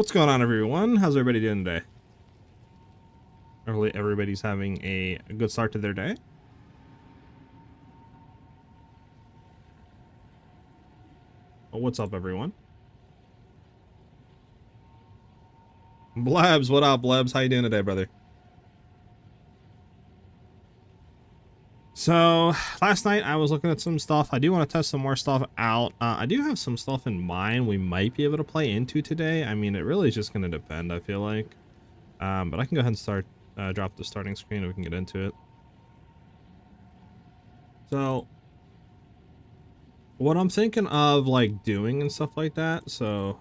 What's going on, everyone? How's everybody doing today? Hopefully everybody's having a good start to their day. Well, what's up, everyone? Blabs, what up, Blabs? How you doing today, brother? So, last night I was looking at some stuff. I do want to test some more stuff out. I do have some stuff in mind we might be able to play into today. I mean, it really is just going to depend, I feel like. But I can go ahead and start, drop the starting screen and we can get into it. So, what I'm thinking of, like, doing and stuff like that. So,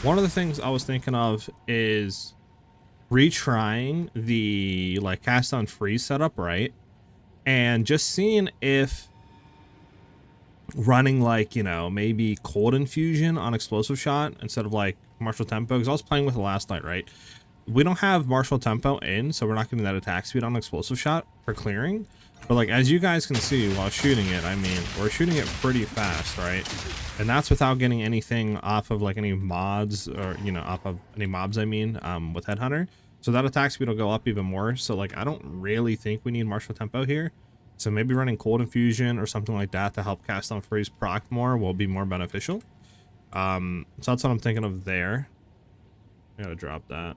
one of the things I was thinking of is retrying the, like, cast on freeze setup, right? And just seeing if running, like, you know, maybe cold infusion on explosive shot instead of like martial tempo, because I was playing with it last night, right? We don't have martial tempo in, so we're not getting that attack speed on explosive shot for clearing. But like, as you guys can see while shooting it, I mean, we're shooting it pretty fast, right? And that's without getting anything off of like any mods, or, you know, off of any mobs, I mean, with Headhunter. So that attack speed will go up even more. So like, I don't really think we need martial tempo here. So maybe running cold infusion or something like that to help cast on freeze proc more will be more beneficial. So that's what I'm thinking of there. I gotta drop that.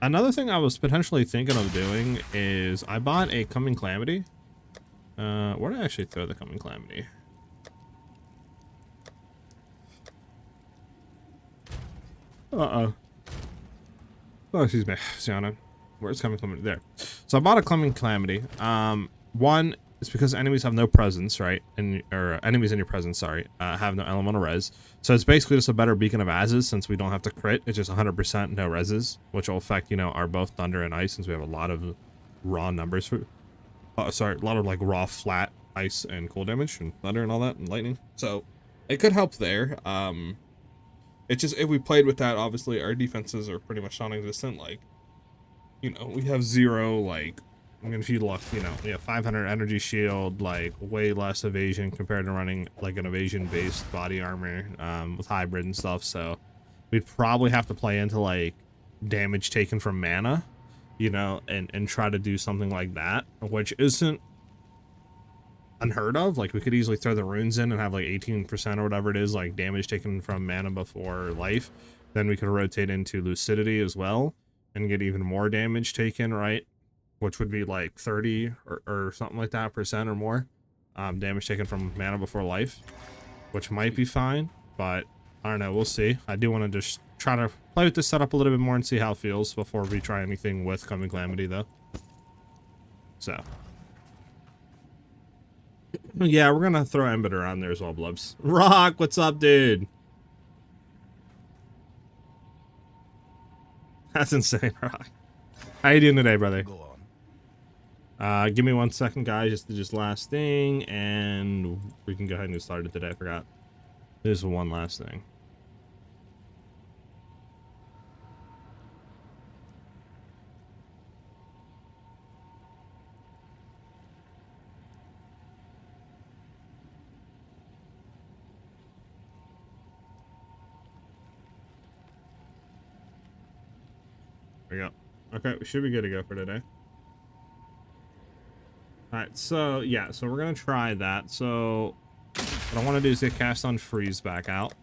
Another thing I was potentially thinking of doing is I bought a Coming Calamity. Where did I actually throw the Coming Calamity? Oh, excuse me, Sienna. Where's Coming Calamity? There. So I bought a Coming Calamity. One is because enemies have no presence, right? Or enemies in your presence, sorry, have no elemental res. So it's basically just a better beacon of ases since we don't have to crit. It's just 100% no reses, which will affect, you know, our both thunder and ice since we have a lot of raw numbers for. Sorry, a lot of like raw flat ice and cold damage and thunder and all that and lightning. So it could help there. It's just if we played with that, obviously our defenses are pretty much non-existent. Like, you know, we have 0, like, I mean, if you look, you know, we have 500 energy shield, like way less evasion compared to running like an evasion based body armor with hybrid and stuff. So we'd probably have to play into like damage taken from mana, you know, and try to do something like that, which isn't unheard of. Like, we could easily throw the runes in and have like 18% or whatever it is, like damage taken from mana before life. Then we could rotate into lucidity as well and get even more damage taken, right? Which would be like 30 or something like that percent or more damage taken from mana before life, which might be fine, but I don't know, we'll see. I do want to just try to play with this setup a little bit more and see how it feels before we try anything with Coming Calamity though. So yeah, we're gonna throw Embiter on there as well, Blubs. Rock, what's up, dude? That's insane, Rock. How you doing today, brother? Give me 1 second, guys, just to just last thing, and we can go ahead and get started today. I forgot. There's one last thing. There we go. Okay, we should be good to go for today. Alright, so yeah, so we're gonna try that. So what I want to do is get cast on freeze back out.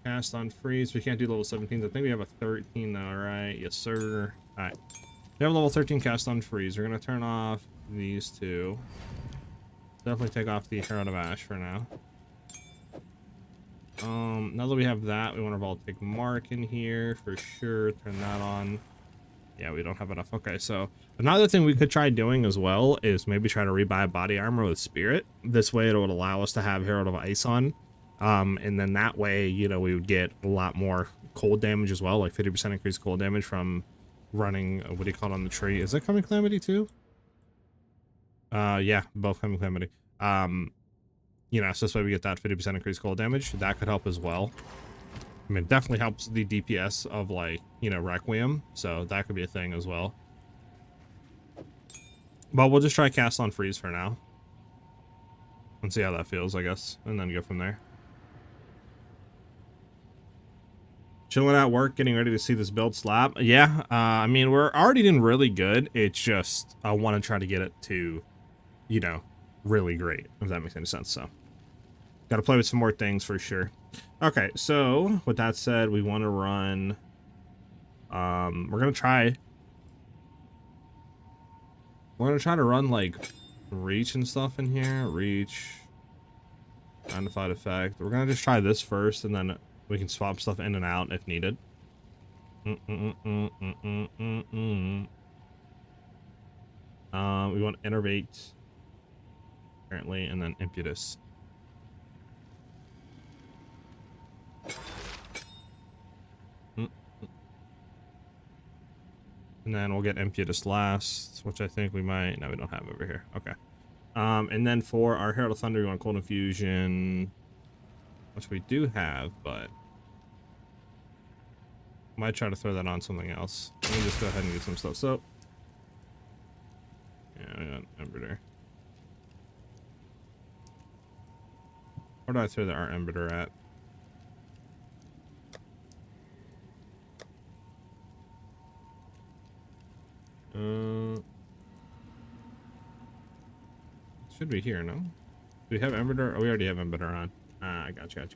Cast on freeze. We can't do level 17s. I think we have a 13 though, right? Yes, sir. Alright. We have a level 13 cast on freeze. We're gonna turn off these two. Definitely take off the Herald of Ash for now. Now that we have that, we want to Voltaic Mark in here for sure. Turn that on. Yeah, we don't have enough. Okay, so another thing we could try doing as well is maybe try to rebuy body armor with Spirit. This way it would allow us to have Herald of Ice on. And then that way, you know, we would get a lot more cold damage as well, like 50% increased cold damage from running, what do you call it on the tree? Is it Coming Calamity too? Yeah, both Coming Calamity. You know, so this way we get that 50% increased cold damage. That could help as well. I mean, it definitely helps the DPS of, like, you know, Requiem. So that could be a thing as well. But we'll just try cast on freeze for now. And see how that feels, I guess. And then go from there. Chilling at work, getting ready to see this build slap. Yeah, I mean, we're already doing really good. It's just, I want to try to get it to, you know, really great, if that makes any sense. So, got to play with some more things for sure. Okay, so, with that said, we want to run, we're going to try to run, like, reach and stuff in here. Reach, magnified effect. We're going to just try this first, and then we can swap stuff in and out if needed. We want innervate, apparently, and then impetus. And then we'll get impetus last, which I think we might. No, we don't have over here. Okay. And then for our Herald of Thunder, we want Cold Infusion, which we do have, but might try to throw that on something else. Let me just go ahead and get some stuff. So, yeah, we got Embiter. Where do I throw our Embiter at? Should be here, no? Do we have Embiter? Oh, we already have Embiter on. I gotcha.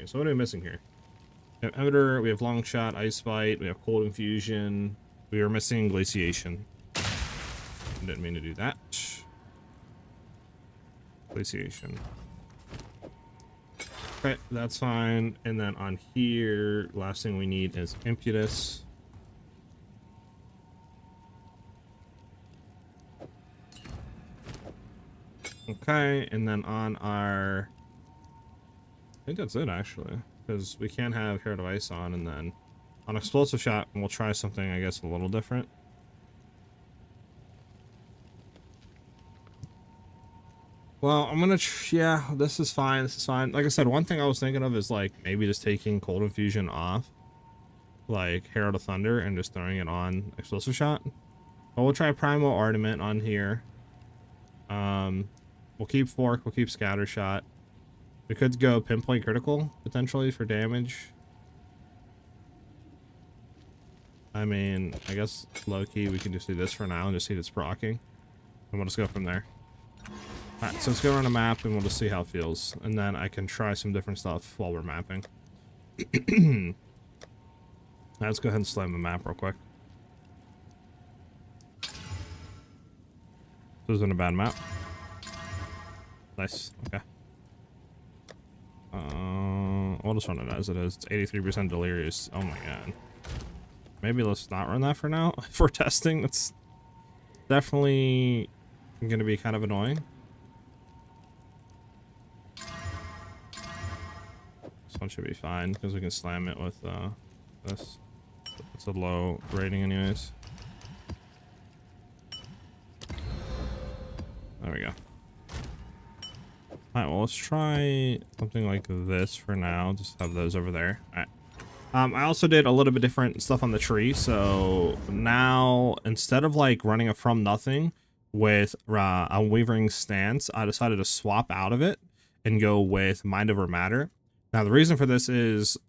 So what are we missing here? We have Embiter, we have Long Shot, Ice Bite, we have Cold Infusion. We are missing Glaciation. Didn't mean to do that. Glaciation. Okay, that's fine. And then on here, last thing we need is Impetus. Okay, and then on our... I think that's it, actually. Because we can't have Herald of Ice on, and then on Explosive Shot, we'll try something, I guess, a little different. Well, I'm gonna... yeah, this is fine, Like I said, one thing I was thinking of is, like, maybe just taking Cold Infusion off, like, Herald of Thunder, and just throwing it on Explosive Shot. But we'll try Primal Ornament on here. We'll keep Fork, we'll keep Scatter Shot. We could go Pinpoint Critical, potentially, for damage. I mean, I guess low-key we can just do this for now and just see if it's proccing. And we'll just go from there. Alright, so let's go run a map and we'll just see how it feels. And then I can try some different stuff while we're mapping. Let's go ahead and slam the map real quick. This isn't a bad map. Nice, okay. We'll just run it as it is. It's 83% delirious. Oh my god. Maybe let's not run that for now. For testing, it's definitely gonna be kind of annoying. This one should be fine because we can slam it with this. It's a low rating anyways. There we go. Alright, well, let's try something like this for now. Just have those over there. Alright. I also did a little bit different stuff on the tree. So now, instead of like running a from nothing with a wavering stance, I decided to swap out of it and go with mind over matter. Now, the reason for this is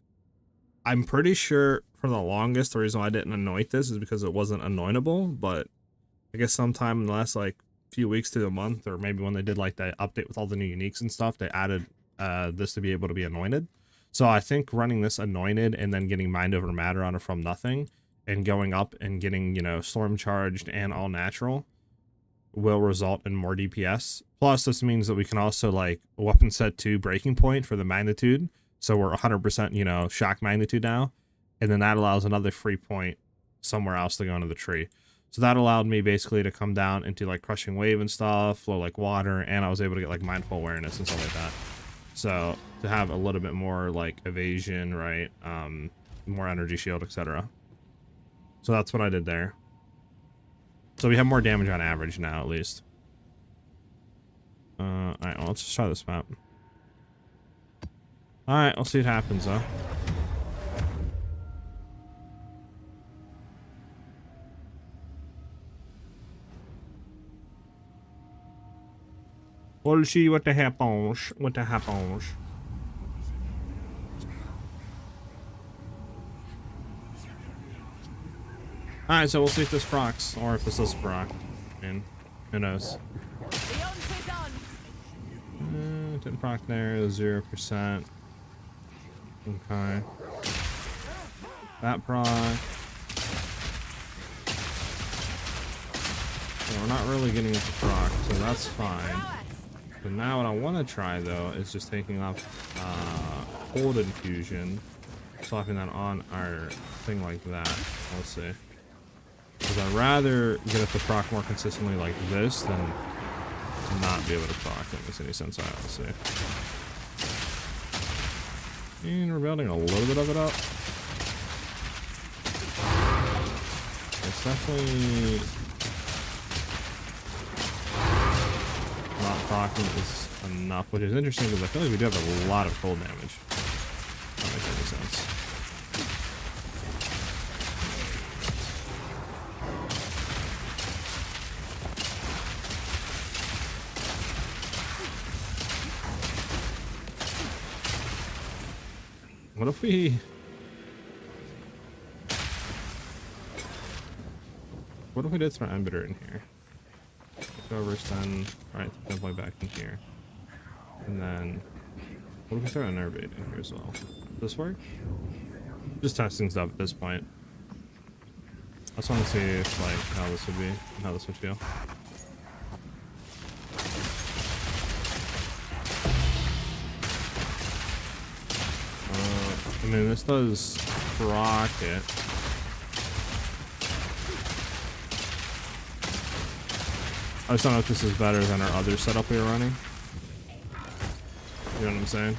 I'm pretty sure for the longest, the reason why I didn't anoint this is because it wasn't anointable. But I guess sometime in the last like few weeks to a month, or maybe when they did like the update with all the new uniques and stuff, they added this to be able to be anointed. So I think running this anointed and then getting mind over matter on it from nothing and going up and getting, you know, storm charged and all natural will result in more DPS. Plus this means that we can also like weapon set 2 breaking point for the magnitude, so we're 100%, you know, shock magnitude now, and then that allows another free point somewhere else to go into the tree. So that allowed me basically to come down into like crushing wave and stuff, flow like water, and I was able to get like mindful awareness and stuff like that. So to have a little bit more like evasion, right? More energy shield, etc. So that's what I did there. So we have more damage on average now, at least. Alright, well, let's just try this map. Alright, let's see what happens, though. We'll see what the happens. What the happens. Alright, so we'll see if this procs, or if this does proc. I mean, who knows? Didn't proc there, 0%. Okay. That proc. So we're not really getting it to proc, so that's fine. But now what I want to try, though, is just taking off cold infusion, swapping that on our thing like that. Let's see. Because I'd rather get it to proc more consistently like this than to not be able to proc. That makes any sense. Alright, let's see. And we're building a little bit of it up. It's definitely not procking is enough, which is interesting because I feel like we do have a lot of cold damage. That makes any sense. What if we... What if we did throw Embiter in here? Go overextend, right, definitely back in here. And then... What if we throw an Nervate in here as well? Does this work? Just testing stuff at this point. I just want to see if, like, how this would be, how this would feel. I mean, this does proc it. I just don't know if this is better than our other setup we were running. You know what I'm saying?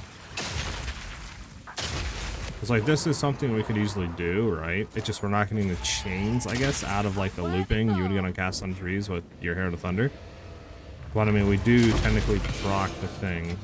It's like, this is something we could easily do, right? It's just we're not getting the chains, I guess, out of like the looping you would get on Cast on Trees with your Herald of Thunder. But I mean, we do technically proc the thing.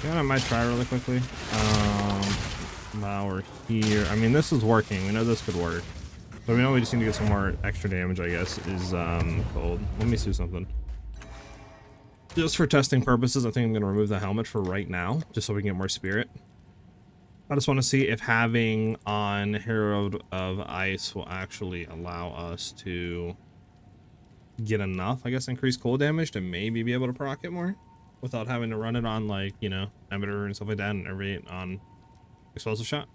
Yeah, I might try really quickly. Now we're here. I mean, this is working. We know this could work. But we know we just need to get some more extra damage, I guess, is cold. Let me see something. Just for testing purposes, I think I'm going to remove the helmet for right now, just so we can get more spirit. I just want to see if having on Herald of Ice will actually allow us to get enough, I guess, increased cold damage to maybe be able to proc it more without having to run it on, like, you know, Emitter and stuff like that, and every on Explosive Shot.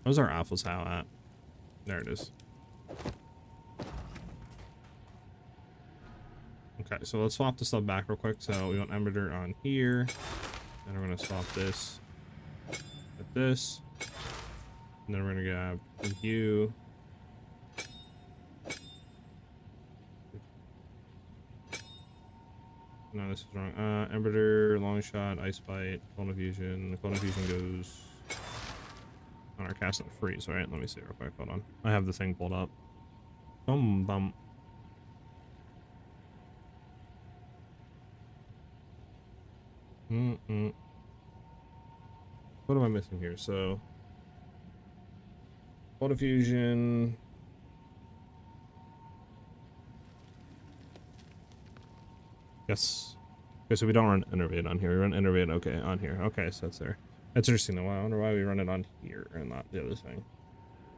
Where's our Alpha's how at? There it is. Okay, so let's swap the stuff back real quick. So we want Emitter on here. And we're going to swap this with this. And then we're going to grab you. No, this is wrong. Emitter, long shot, ice bite, clone infusion. The clone infusion goes on our cast and freeze, right? Let me see real quick. Hold on. I have the thing pulled up. Bum. What am I missing here? So, clone infusion. Yes. Okay, so we don't run Innervate on here. We run Innervate, okay, on here. Okay, so that's there. That's interesting though. I wonder why we run it on here and not the other thing.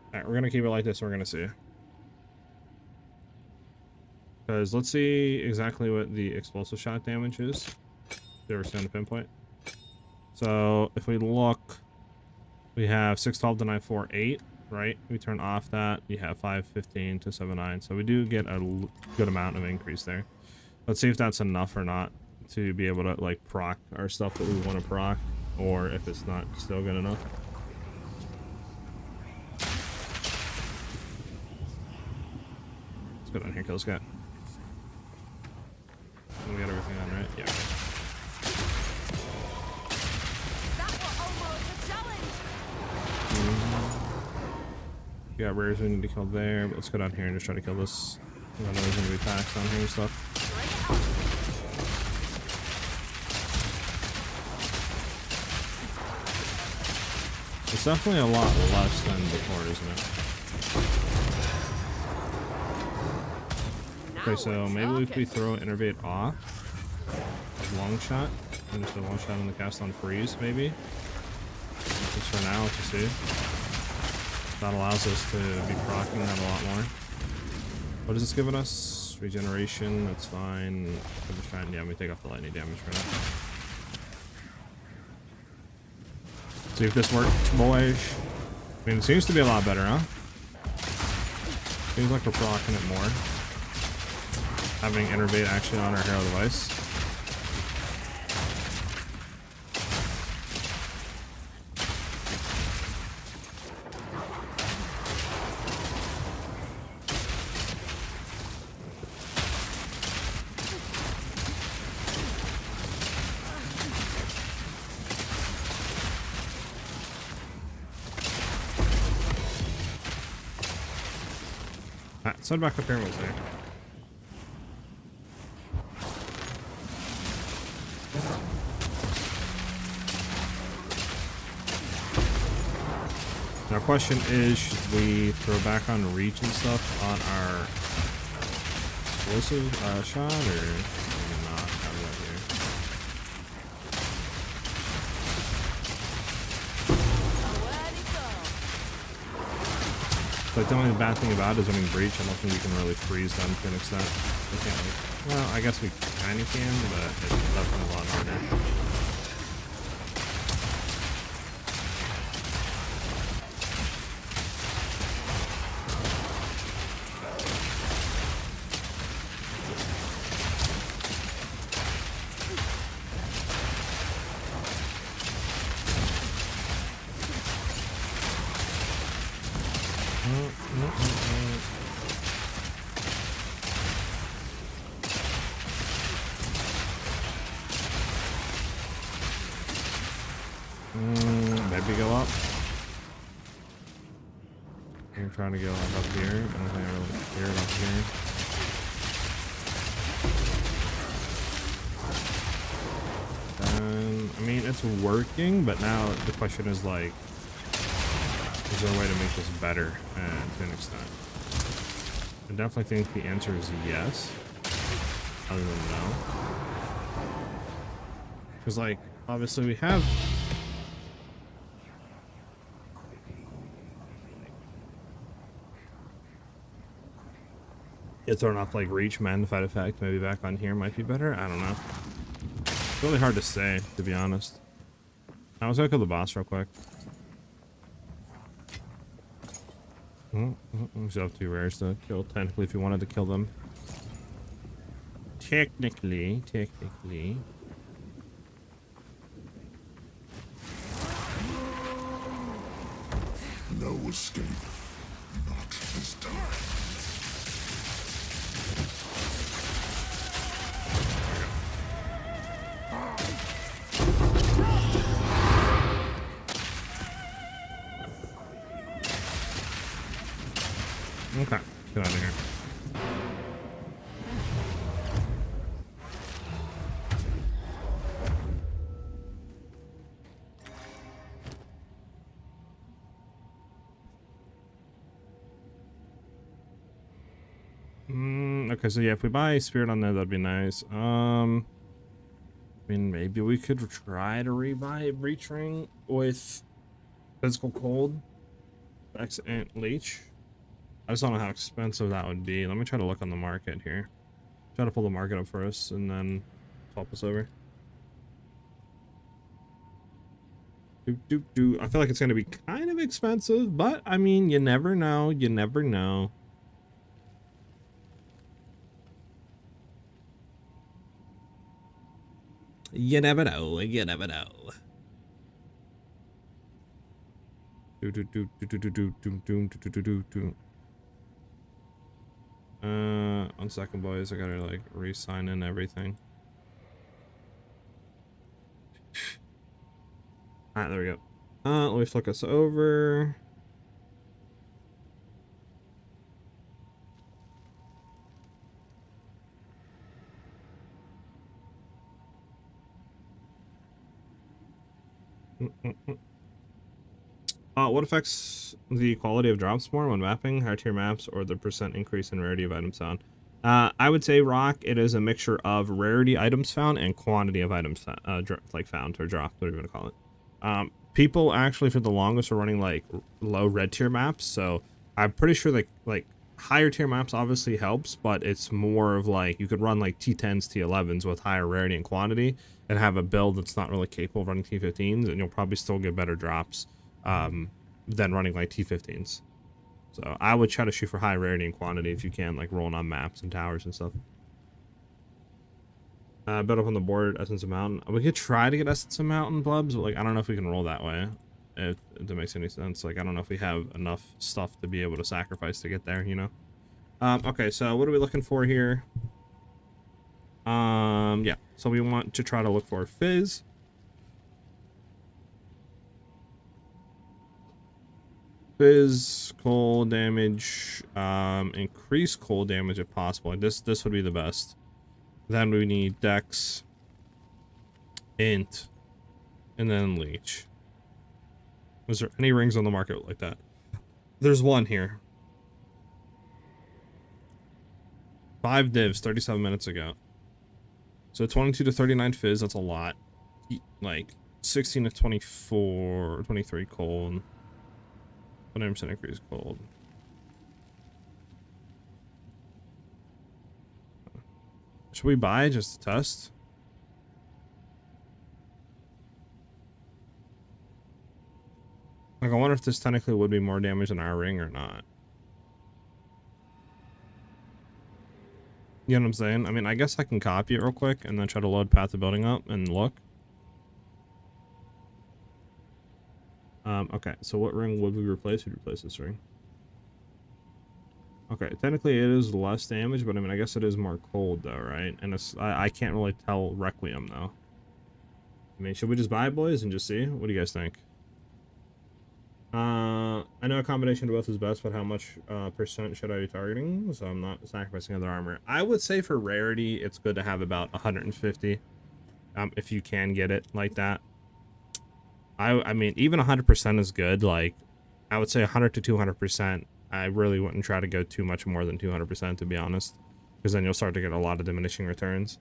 Alright, we're gonna keep it like this. We're gonna see. Because let's see exactly what the explosive shot damage is. They were on the pinpoint. So if we look, we have 612 to 948 right? We turn off that, you have 515 to 79, so we do get a good amount of increase there. Let's see if that's enough or not to be able to like proc our stuff that we want to proc, or if it's not still good enough. Let's go down here, kill this guy. We got everything on, right? Yeah. We got rares we need to kill there, but let's go down here and just try to kill this. I know there's gonna be packs down here and stuff. It's definitely a lot less than before, isn't it? Okay, so maybe if we throw Innervate off, long shot, and just a long shot on the cast on freeze, maybe. Just for now, to see. That allows us to be proccing that a lot more. What is this giving us? Regeneration, that's fine. I'm just trying, yeah, let me take off the lightning damage for now. See if this works, boys. I mean, it seems to be a lot better, huh? Seems like we're proccing it more. Having Innervate actually on our hero device. Let's head back up here and we'll see. Now, question is, should we throw back on reach and stuff on our explosive shot, or not? How do that here? But the only bad thing about it is when we breach, I don't think we can really freeze them to an extent. We can't like, well, I guess we kind of can, but it's definitely a lot harder. Maybe go up. I'm trying to go like up here. I don't think I really hear it up here. I mean, it's working, but now the question is like, is there a way to make this better to an extent? I definitely think the answer is yes. Other than no. Because like, obviously we have throwing off like reach, magnified effect, maybe back on here might be better. I don't know. It's really hard to say, to be honest. I was gonna kill the boss real quick. We still have 2 rares to kill, technically, if you wanted to kill them. Technically. No escape. Not this time. Okay, get out of here. Okay, so yeah, if we buy Spirit on there, that'd be nice. I mean, maybe we could try to rebuy Breach Ring with Physical Cold, X and Leech. I just don't know how expensive that would be. Let me try to look on the market here. Try to pull the market up for us and then swap us over. I feel like it's going to be kind of expensive, but I mean, you never know. You never know. You never know. You never know. One second, boys. I gotta like re-sign in everything. All right, there we go. Let me flick us over. What affects the quality of drops more when mapping, higher tier maps, or the percent increase in rarity of items found? I would say, Rock, it is a mixture of rarity items found and quantity of items like found or dropped, whatever you want to call it. People actually for the longest are running like low red tier maps, so I'm pretty sure like higher tier maps obviously helps, but it's more of like you could run like T10s, T11s with higher rarity and quantity and have a build that's not really capable of running T15s, and you'll probably still get better drops than running like T15s. So I would try to shoot for high rarity and quantity if you can, like rolling on maps and towers and stuff. Build up on the board, Essence of Mountain. We could try to get Essence of Mountain blubs, but like I don't know if we can roll that way. If that makes any sense. Like I don't know if we have enough stuff to be able to sacrifice to get there, you know? Okay, so what are we looking for here? Yeah. So we want to try to look for Fizz. Fizz, cold damage, increase cold damage if possible. This would be the best. Then we need Dex, Int, and then Leech. Was there any rings on the market like that? There's one here. 5 divs 37 minutes ago. So 22 to 39 Fizz, that's a lot. Like 16 to 24, 23 cold. 29% increase cold. Should we buy just to test? Like, I wonder if this technically would be more damage than our ring or not. You know what I'm saying? I mean, I guess I can copy it real quick and then try to load Path of Building up and look. Okay, so what ring would we replace? We'd replace this ring. Okay, technically it is less damage, but I mean, I guess it is more cold though, right? And it's, I can't really tell Requiem though. I mean, should we just buy it, boys, and just see? What do you guys think? I know a combination of both is best, but how much percent should I be targeting? So I'm not sacrificing other armor. I would say for rarity, it's good to have about 150. If you can get it like that. I mean, even 100% is good. Like, I would say 100 to 200%. I really wouldn't try to go too much more than 200%, to be honest, because then you'll start to get a lot of diminishing returns.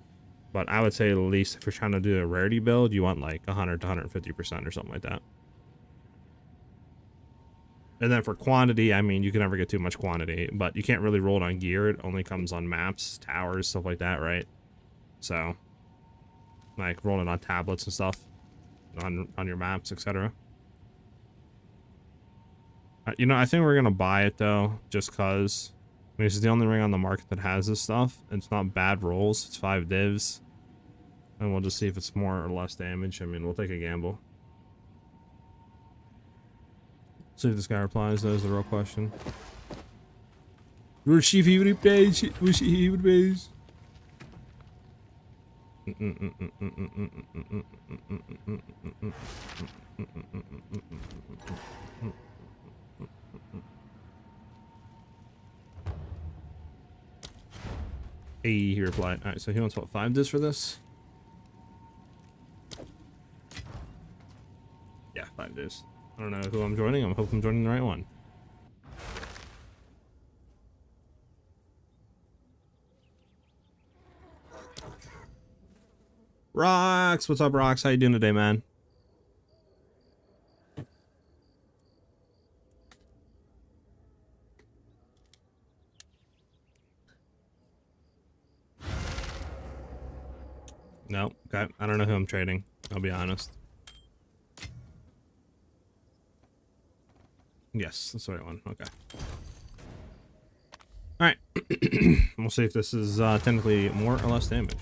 But I would say at least if you're trying to do a rarity build, you want like 100 to 150% or something like that. And then for quantity, I mean, you can never get too much quantity, but you can't really roll it on gear. It only comes on maps, towers, stuff like that, right? So, like rolling on tablets and stuff on your maps, etc. You know, I think we're gonna buy it though, just cause. I mean, this is the only ring on the market that has this stuff. It's not bad rolls. It's 5 divs, and we'll just see if it's more or less damage. I mean, we'll take a gamble. See if this guy replies. That is the real question. We'll see if he replies. We'll see if he replies. Hey, he replied. Alright, so he wants what, 5 discs for this? Yeah, 5 discs. I don't know who I'm joining. I'm hoping I'm joining the right one. Rox, what's up, Rox? How you doing today, man? No, okay. I don't know who I'm trading. I'll be honest. Yes, that's the right one. Okay. All right. We'll see if this is technically more or less damage.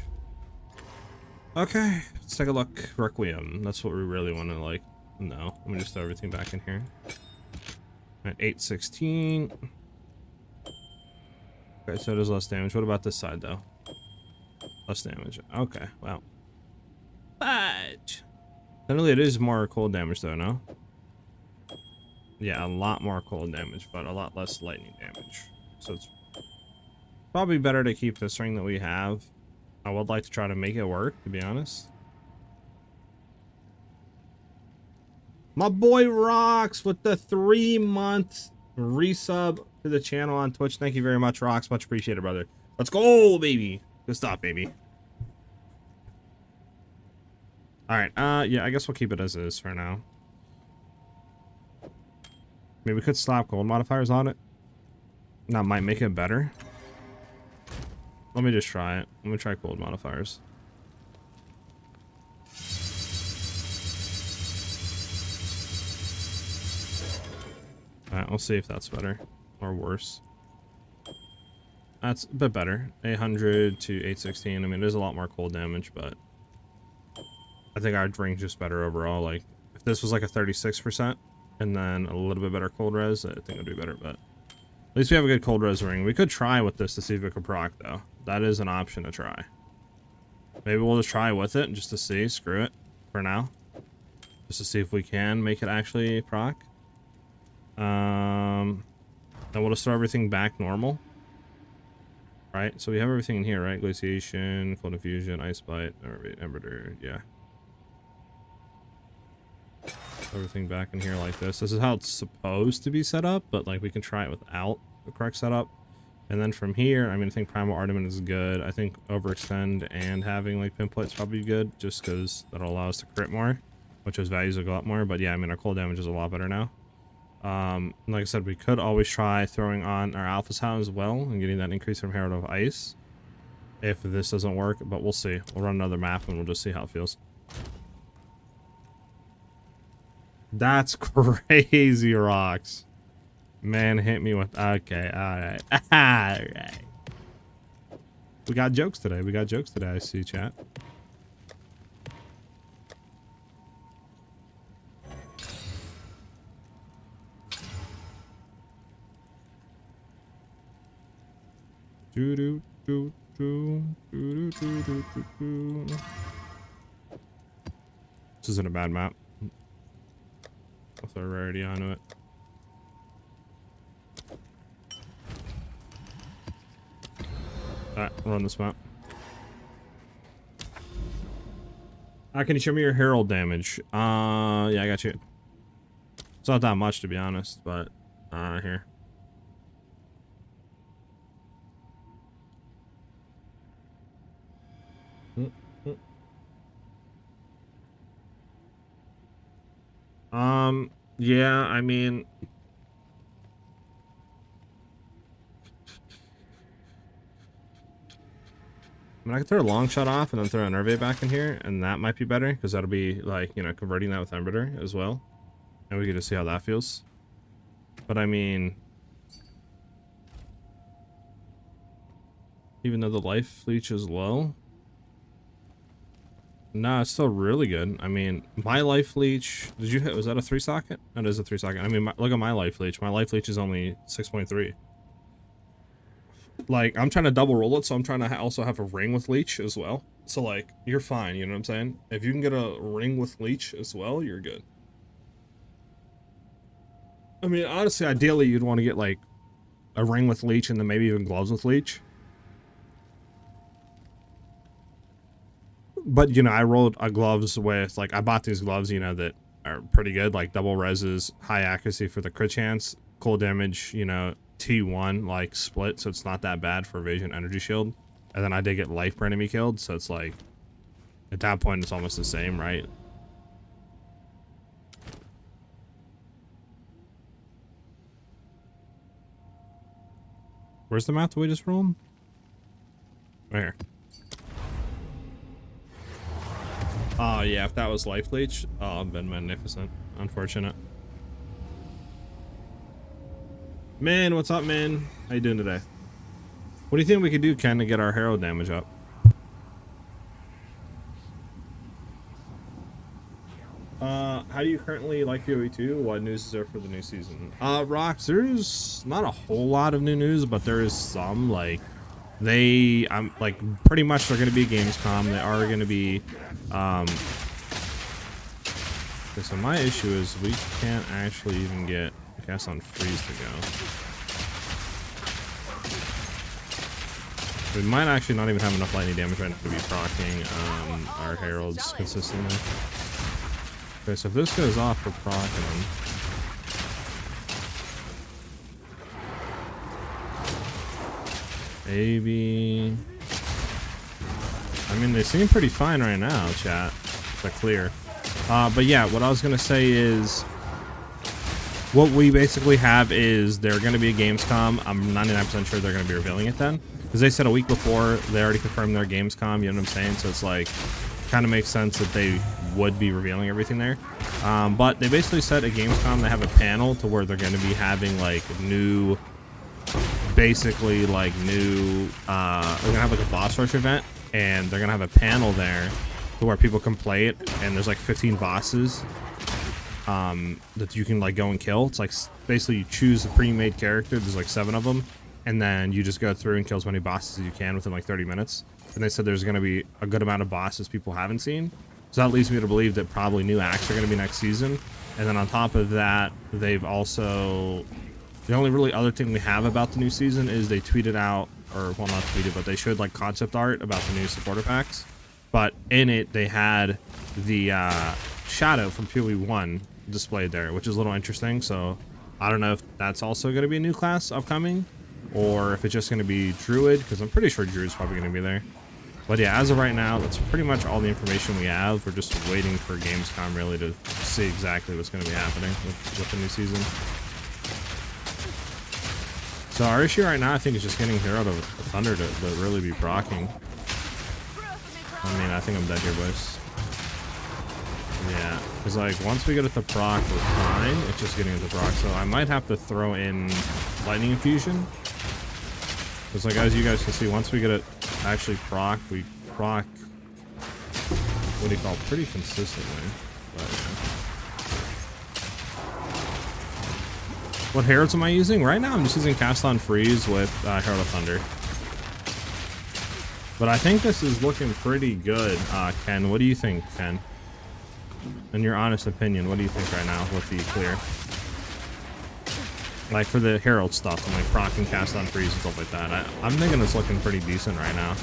Okay, let's take a look. Requiem. That's what we really want to like. No, let me just throw everything back in here. All right, 816. Okay, so it is less damage. What about this side though? Less damage. Okay, wow. Fudge. Technically, it is more cold damage though, no? Yeah, a lot more cold damage, but a lot less lightning damage. So it's probably better to keep this ring that we have. I would like to try to make it work, to be honest. My boy Rocks with the 3-month resub to the channel on Twitch. Thank you very much, Rocks. Much appreciated, brother. Let's go, baby. Good stuff, baby. All right. Yeah, I guess we'll keep it as is for now. Maybe we could slap cold modifiers on it. That might make it better. Let me just try it. Let me try cold modifiers. Alright, we'll see if that's better or worse. That's a bit better. 800 to 816. I mean, there's a lot more cold damage, but I think our ring's just better overall. Like, if this was like a 36% and then a little bit better cold res, I think it would be better, but at least we have a good cold res ring. We could try with this to see if it could proc, though. That is an option to try. Maybe we'll just try with it just to see. Screw it for now. Just to see if we can make it actually proc. Then we'll just throw everything back normal. Right? So we have everything in here, right? Glaciation, Cold Infusion, Ice Bite, Embiter, yeah. Everything back in here like this. This is how it's supposed to be set up, but like we can try it without the correct setup. And then from here, I mean, I think Primal Ardament is good. I think Overextend and having like Pinpoint is probably good, just because that'll allow us to crit more, which his values will go up more. But yeah, I mean, our cold damage is a lot better now. Like I said, we could always try throwing on our Alpha Sound as well and getting that increase from Herald of Ice if this doesn't work, but we'll see. We'll run another map and we'll just see how it feels. That's crazy, Rocks. Man hit me with... Okay, alright. Alright. We got jokes today. We got jokes today, I see, chat. This isn't a bad map. I'll throw rarity onto it. Alright, run this map. Can you show me your Herald damage? Yeah, I got you. It's not that much, to be honest, but here. Yeah, I mean, I could throw a long shot off and then throw a Nerve back in here, and that might be better, because that'll be like, you know, converting that with Embiter as well. And we can just see how that feels. But I mean, even though the life leech is low, no, it's still really good. I mean, my life leech, did you hit, was that a 3 socket? That is a 3 socket. I mean, look at my life leech. My life leech is only 6.3. Like, I'm trying to double roll it, so I'm trying to also have a ring with leech as well. So, like, you're fine, you know what I'm saying? If you can get a ring with leech as well, you're good. I mean, honestly, ideally, you'd want to get, like, a ring with leech and then maybe even gloves with leech. But, you know, I rolled gloves with, like, I bought these gloves, you know, that are pretty good, like double reses, high accuracy for the crit chance, cold damage, you know, T1, like, split, so it's not that bad for evasion energy shield. And then I did get life per enemy killed, so it's like, at that point, it's almost the same, right? Where's the map that we just rolled? Right here. Oh, yeah, if that was life leech, oh, it'd been magnificent. Unfortunate. Man, what's up, man? How you doing today? What do you think we could do, Ken, to get our Herald damage up? How do you currently like PoE 2? What news is there for the new season? Rox, there's not a whole lot of new news, but there is some. Like, like, pretty much they're going to be Gamescom. They are going to be, okay, so my issue is we can't actually even get cast on freeze to go. We might actually not even have enough lightning damage right now to be proccing our heralds consistently. Okay, so if this goes off, we're proccing them. Maybe. I mean, they seem pretty fine right now, chat. They're clear. But yeah, what I was gonna say is, what we basically have is they're gonna be a Gamescom. I'm 99% sure they're gonna be revealing it then, because they said a week before they already confirmed their Gamescom. You know what I'm saying? So it's like, kind of makes sense that they would be revealing everything there. But they basically said at Gamescom they have a panel to where they're going to be having like new, basically like new, they're going to have like a boss rush event, and they're going to have a panel there to where people can play it, and there's like 15 bosses that you can like go and kill. It's like basically you choose a pre-made character, there's like 7 of them, and then you just go through and kill as many bosses as you can within like 30 minutes. And they said there's going to be a good amount of bosses people haven't seen. So that leads me to believe that probably new acts are going to be next season. And then on top of that, they've also... The only really other thing we have about the new season is they tweeted out, or well, not tweeted, but they showed like concept art about the new supporter packs. But in it, they had the Shadow from PoE 1 displayed there, which is a little interesting. So I don't know if that's also going to be a new class upcoming, or if it's just going to be Druid, because I'm pretty sure Druid's probably going to be there. But yeah, as of right now, that's pretty much all the information we have. We're just waiting for Gamescom really to see exactly what's going to be happening with the new season. So our issue right now, I think, is just getting Hero to Thunder to really be proccing. I mean, I think I'm dead here, boys. Yeah, because like once we get it to proc, we're fine. It's just getting it to proc. So I might have to throw in Lightning Infusion. Because like as you guys can see, once we get it actually proc, we proc, what do you call it, pretty consistently. But, yeah. What heralds am I using? Right now I'm just using Cast on Freeze with Herald of Thunder. But I think this is looking pretty good, Ken. What do you think, Ken? In your honest opinion, what do you think right now with the clear? Like for the Herald stuff and like proc and Cast on Freeze and stuff like that. I'm thinking it's looking pretty decent right now.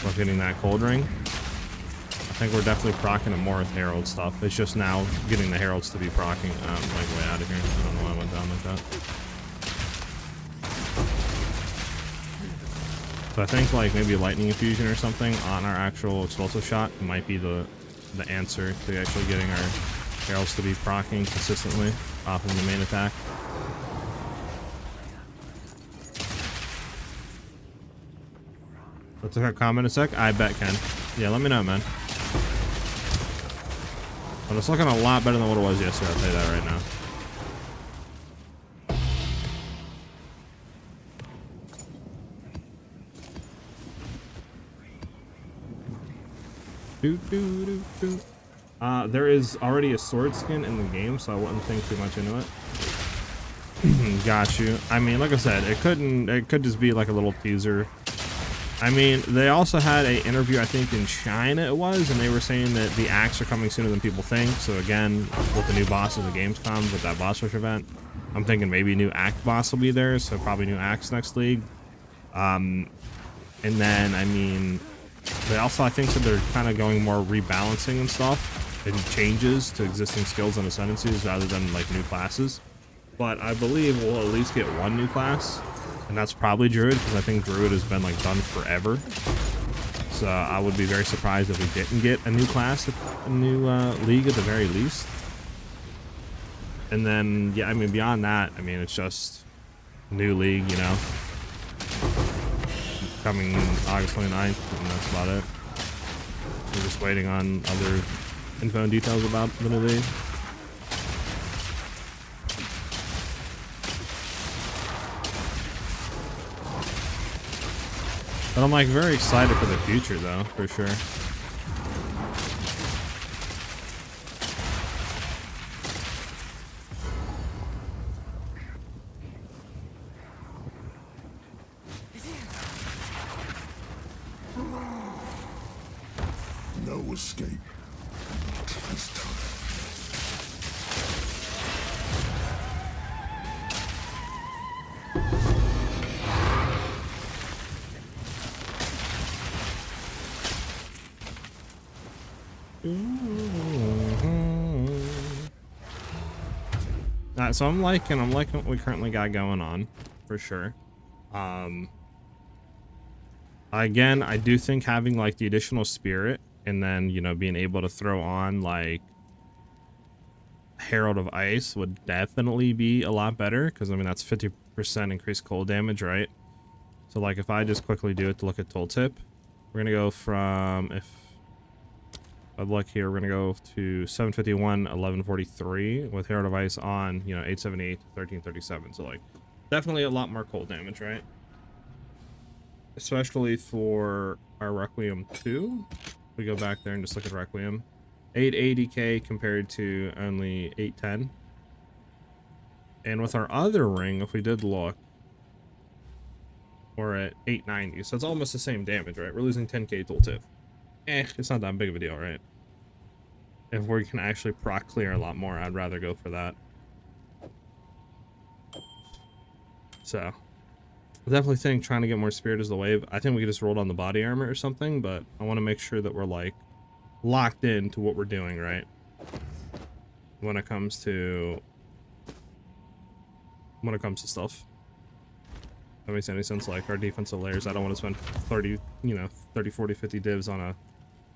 We're getting that cold ring. I think we're definitely proccing it more with Herald stuff. It's just now getting the Heralds to be proccing. Like way out of here. I don't know why I went down like that. So I think like maybe Lightning Infusion or something on our actual explosive shot might be the answer to actually getting our Heralds to be proccing consistently off of the main attack. Let's take a comment a sec. I bet, Ken. Yeah, let me know, man. But it's looking a lot better than what it was yesterday, I'll tell you that right now. There is already a sword skin in the game, so I wouldn't think too much into it. Got you. I mean, like I said, it could just be like a little teaser. I mean, they also had an interview, I think in China it was, and they were saying that the acts are coming sooner than people think. So again, with the new bosses of Gamescom, with that boss rush event, I'm thinking maybe new act boss will be there, so probably new acts next league. And then, I mean, they also, I think, said they're kind of going more rebalancing and stuff, and changes to existing skills and ascendancies rather than like new classes. But I believe we'll at least get one new class. And that's probably Druid, because I think Druid has been like done forever. So I would be very surprised if we didn't get a new class, a new league at the very least. And then, yeah, I mean, beyond that, I mean, it's just new league, you know, coming August 29th, and that's about it. We're just waiting on other info and details about the new league. But I'm like very excited for the future though, for sure. No escape. Not this time. So I'm liking what we currently got going on, for sure. Again, I do think having like the additional spirit and then, you know, being able to throw on like Herald of Ice would definitely be a lot better, because I mean that's 50% increased cold damage, right? So like if I just quickly do it to look at tooltip, we're gonna go from, if I look here, we're gonna go to 751, 1143 with Herald of Ice on, you know, 878, 1337. So like definitely a lot more cold damage, right? Especially for our Requiem 2. We go back there and just look at Requiem. 880k compared to only 810. And with our other ring, if we did look, we're at 890. So it's almost the same damage, right? We're losing 10k tooltip. It's not that big of a deal, right? If we can actually proc clear a lot more, I'd rather go for that. So I definitely think trying to get more spirit is the wave. I think we could just roll on the body armor or something, but I want to make sure that we're like locked into what we're doing, right? When it comes to stuff. That makes any sense. Like our defensive layers, I don't want to spend 30, you know, 30, 40, 50 divs on a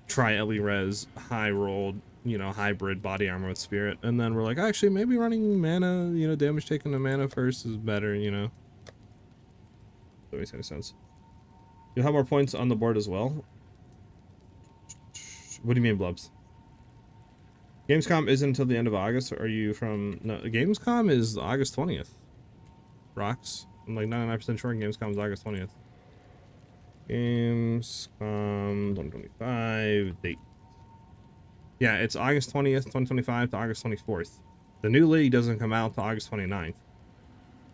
tri-ele res high rolled, you know, hybrid body armor with spirit, and then we're like, actually maybe running mana, you know, damage taken to mana first is better, you know. That makes any sense. You'll have more points on the board as well. What do you mean, Blubs? Gamescom isn't until the end of August. Are you from... No, Gamescom is August 20th. Rocks. I'm like 99% sure Gamescom is August 20th. Gamescom 2025 date. Yeah, it's August 20th, 2025 to August 24th. The new league doesn't come out to August 29th.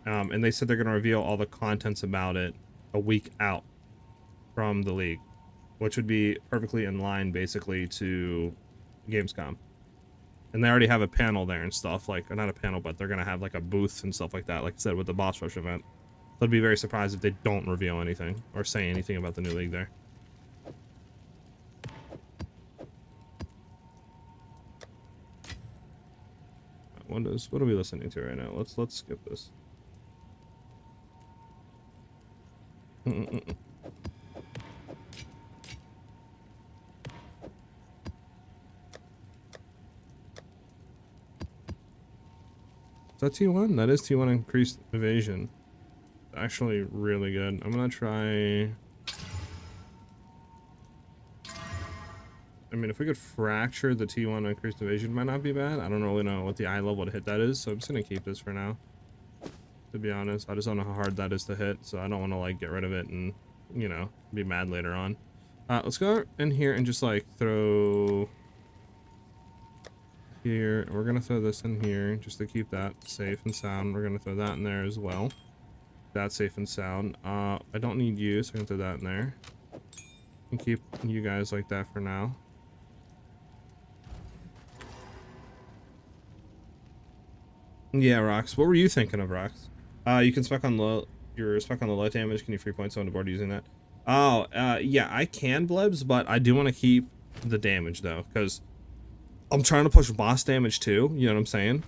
And they said they're going to reveal all the contents about it a week out from the league, which would be perfectly in line basically to Gamescom. And they already have a panel there and stuff, like, not a panel, but they're going to have like a booth and stuff like that, like I said, with the boss rush event. So I'd be very surprised if they don't reveal anything or say anything about the new league there. What are we listening to right now? Let's skip this. Is that T1? That is T1 increased evasion. Actually really good. I'm gonna try... I mean, if we could fracture the T1 increased evasion, might not be bad. I don't really know what the eye level to hit that is, so I'm just gonna keep this for now. To be honest, I just don't know how hard that is to hit, so I don't want to like get rid of it and, you know, be mad later on. Let's go in here and just like throw here. We're gonna throw this in here just to keep that safe and sound. We're gonna throw that in there as well. That's safe and sound. I don't need you, so I can throw that in there. And keep you guys like that for now. Yeah, Rox. What were you thinking of, Rox? You can spec on low. Your spec on the low damage. Can you free points on the board using that? Oh, yeah, I can Blebs, but I do want to keep the damage though, because I'm trying to push boss damage too. You know what I'm saying?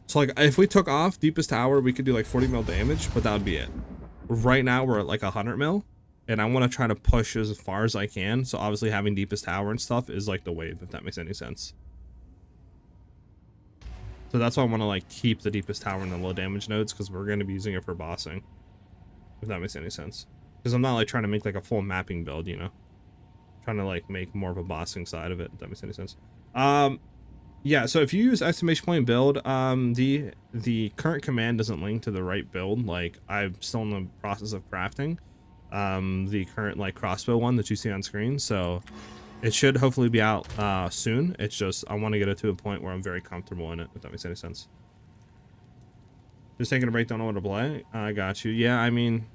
So like, if we took off Deepest Tower, we could do like 40 mil damage, but that would be it. Right now we're at like 100 mil, and I want to try to push as far as I can. So obviously having Deepest Tower and stuff is like the wave, if that makes any sense. So that's why I want to like keep the Deepest Tower in the low damage nodes, because we're going to be using it for bossing, if that makes any sense. Because I'm not like trying to make like a full mapping build, you know, trying to like make more of a bossing side of it, if that makes any sense. Yeah, so if you use exclamation point build, the current command doesn't link to the right build. Like, I'm still in the process of crafting, the current like crossbow one that you see on screen. So it should hopefully be out soon. It's just I want to get it to a point where I'm very comfortable in it, if that makes any sense. Just taking a break, don't know what to play. I got you. Yeah, I mean,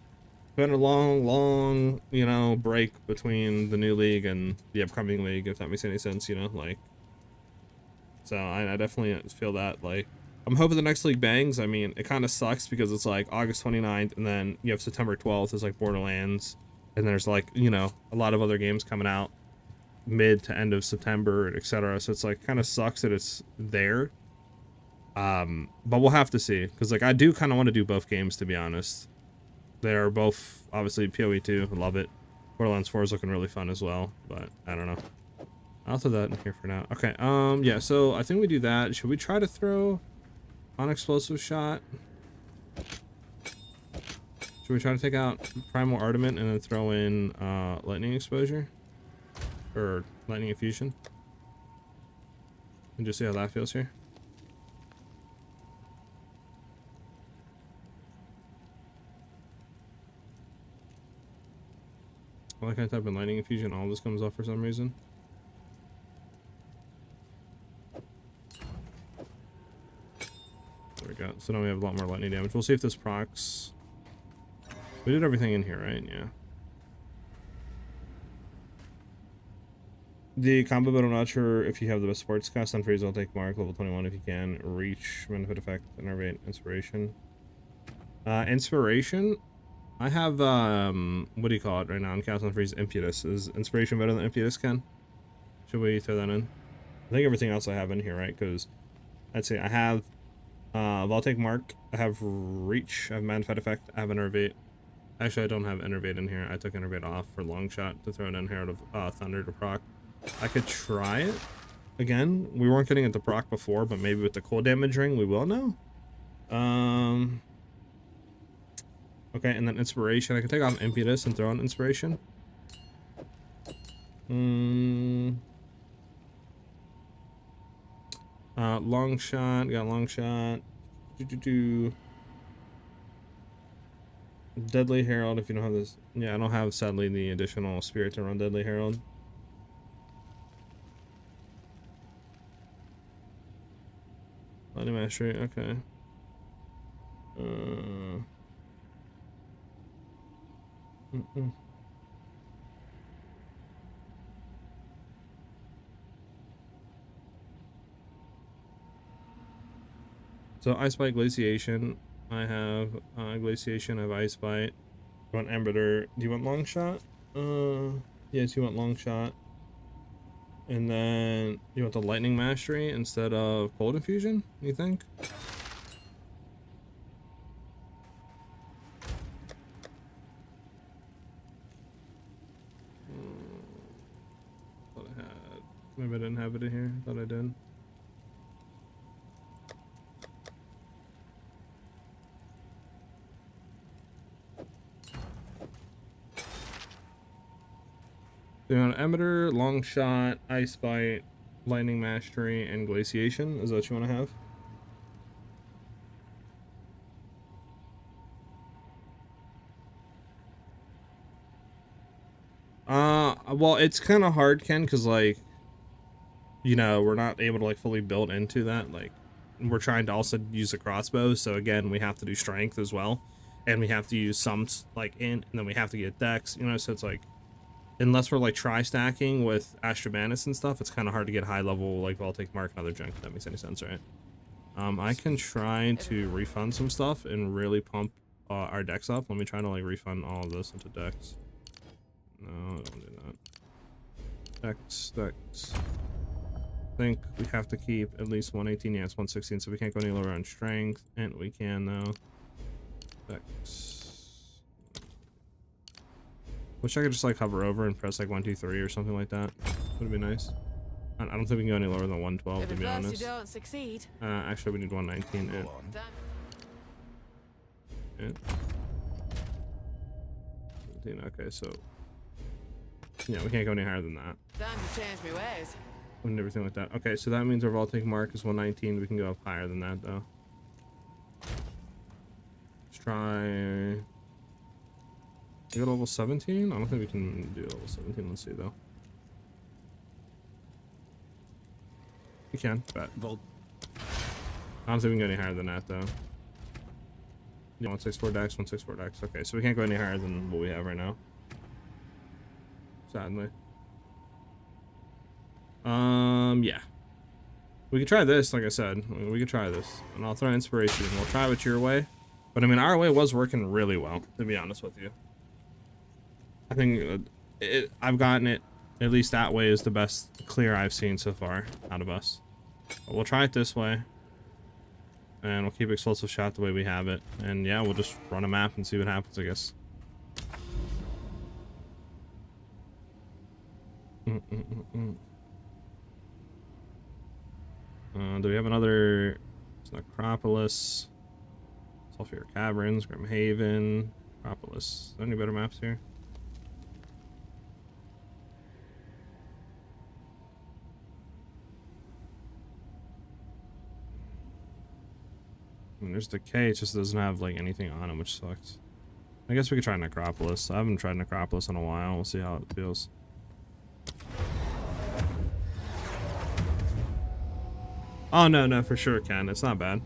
been a long, you know, break between the new league and the upcoming league, if that makes any sense, you know, like. So I definitely feel that, like, I'm hoping the next league bangs. I mean, it kind of sucks because it's like August 29th, and then you have September 12th is like Borderlands, and there's like, you know, a lot of other games coming out mid to end of September, etc. So it's like kind of sucks that it's there. But we'll have to see, because like I do kind of want to do both games, to be honest. They are both obviously PoE 2, I love it. Borderlands 4 is looking really fun as well, but I don't know. I'll throw that in here for now. Okay, yeah, so I think we do that. Should we try to throw on explosive shot? Should we try to take out primal ardament and then throw in lightning exposure? Or lightning infusion? And just see how that feels here. I like I type in lightning infusion, all this comes off for some reason. There we go. So now we have a lot more lightning damage. We'll see if this procs. We did everything in here, right? Yeah. The combo, but I'm not sure if you have the best sports cast. Unfreeze, I'll take Mark, level 21 if you can. Reach, benefit effect, innervate, inspiration. Inspiration? I have, what do you call it right now? On cast Unfreeze, impetus. Is inspiration better than impetus, Ken? Should we throw that in? I think everything else I have in here, right? Because, let's see, I have, I'll take Mark. I have reach, I have manifest effect, I have innervate. Actually, I don't have innervate in here. I took innervate off for long shot to throw it in here out of thunder to proc. I could try it again. We weren't getting it to proc before, but maybe with the cold damage ring we will now. Okay, and then inspiration. I can take off impetus and throw in inspiration. Long shot. Got long shot. Deadly Herald. If you don't have this, yeah, I don't have sadly the additional spirit to run Deadly Herald. Lightning Mastery. Okay. So Ice Bite, Glaciation. I have Glaciation, I have Ice Bite. You want Embiter? Do you want Long Shot? Yes, you want Long Shot. And then you want the Lightning Mastery instead of Cold Infusion, you think? Thought I had. Maybe I didn't have it in here. Thought I did. So you want Emitter, Long Shot, Ice Bite, Lightning Mastery, and Glaciation? Is that what you want to have? Well, it's kind of hard, Ken, because, like, you know, we're not able to, like, fully build into that. Like, we're trying to also use a crossbow, so, again, we have to do strength as well. And we have to use some, like, and then we have to get dex, you know, so it's, like, unless we're, like, tri-stacking with Astrobanus and stuff, it's kind of hard to get high-level, like, Voltaic Mark and other junk, if that makes any sense, right? I can try to refund some stuff and really pump our dex up. Let me try to, like, refund all of this into dex. No, I don't do that. Dex. I think we have to keep at least 118. Yeah, it's 116, so we can't go any lower on strength. And we can, though. Dex. Wish I could just, like, hover over and press, like, 1, 2, 3 or something like that. Would be nice. I don't think we can go any lower than 112, to be honest. You don't succeed. Actually, we need 119. Okay, so yeah, we can't go any higher than that. Time to change my ways. And everything like that. Okay, so that means our Voltaic Mark is 119. We can go up higher than that, though. Let's try We got level 17? I don't think we can do level 17. Let's see though. We can, but I don't think we can go any higher than that though. Yeah, 164 dex, 164 dex. Okay, so we can't go any higher than what we have right now. Sadly. Yeah. We could try this, like I said. We could try this. And I'll throw inspiration. We'll try it your way. But I mean, our way was working really well, to be honest with you. I think I've gotten it, at least that way is the best clear I've seen so far out of us. But we'll try it this way. And we'll keep explosive shot the way we have it. And yeah, we'll just run a map and see what happens, I guess. Do we have another? It's Necropolis, Sulphur Caverns, Grimhaven, Necropolis. Is there any better maps here? I mean, there's Decay, it just doesn't have like anything on it, which sucks. I guess we could try Necropolis. I haven't tried Necropolis in a while. We'll see how it feels. Oh, no, for sure, Ken. It's not bad.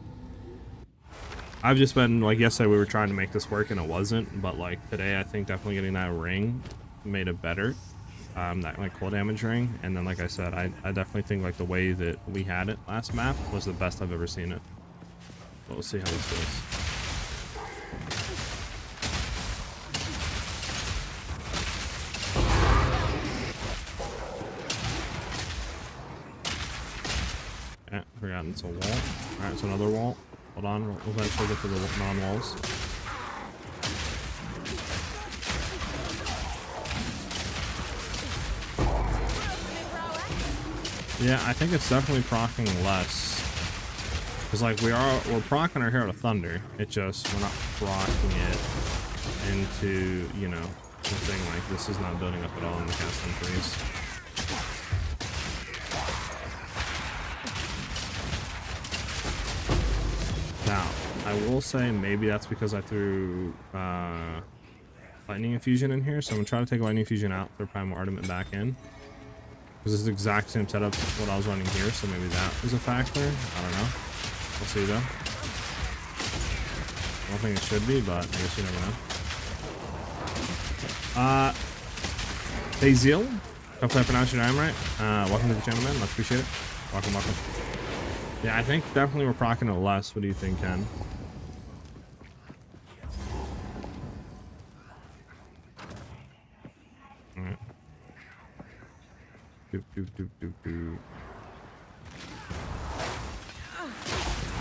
I've just been, like, yesterday we were trying to make this work and it wasn't, but, like, today I think definitely getting that ring made it better. That, like, cold damage ring. And then, like I said, I definitely think, like, the way that we had it last map was the best I've ever seen it. But we'll see how this goes. Yeah, forgotten it's a wall. Alright, it's another wall. Hold on, we'll eventually get to the non-walls. Yeah, I think it's definitely proccing less. Cause like we're proccing our Herald of Thunder. It just we're not proccing it into, you know, the thing like this is not building up at all in the cast on freeze. Now, I will say maybe that's because I threw Lightning Infusion in here, so I'm gonna try to take Lightning Infusion out, throw Primal Ardament back in. Because it's the exact same setup as what I was running here, so maybe that is a factor. I don't know. We'll see though. I don't think it should be, but I guess you never know. Exile, hopefully I pronounced your name right. Welcome to the channel, man. Much appreciate it. Welcome. Yeah, I think definitely we're proccing it less. What do you think, Ken? Alright. Do.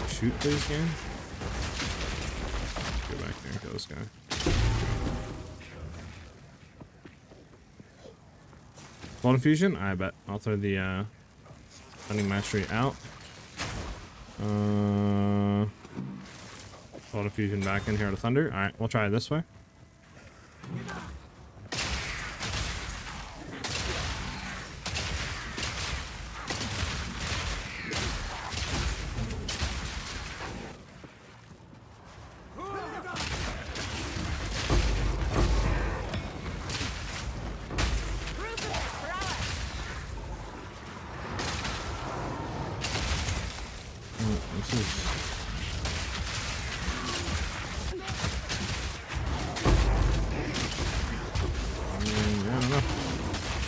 Shoot, please, game. Go back there and kill this guy. Cold Infusion? I bet. I'll throw the Hunting Mastery out. Cold Infusion back in here to Thunder. Alright, we'll try it this way.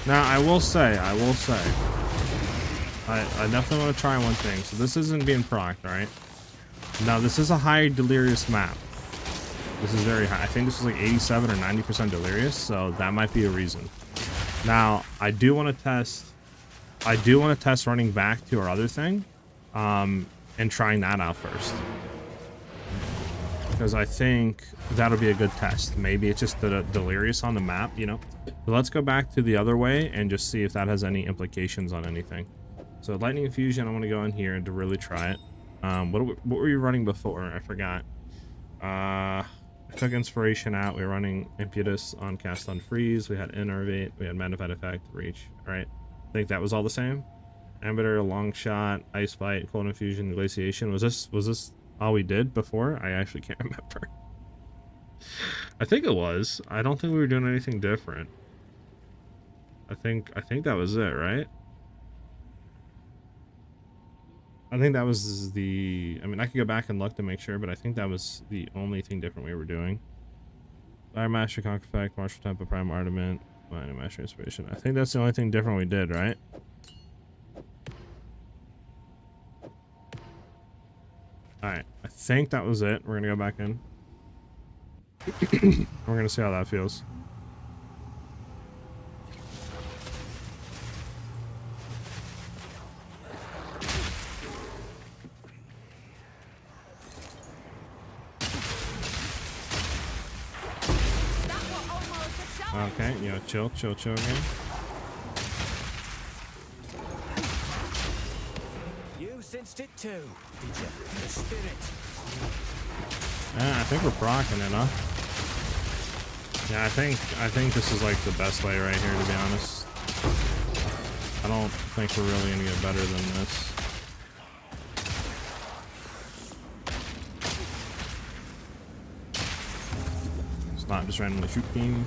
Now, I will say, I definitely want to try one thing. So this isn't being procced, right? Now, this is a high delirious map. This is very high. I think this is like 87 or 90% delirious, so that might be a reason. Now, I do want to test running back to our other thing, and trying that out first. Because I think that'll be a good test. Maybe it's just the delirious on the map, you know. So let's go back to the other way and just see if that has any implications on anything. So Lightning Infusion, I want to go in here to really try it. What were you running before? I forgot. I took Inspiration out. We were running Impetus on Cast on Freeze. We had Innervate. We had Magnified Effect, Reach. All right. I think that was all the same. Embiter, Long Shot, Ice Bite, Cold Infusion, Glaciation. Was this all we did before? I actually can't remember. I think it was. I don't think we were doing anything different. I think that was it, right? I think that was the... I mean, I could go back and look to make sure, but I think that was the only thing different we were doing. Fire Master, Conk Effect, Martial Tempo, Prime Armament, Minor Master Inspiration. I think that's the only thing different we did, right? Alright, I think that was it. We're gonna go back in. We're gonna see how that feels. Okay, you know, chill again. You sensed it too, did you? The spirit. Yeah, I think we're proccing it, huh? Yeah, I think this is like the best way right here, to be honest. I don't think we're really gonna get better than this. It's not just randomly shoot beam.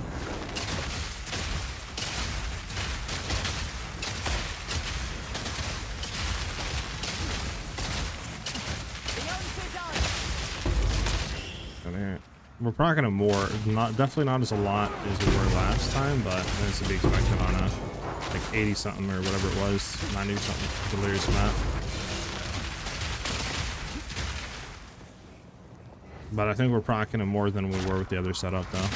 We're probably gonna more, definitely not as a lot as we were last time, but it's to be expected on a like 80 something or whatever it was, 90 something delirious map. But I think we're proccing it more than we were with the other setup, though.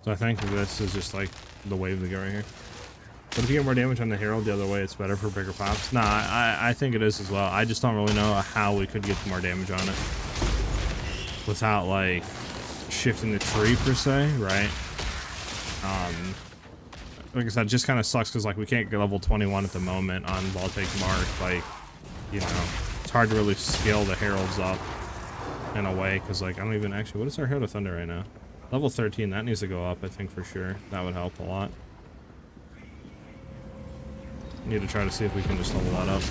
So I think this is just like the wave to go right here. But if you get more damage on the Herald the other way, it's better for bigger pops. Nah, I think it is as well. I just don't really know how we could get more damage on it without like shifting the tree per se, right? Like I said, it just kind of sucks because like we can't get level 21 at the moment on Voltaic Mark. Like, you know, it's hard to really scale the Heralds up in a way because like I don't even actually. What is our Herald of Thunder right now? Level 13. That needs to go up, I think, for sure. That would help a lot. Need to try to see if we can just level that up.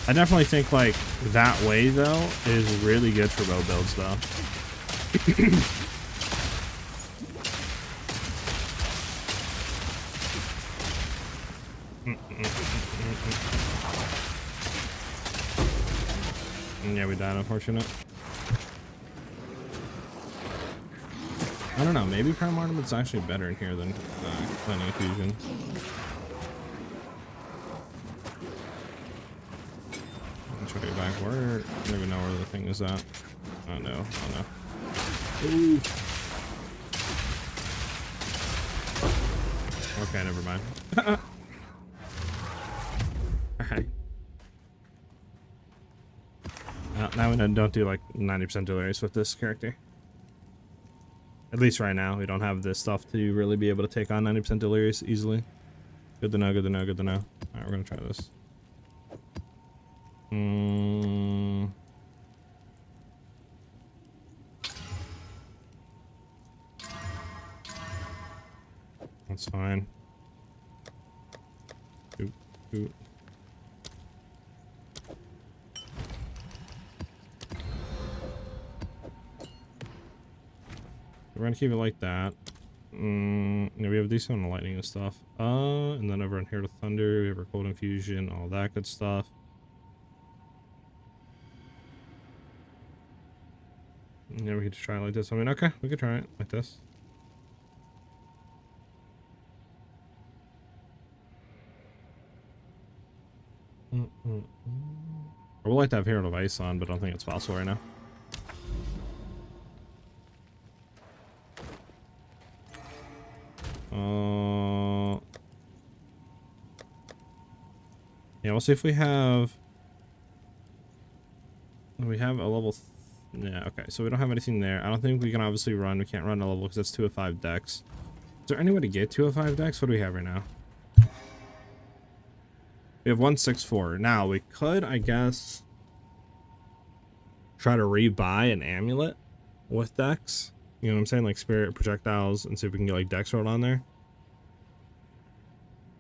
I definitely think like that way though is really good for bow builds though. Yeah, we died, unfortunate. I don't know, maybe Prime Armament's actually better in here than Cleaning Fusion. I'll try to get back. Where? I don't even know where the thing is at. Oh no, oh no. Ooh. Okay, never mind. Alright. Now we don't do like 90% delirious with this character. At least right now, we don't have this stuff to really be able to take on 90% delirious easily. Good to know, good to know, good to know. Alright, we're gonna try this. That's fine. Oop, oop. We're gonna keep it like that. Yeah, we have a decent amount of lightning and stuff. And then over on here to thunder, we have our cold infusion, all that good stuff. Yeah, we could just try it like this. I mean, okay, we could try it like this. I would like to have Herald of Ice on, but I don't think it's possible right now. Yeah, we'll see if we have... We have a level... Yeah, okay, so we don't have anything there. I don't think we can obviously run. We can't run a level because that's 2 of 5 decks. Is there any way to get 2 of 5 decks? What do we have right now? We have 164. Now, we could, I guess, try to rebuy an amulet with decks. You know what I'm saying? Like spirit, projectiles, and see if we can get like dex rolled on there.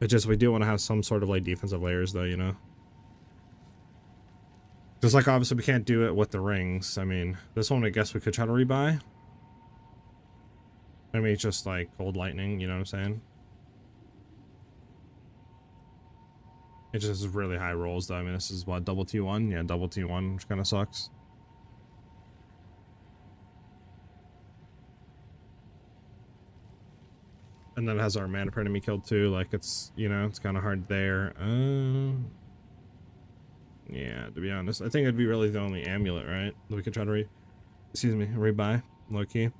It's just we do want to have some sort of like defensive layers though, you know? Just like obviously we can't do it with the rings. I mean, this one I guess we could try to rebuy. I mean, it's just like cold lightning, you know what I'm saying? It just is really high rolls though. I mean, this is what, double T1? Yeah, double T1, which kind of sucks. And then it has our mana per enemy killed too. Like it's, you know, it's kind of hard there. Yeah, to be honest, I think it'd be really the only amulet, right? That we could try to rebuy, low key.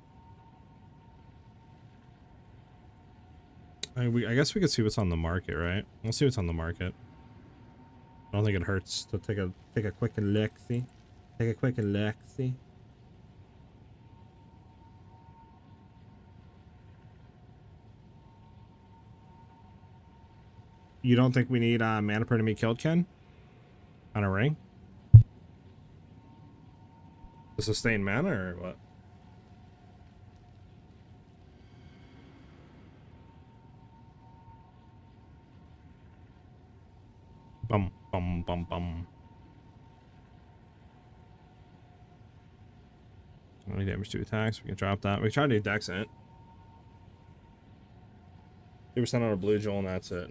I guess we could see what's on the market, right? We'll see what's on the market. I don't think it hurts to take a quick look-see. Take a quick look-see. You don't think we need mana per enemy killed, Ken? On a ring? To sustain mana or what? Bum bum bum bum. Only damage to attacks. We can drop that. We can try to do dex in it. 2% on a blue jewel and that's it.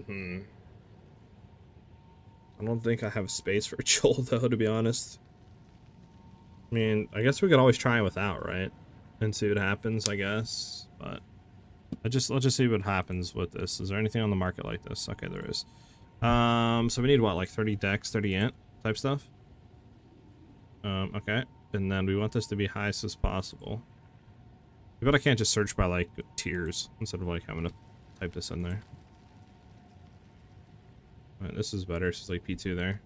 I don't think I have space for a jewel though, to be honest. I mean, I guess we could always try without, right? And see what happens, I guess. But let's just see what happens with this. Is there anything on the market like this? Okay, there is. So we need what, like 30 dex, 30 int type stuff? Okay. And then we want this to be highest as possible. But I can't just search by like tiers instead of like having to type this in there. Alright, this is better. This is like P2 there.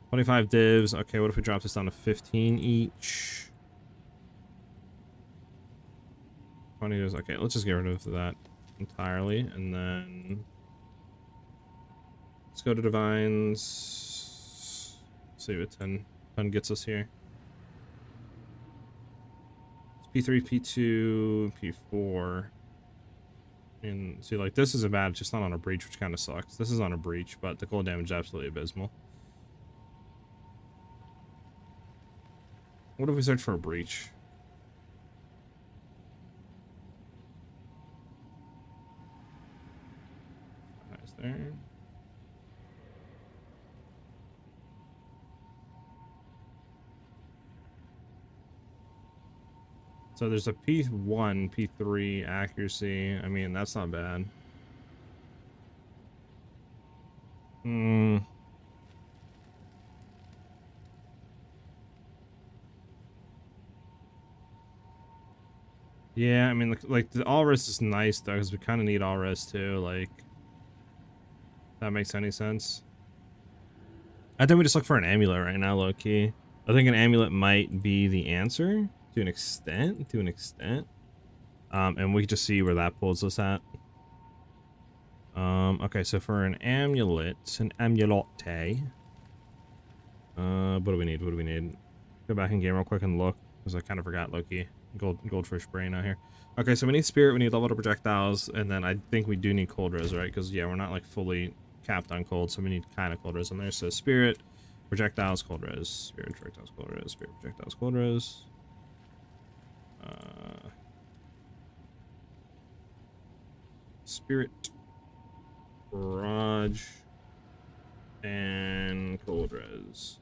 25 divs. Okay, what if we drop this down to 15 each? 20 divs. Okay, let's just get rid of that entirely. And then let's go to divines. See what 10 gets us here. It's P3, P2, P4. And see, like, this isn't bad. It's just not on a breach, which kind of sucks. This is on a breach, but the cold damage is absolutely abysmal. What if we search for a breach? Nice there. So there's a P1, P3 accuracy. I mean, that's not bad. Yeah, I mean, like the all res is nice though, because we kind of need all res too. Like, if that makes any sense. I think we just look for an amulet right now, low key. I think an amulet might be the answer. To an extent, and we can just see where that pulls us at. Okay, so for an amulet, what do we need? Go back in game real quick and look, because I kind of forgot Loki. Goldfish brain out here. Okay, so we need spirit, we need level to projectiles, and then I think we do need cold res, right? Because yeah, we're not like fully capped on cold, so we need kind of cold res in there. So spirit, projectiles, cold res, spirit, projectiles, cold res, spirit, projectiles, cold res. Spirit, Raj, and cold res.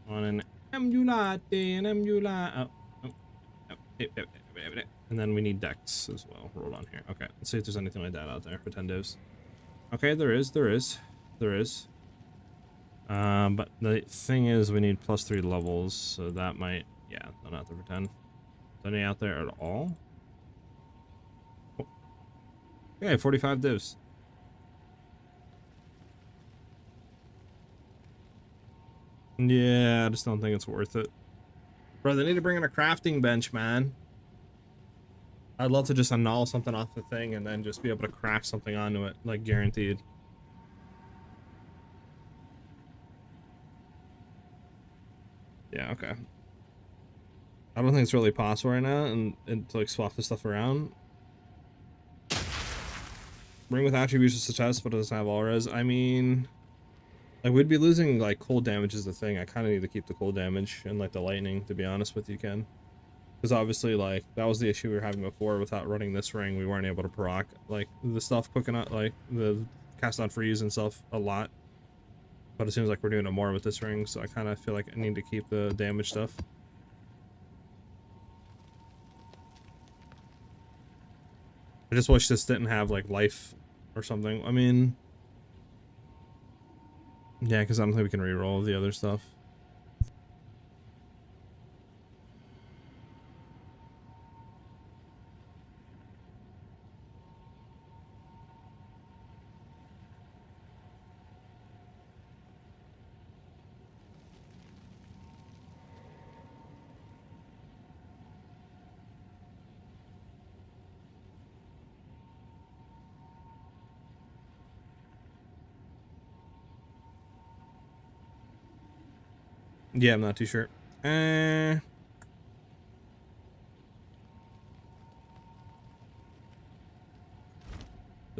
On an emulate, and then we need dex as well rolled on here. Okay, let's see if there's anything like that out there for 10 divs. Okay, there is. But the thing is, we need +3 levels, so that might, yeah, not out there for 10. Is any out there at all? Oh. Okay, 45 divs. Yeah, I just don't think it's worth it. Bro, they need to bring in a crafting bench, man. I'd love to just annul something off the thing and then just be able to craft something onto it, like guaranteed. Yeah, okay. I don't think it's really possible right now, and to like swap this stuff around. Ring with attributes is a test, but it doesn't have all res. I mean, like we'd be losing like cold damage is the thing. I kind of need to keep the cold damage and like the lightning, to be honest with you, Ken. Because obviously, like, that was the issue we were having before. Without running this ring, we weren't able to proc, like, the stuff quick enough, like, the cast on freeze and stuff a lot. But it seems like we're doing it more with this ring, so I kind of feel like I need to keep the damage stuff. I just wish this didn't have, like, life or something. I mean... yeah, because I don't think we can reroll the other stuff. Yeah, I'm not too sure. The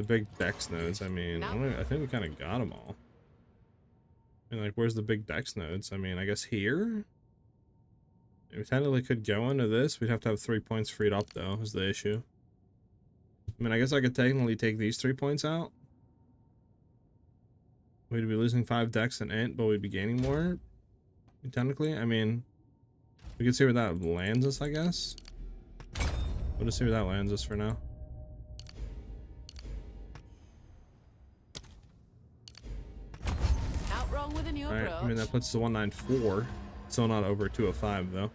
big dex nodes, I mean, I think we kind of got them all. I mean, like, where's the big dex nodes? I mean, I guess here? We technically could go into this. We'd have to have 3 points freed up, though, is the issue. I mean, I guess I could technically take these 3 points out. We'd be losing 5 dex and int, but we'd be gaining more. Technically, I mean, we could see where that lands us, I guess. We'll just see where that lands us for now. Out wrong with a new Alright, approach. I mean, that puts us to 194. Still not over 205, though.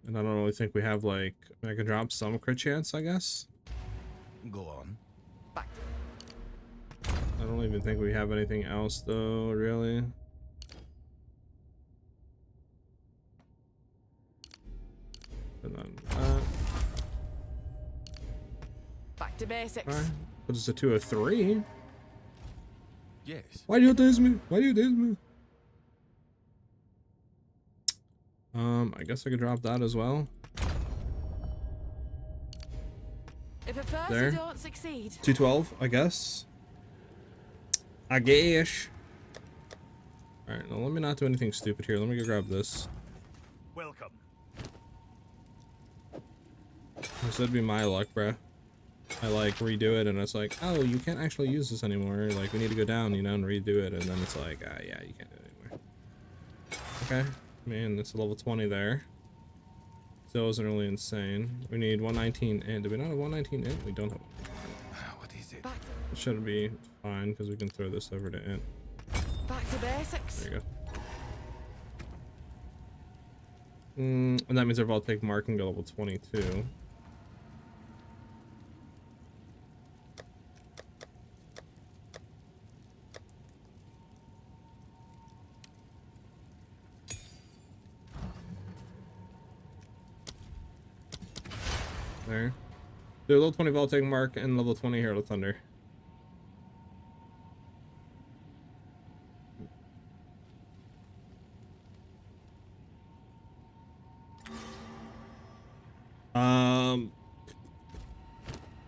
And I don't really think we have, like, I can drop some crit chance, I guess. Go on. Back. I don't even think we have anything else, though, really. And then Back to basics. alright, puts us to 203. Yes. Why do you diss me? Why do you diss me? I guess I could drop that as well. If at first There. you don't succeed, 212, I guess. I guess. Alright, now let me not do anything stupid here. Let me go grab this. Welcome. This would be my luck, bruh. I like redo it and it's like, oh, you can't actually use this anymore. Like, we need to go down, you know, and redo it. And then it's like, ah, yeah, you can't do it anymore. Okay. Man, that's a level 20 there. Still isn't really insane. We need 119 int. Do we not have 119 int? We don't have. What is it? back, It should be fine because we can throw this over to int. back to basics. There you go. And that means they're all take mark and go level 22. There. Do a level 20 Voltaic Mark and level 20 Herald of Thunder.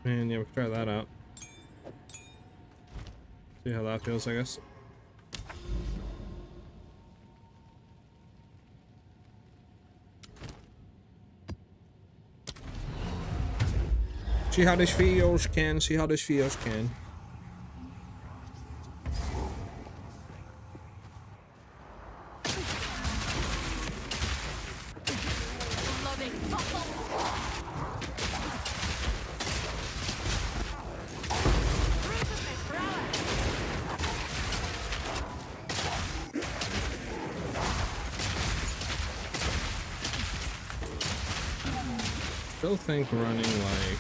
Man, yeah, we can try that out. See how that feels, I guess. See how this feels, Ken. See how this feels, Ken. Bloody muscle. Still think running like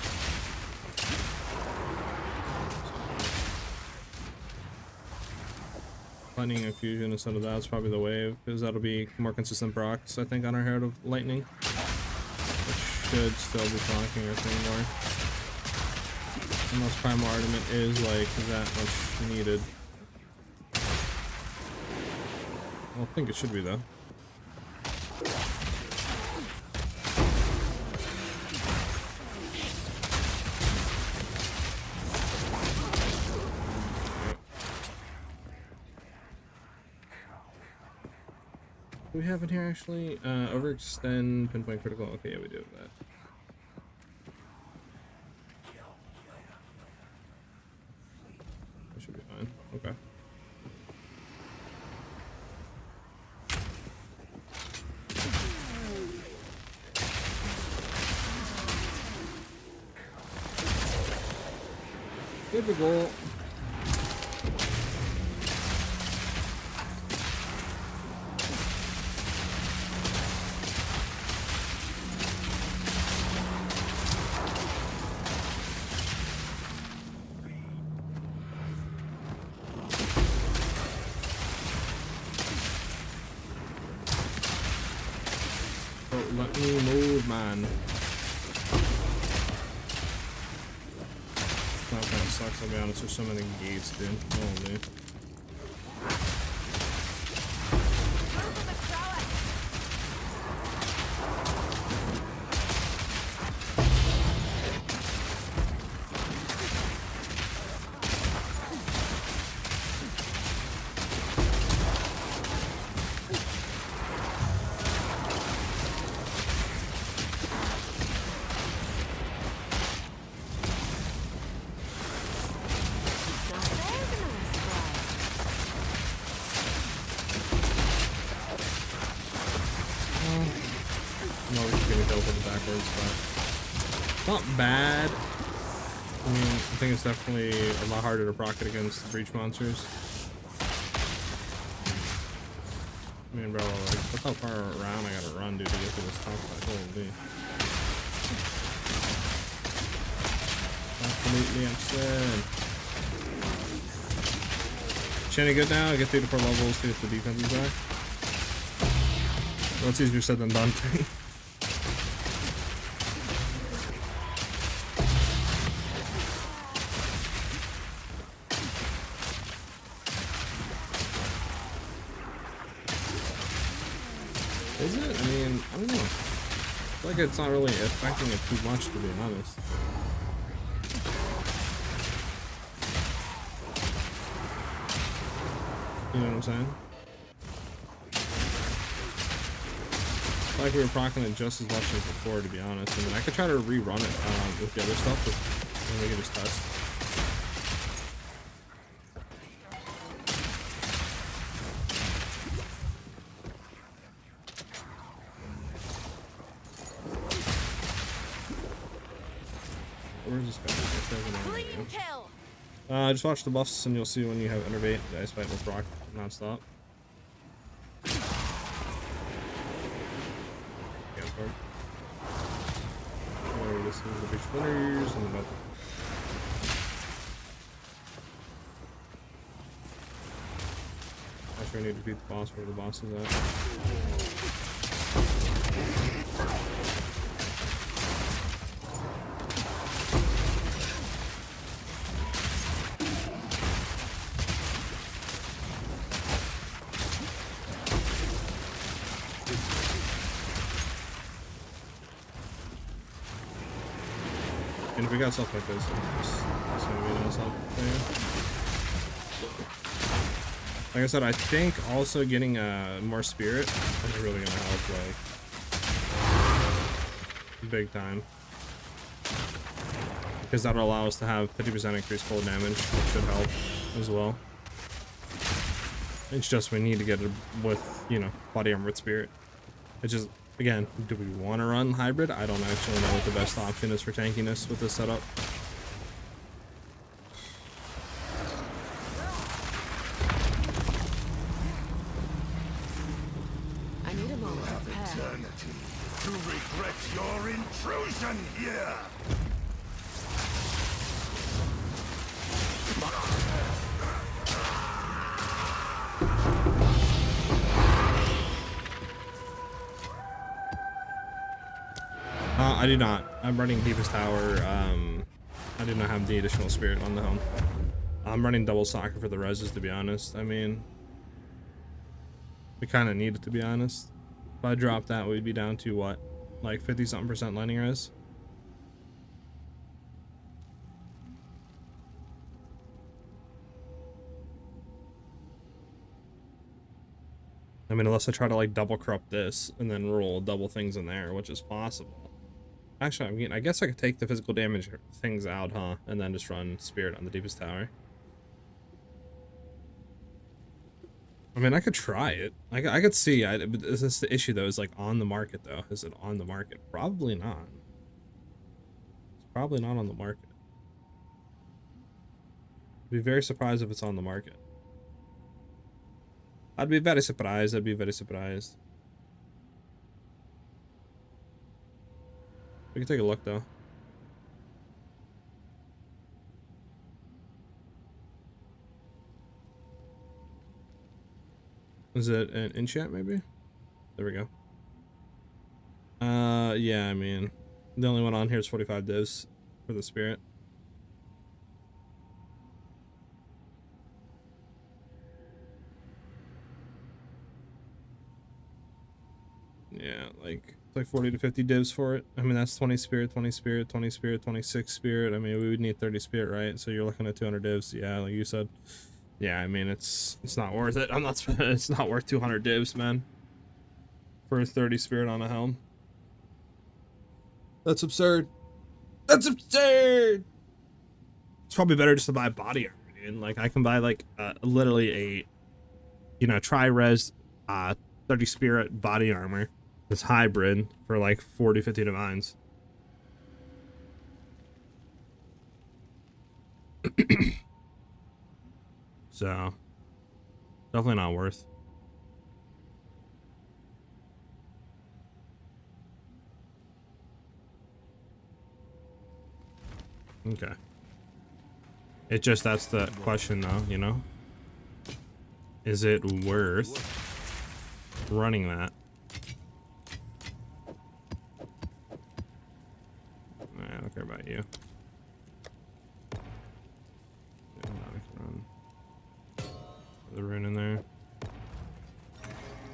Lightning Infusion instead of that's probably the wave, because that'll be more consistent procs, I think, on our Herald of Lightning. Which should still be proccing our thing more. Unless Primal Ardament is like that much needed. I don't think it should be though. Do we have it here actually? Overextend, pinpoint critical. Okay, yeah, we do have that. That should be fine. Okay. Typical. Oh, let me move, man. That kind of sucks, I'll be honest. There's so many gates, dude. Holy. I'm always gonna teleport backwards, but it's not bad. I mean, I think it's definitely a lot harder to proc it against the breach monsters. I mean, bro, like, look how far around I gotta run, dude, to get to this top side. Holy. Absolutely insane. Shanny good now? I get 3 to 4 levels, see if the defense is back. Well, it's easier said than done. Is it? I mean, I don't know. I feel like it's not really affecting it too much, to be honest. You know what I'm saying? I feel like we were proccing it just as much as before, to be honest. I mean, I could try to rerun it with the other stuff, but we can just test. Where's this guy? Clean kill. Just watch the buffs and you'll see when you have Innervate. The Ice Fight will proc non-stop. This is the big spinners and the I'm sure I need to beat the boss where the boss is at. And if we got stuff like this, it's gonna be nice up there. Like I said, I think also getting more spirit is really gonna help, like, big time. Because that'll allow us to have 50% increased cold damage, which should help as well. It's just we need to get it with, you know, body armor with spirit. It's just, again, do we want to run hybrid? I don't actually know what the best option is for tankiness with this setup. I need a moment to prepare. Eternity to regret your intrusion here. I do not. I'm running Deepest Tower. I do not have the additional spirit on the helm. I'm running double soccer for the reses, to be honest. I mean, we kind of need it, to be honest. If I drop that, we'd be down to what? Like 50-something% lining res? I mean, unless I try to like double corrupt this and then roll double things in there, which is possible. Actually, I mean, I guess I could take the physical damage things out, huh? And then just run Spirit on the deepest tower. I mean, I could try it. I could see. But is this the issue, though? Is like on the market, though? Is it on the market? Probably not. It's probably not on the market. I'd be very surprised if it's on the market. I'd be very surprised. I'd be very surprised. We can take a look, though. Is it an enchant, maybe? There we go. Yeah, I mean, the only one on here is 45 divs for the Spirit. Yeah, like, it's like 40 to 50 divs for it. I mean, that's 20 Spirit, 20 Spirit, 20 Spirit, 26 Spirit. I mean, we would need 30 Spirit, right? So you're looking at 200 divs. Yeah, like you said. Yeah, I mean, it's not worth it. I'm not. It's not worth 200 divs, man. For 30 Spirit on a helm. That's absurd. That's absurd. It's probably better just to buy body armor, dude. Like, I can buy like literally a, you know, tri-res 30 Spirit body armor. This hybrid for like 40, 50 divines. So, definitely not worth. Okay. It just, that's the question though, you know? Is it worth running that? I don't care about you. Yeah, now we can run the rune in there.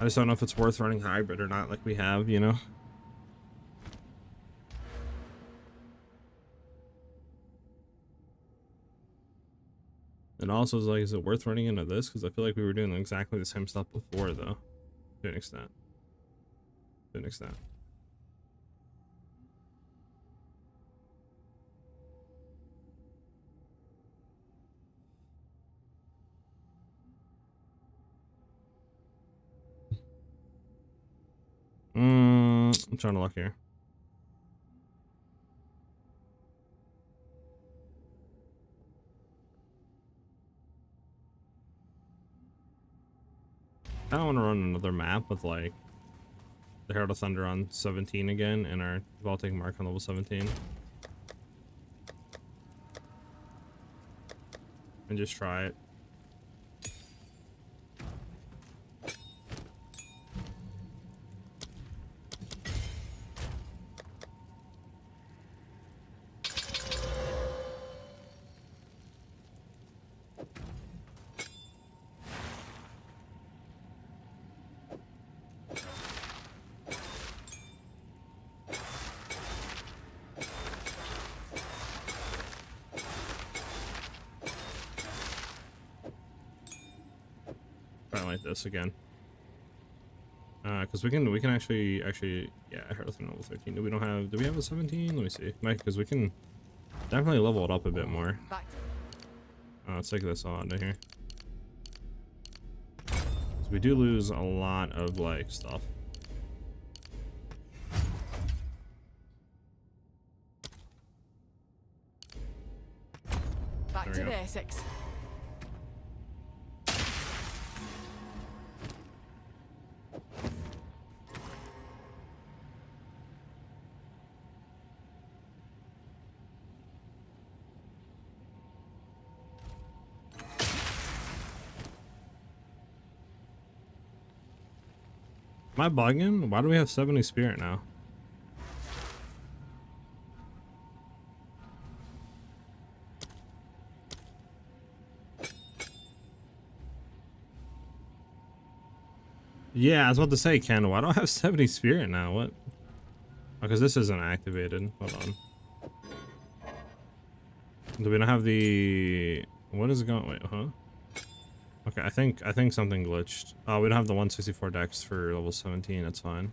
I just don't know if it's worth running hybrid or not, like we have, you know? And also, is like, is it worth running into this? Because I feel like we were doing exactly the same stuff before, though. To an extent. To an extent. I'm trying to look here. I don't want to run another map with like the Herald of Thunder on 17 again and our Vaulting Mark on level 17. And just try it. Like this again, because we can actually yeah, Herald of Thunder level 13. Do we have a 17? Let me see, Mike, because we can definitely level it up a bit more. Let's take this all out of here. So we do lose a lot of like stuff. Back to basics. Am I bugging? Why do we have 70 Spirit now? Yeah, I was about to say, Ken, why do I have 70 Spirit now? What? Because this isn't activated. Hold on. Do we not have the... What is going... Wait, huh? Okay, I think something glitched. Oh, we don't have the 164 dex for level 17. That's fine.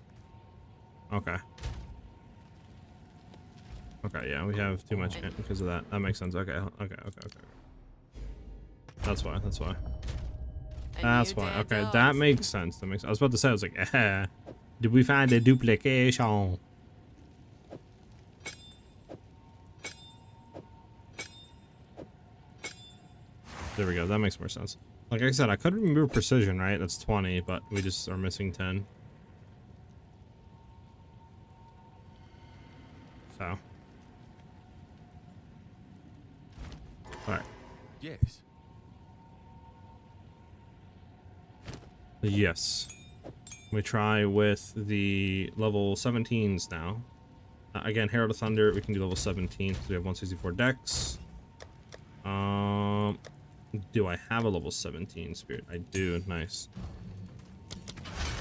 Okay. Okay, yeah, we have too much int because of that. That makes sense. Okay. That's why. That's why. That's why. Okay, that makes sense. That makes. I was about to say. I was like, did we find a duplication? There we go. That makes more sense. Like I said, I could remove precision, right? That's 20, but we just are missing 10. So. Alright. Yes. Yes. We try with the level 17s now. Again, Herald of Thunder, we can do level 17 because we have 164 dex. Do I have a level 17 spirit? I do. Nice.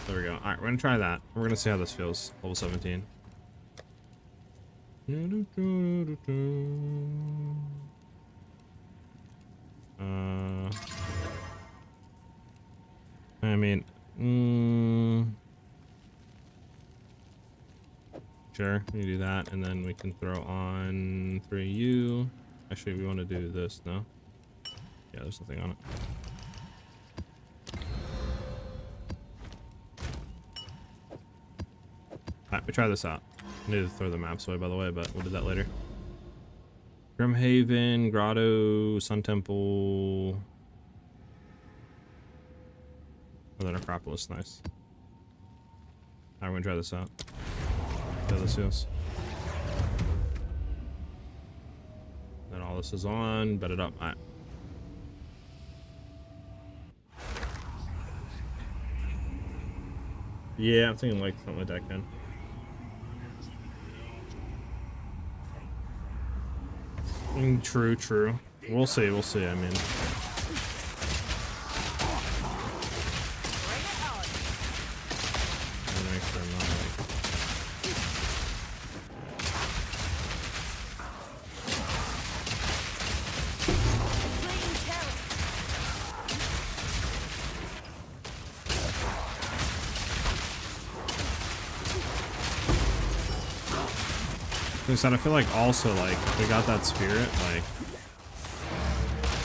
There we go. Alright, we're gonna try that. We're gonna see how this feels. Level 17. I mean, sure, we do that, and then we can throw on 3U. Actually, we want to do this, no? Yeah, there's nothing on it. Alright, we try this out. I need to throw the maps away, by the way, but we'll do that later. Grimhaven, Grotto, Sun Temple. Northern Acropolis, nice. Alright, we're gonna try this out. See how this feels. Then all this is on, bet it up. Alright. Yeah, I'm thinking like something like that, Ken. True, true. We'll see, I mean. Make sure I'm not like... I feel like also like we got that spirit, like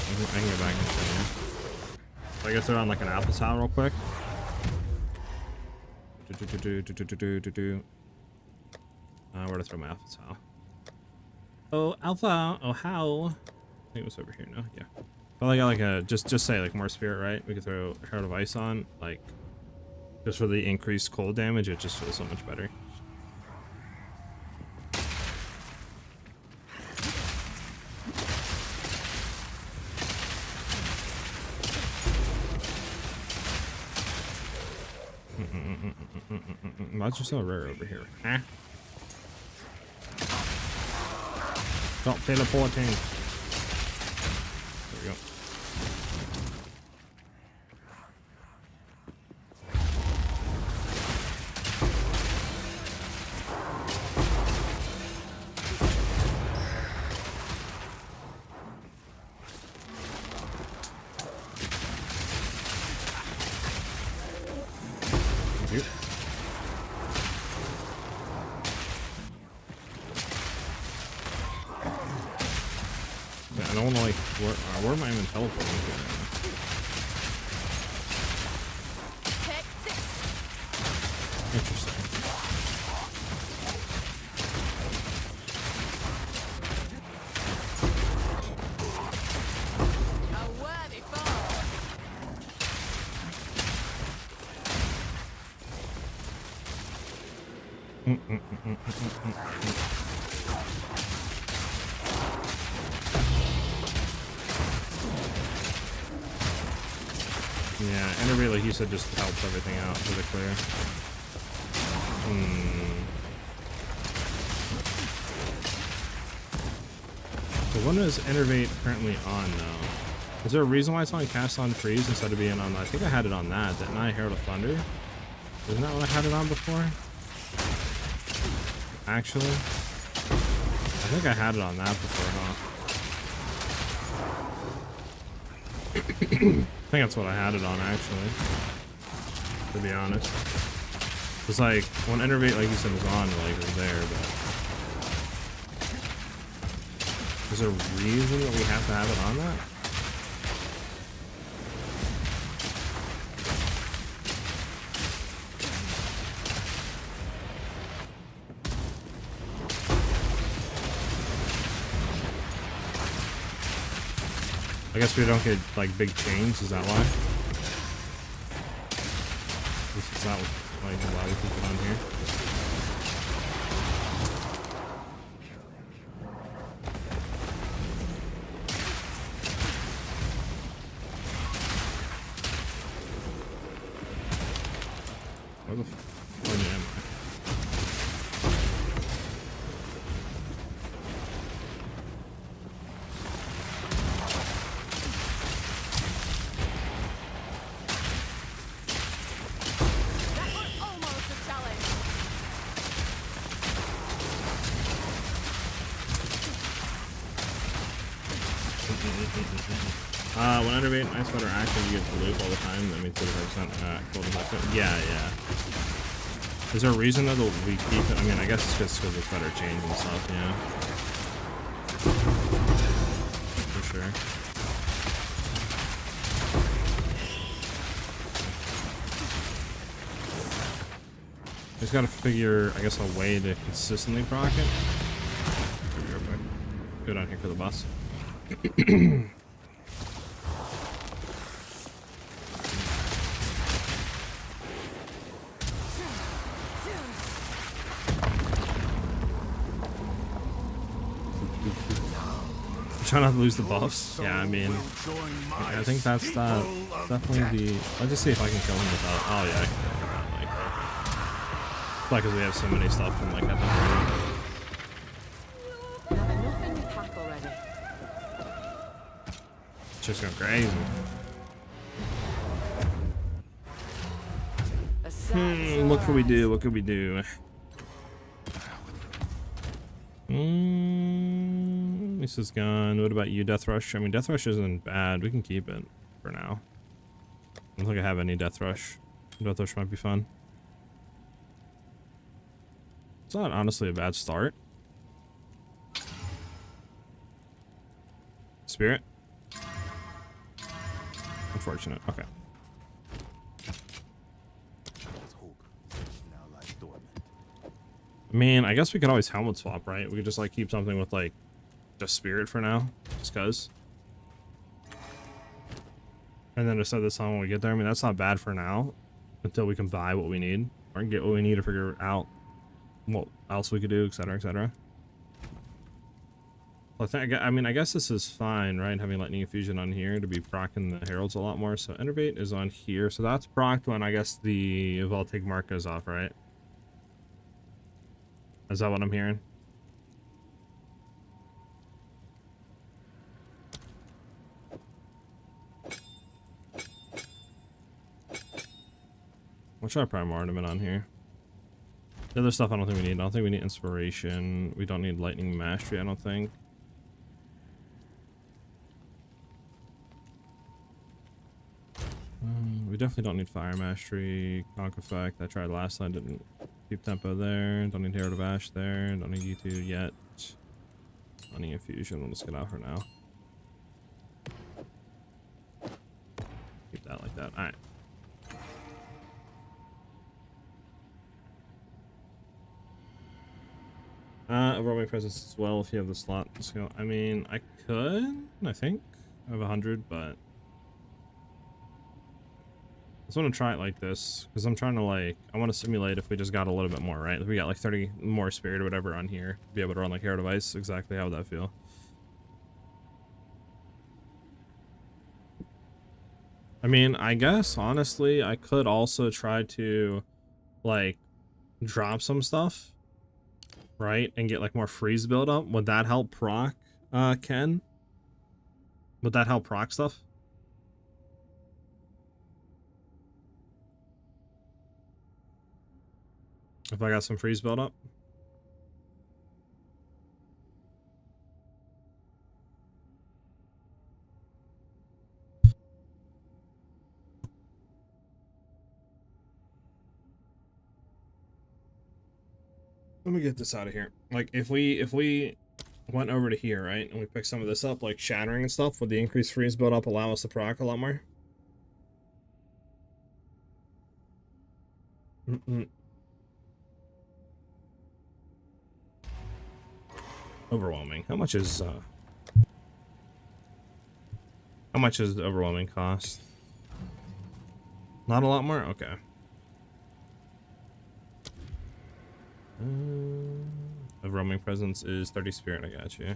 I can get back and show you. So I guess they're on like an alpha tile real quick. Where to throw my alpha tile? Oh, alpha! Oh, how? I think it was over here. No, yeah. But I got like a just say like more spirit, right? We could throw Herald of Ice on, like just for the increased cold damage. It just feels so much better. Why's there so rare over here? Huh? Stop teleporting. There we go. Thank you. I don't know, like, where am I even teleporting to right now? Interesting. A worthy fall. Yeah, Innervate, like you said, just helps everything out really clear. So when is Innervate currently on though? Is there a reason why it's on Cast on Freeze instead of being on? I think I had it on that, didn't I? Herald of Thunder? Isn't that what I had it on before? Actually, I think I had it on that before, huh? I think that's what I had it on, actually. To be honest. It's like, when Innervate, like you said, was on, like, it was there, but... Is there a reason that we have to have it on that? I guess we don't get, like, big chains, is that why? At least it's not, like, why we keep it on here. Where the fuck am I? That was almost a challenge. When Innervate and Ice Water active, you get the loop all the time. That means 35% golden bucket. Yeah, yeah. Is there a reason that we keep it? I mean, I guess it's just because it's better chains and stuff, yeah. For sure. Just gotta figure, I guess, a way to consistently proc it. Real quick. Go down here for the boss. Try not to lose the buffs. Yeah, I mean, I think that's definitely the. I'll just see if I can kill him without. Oh yeah, I can kill him without like. Like, because we have so many stuff from like at the moment. You have enough in your pack already. It's just going crazy. What could we do? What could we do? This is gone. What about you, Death Rush? I mean, Death Rush isn't bad. We can keep it for now. I don't think I have any Death Rush. Death Rush might be fun. It's not honestly a bad start. Spirit? Unfortunate. Okay. I mean, I guess we could always helmet swap, right? We could just like keep something with like just Spirit for now, just cause. And then decide this on when we get there. I mean, that's not bad for now, until we can buy what we need or get what we need to figure out what else we could do, etc., etc. I mean, I guess this is fine, right? Having Lightning Infusion on here to be proccing the Heralds a lot more. So Innervate is on here, so that's procced when I guess the Voltaic Mark goes off, right? Is that what I'm hearing? We'll try Prime Ornament on here. The other stuff I don't think we need. I don't think we need Inspiration. We don't need Lightning Mastery, I don't think. We definitely don't need Fire Mastery. Conk Effect, I tried last time, didn't keep tempo there. Don't need Herald of Ash there. Don't need U2 yet. Don't need Infusion, we'll just get out for now. Keep that like that. Alright. Overwhelming presence as well if you have the slot. So, I mean, I could, I think. I have 100, but I just want to try it like this because I'm trying to like, I want to simulate if we just got a little bit more, right? If we got like 30 more Spirit or whatever on here, be able to run like Herald of Ice. Exactly how would that feel? I mean, I guess honestly, I could also try to like drop some stuff. Right, and get like more freeze build up. Would that help proc Ken? Would that help proc stuff? If I got some freeze build up? Let me get this out of here. Like, if we went over to here, right, and we picked some of this up, like shattering and stuff, would the increased freeze build up allow us to proc a lot more? Overwhelming. How much is overwhelming cost? Not a lot more? Okay. Overwhelming presence is 30 spirit, I got you.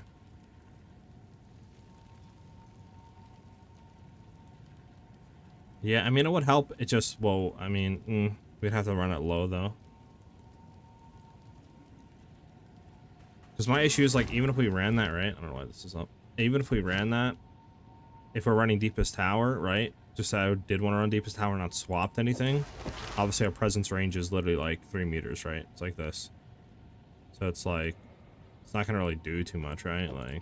Yeah, I mean, it would help. It just, well, I mean, we'd have to run it low, though. Because my issue is, like, even if we ran that, right? I don't know why this is up. Even if we ran that, if we're running Deepest Tower, right? Just I did want to run Deepest Tower, not swapped anything. Obviously, our presence range is literally, like, 3 meters, right? It's like this. So it's, like, it's not going to really do too much, right? Like,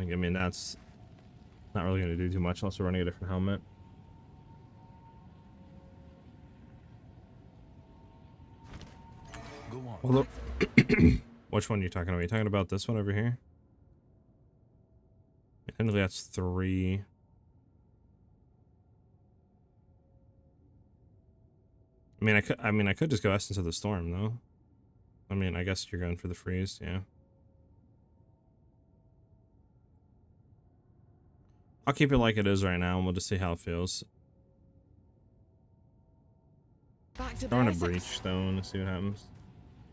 I mean, that's not really going to do too much unless we're running a different helmet. Go on. Although, which one are you talking about? Are you talking about this one over here? Technically, that's 3. I mean, I could just go Essence of the Storm, though. I mean, I guess you're going for the freeze, yeah. I'll keep it like it is right now, and we'll just see how it feels. Throw in a Breachstone and see what happens.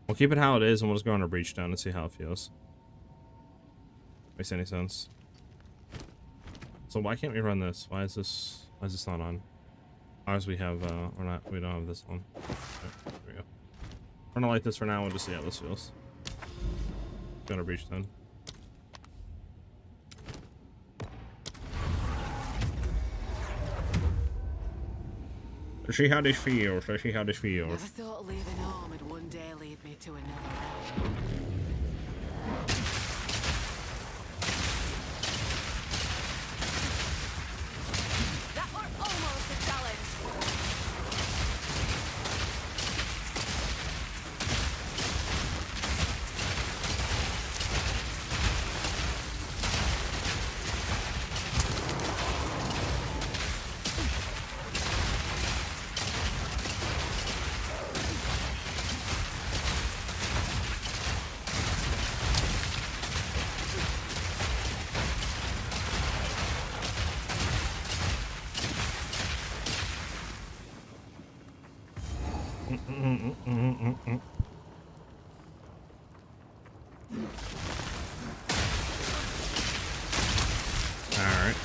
We'll keep it how it is, and we'll just go on a Breachstone and see how it feels. Makes any sense? So why can't we run this? Why is this not on? Ours we have, we don't have this on. Okay, there we go. We're gonna light this for now, and we'll just see how this feels. Go on a Breachstone. See how this feels. See how this feels. Never thought leaving home would one day lead me to another realm. That were almost a challenge. Alright.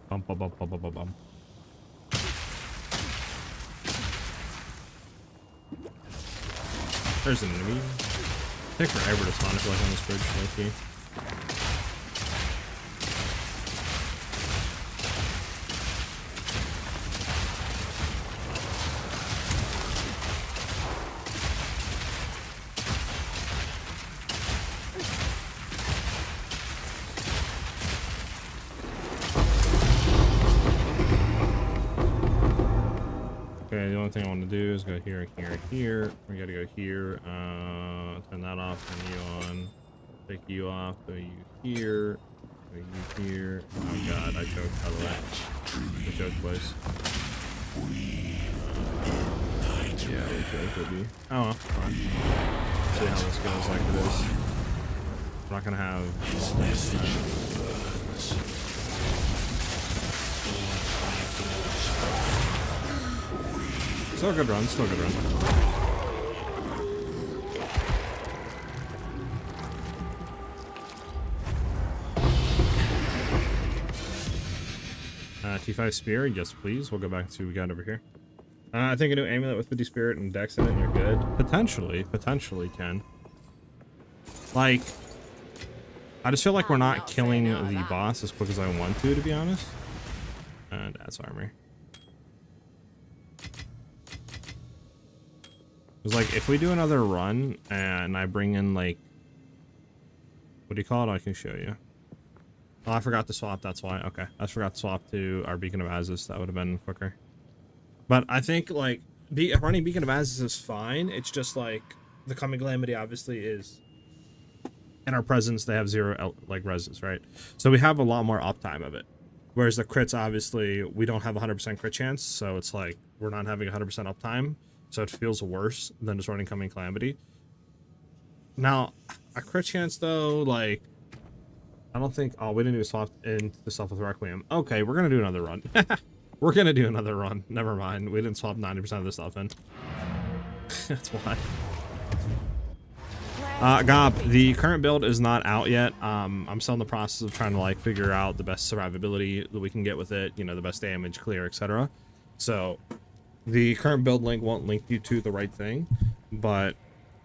Bum, bum, bum, bum, bum, bum, bum. There's an enemy. Take forever to spawn, I feel like, on this bridge, low-key. Okay, the only thing I want to do is go here, here, here. We gotta go here. Turn that off, turn you on. Take you off, go you here. Go you here. Oh god, I choked, by the way. The choke place. Yeah, we choked, would be. Oh well, fine. See how this goes like it is. I'm not gonna have... Still a good run, still a good run. T5 Spear, yes please. We'll go back to what we got over here. I think a new amulet with 50 spirit and dex in it and you're good. Potentially can. Like, I just feel like we're not killing the boss as quick as I want to be honest. And that's armor. It's like, if we do another run and I bring in, like, what do you call it? I can show you. Oh, I forgot to swap, that's why. Okay, I forgot to swap to our Beacon of Azus. That would have been quicker. But I think, like, running Beacon of Azus is fine. It's just, like, the Coming Calamity obviously is... In our presence, they have 0, like, reses, right? So we have a lot more uptime of it. Whereas the crits, obviously, we don't have 100% crit chance. So it's like, we're not having 100% uptime. So it feels worse than just running Coming Calamity. Now, a crit chance, though, like... I don't think... Oh, we didn't do swap into the stuff with Requiem. Okay, we're going to do another run. We're going to do another run. Never mind. We didn't swap 90% of the stuff in. That's why. Gob, the current build is not out yet. I'm still in the process of trying to, like, figure out the best survivability that we can get with it. You know, the best damage, clear, etc. So, the current build link won't link you to the right thing. But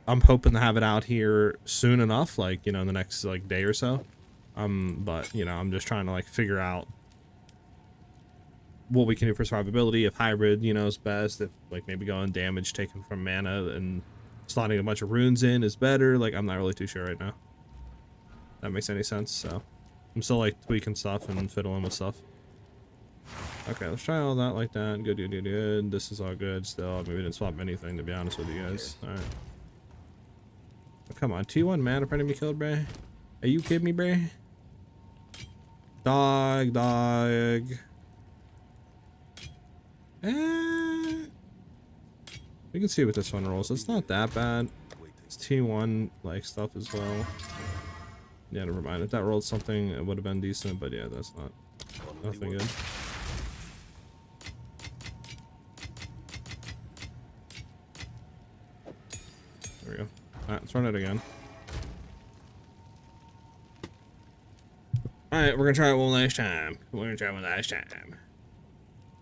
I'm hoping to have it out here soon enough. Like, you know, in the next, like, day or so. But, you know, I'm just trying to, like, figure out what we can do for survivability, if hybrid, you know, is best, if, like, maybe going damage taken from mana and slotting a bunch of runes in is better. Like, I'm not really too sure right now. That makes any sense, so. I'm still, like, tweaking stuff and fiddling with stuff. Okay, let's try all that like that. Good, good, good, good. This is all good still. I mean, we didn't swap anything, to be honest with you guys. Alright. Oh, come on, T1 mana trying to be killed, bruh. Are you kidding me, bruh? Dog. We can see what this one rolls. It's not that bad. It's T1 like stuff as well. Yeah, never mind. If that rolled something, it would have been decent. But yeah, that's not nothing good. There we go. Alright, let's run it again. Alright, we're gonna try it one last time.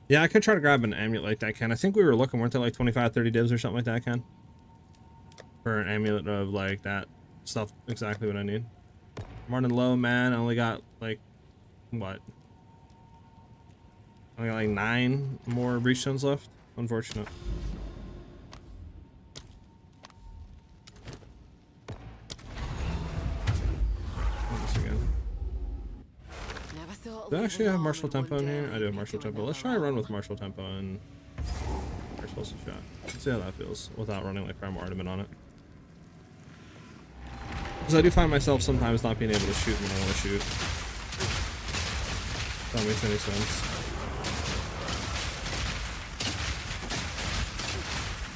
Yeah, I could try to grab an amulet like that, Ken. I think we were looking, weren't there like 25, 30 divs or something like that, Ken? For an amulet of like that stuff, exactly what I need. I'm running low, man. I only got like, what? I only got like 9 more breach stones left. Unfortunate. Do I actually have martial tempo in here? I do have martial tempo. Let's try a run with martial tempo and explosive shot. Let's see how that feels without running like primal ornament on it. Because I do find myself sometimes not being able to shoot when I want to shoot. If that makes any sense.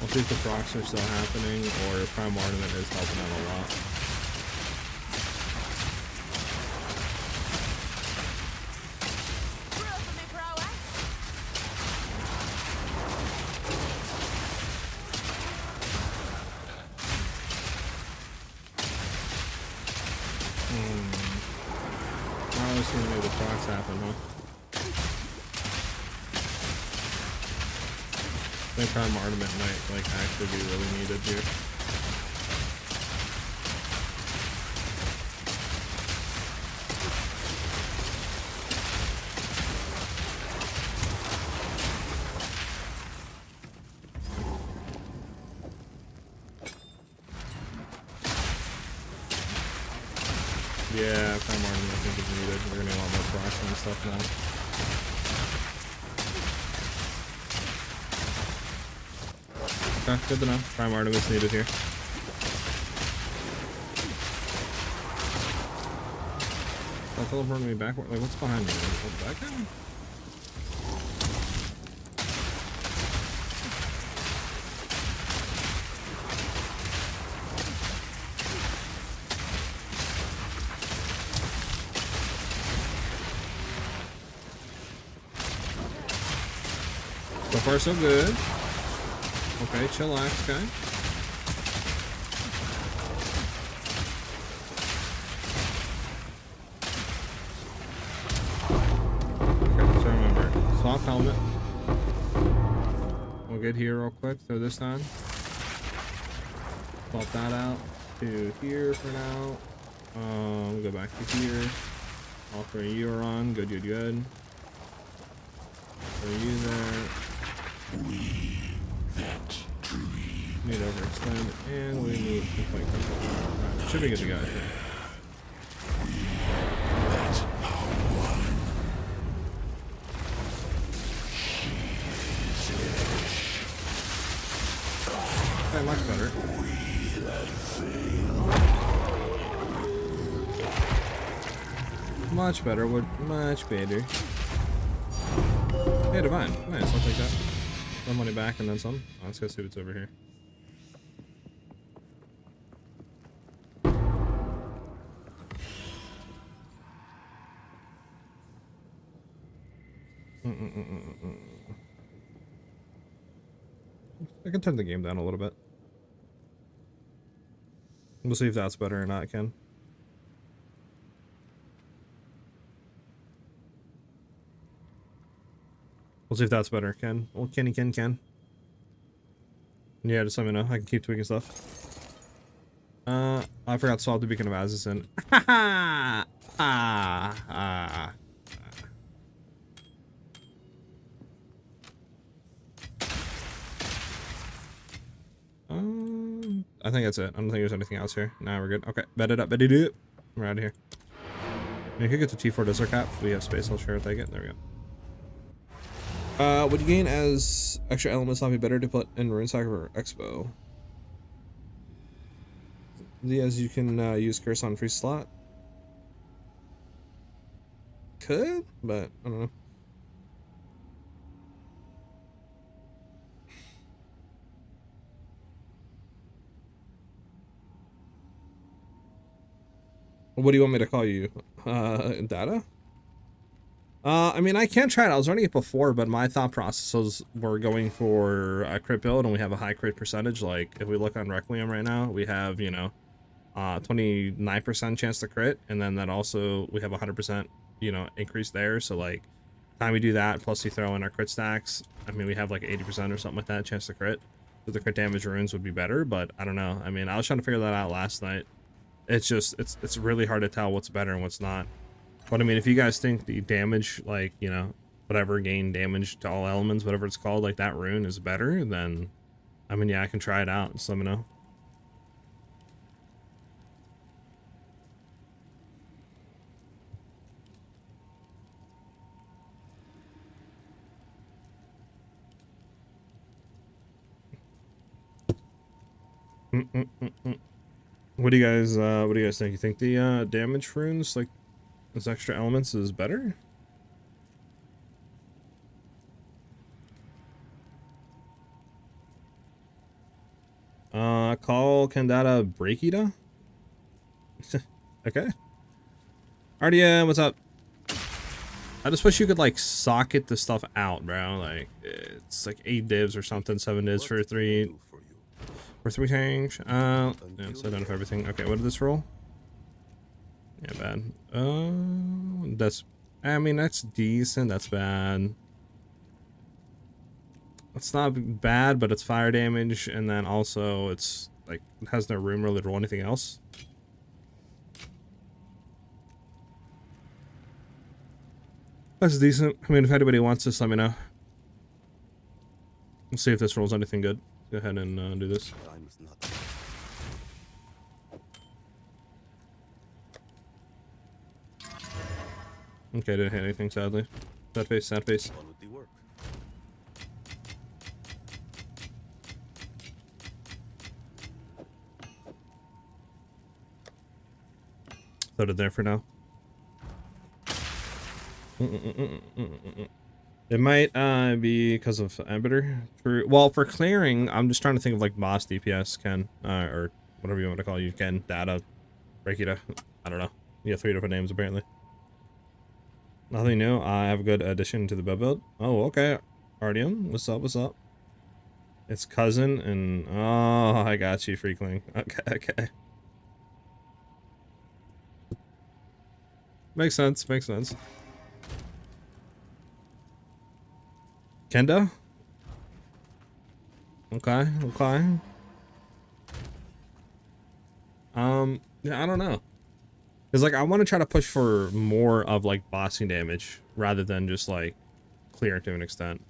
I'll see if the procs are still happening or if primal ornament is helping out a lot. The procs happen, huh? I think primal ornament might like actually be really needed here. Yeah, primal ornament I think is needed. We're gonna need a lot more procs and stuff now. Okay, good to know. Primal ornament's needed here. That teleported me backward. Like, what's behind me? What's back down? So far, so good. Okay, chillax, guy. Okay, so remember, swap helmet. We'll get here real quick, throw this on. Swap that out. to here for now. We'll go back to here. All three of you are on. Good, good, good. Throw you there. Need overextend, and we need point control. Right, should be good to go. Okay, much better. Much better. Would much better. Hey, divine. Nice. I'll take that. Some money back and then some. Oh, let's go see what's over here. I can turn the game down a little bit. We'll see if that's better or not, Ken. We'll see if that's better, Ken. Well, Ken. Yeah, just let me know. I can keep tweaking stuff. I forgot to solve the beacon of Azazin. I think that's it. I don't think there's anything else here. Nah, we're good. Okay, bet it up, bet it up. We're out of here. You could get to T4 Desert Cap if we have space. I'll sure take it. There we go. Would you gain as extra elements not be better to put in Rune Sack or Expo? As you can use Curse on free slot. Could, but I don't know. What do you want me to call you? Data? I mean, I can try it. I was running it before, but my thought processes were going for a crit build, and we have a high crit percentage. Like, if we look on Requiem right now, we have, you know, 29% chance to crit, and then that also, we have 100%, you know, increase there. So, like, time we do that, plus you throw in our crit stacks, I mean, we have like 80% or something like that chance to crit. So the crit damage runes would be better, but I don't know. I mean, I was trying to figure that out last night. It's just, it's really hard to tell what's better and what's not. But I mean, if you guys think the damage, like, you know, whatever, gain damage to all elements, whatever it's called, like that rune is better, then, I mean, yeah, I can try it out. Just let me know. What do you guys think? You think the damage runes, like, as extra elements, is better? Call Candata Breakita? Okay. Ardia, what's up? I just wish you could, like, socket the stuff out, bro. Like, it's like 8 divs or something, 7 divs for 3 change. Yeah, so done for everything. Okay, what did this roll? Yeah, bad. That's, I mean, that's decent. That's bad. It's not bad, but it's fire damage, and then also it's like it has no room really to roll anything else. That's decent. I mean, if anybody wants this, let me know. Let's see if this rolls anything good. Go ahead and do this. Okay, didn't hit anything, sadly. Sad face, sad face. Throw it there for now. It might be because of Embiter. Well, for clearing, I'm just trying to think of like boss DPS, Ken, or whatever you want to call you, Ken, Data, Breakita. I don't know. You have 3 different names apparently. Nothing new. I have a good addition to the build. Oh, okay. Artyom, what's up? What's up? It's cousin and oh, I got you, Freakling. Okay, okay. Makes sense. Makes sense. Kenda? Okay, okay. Yeah, I don't know. Cause like I want to try to push for more of like bossing damage rather than just like clear to an extent.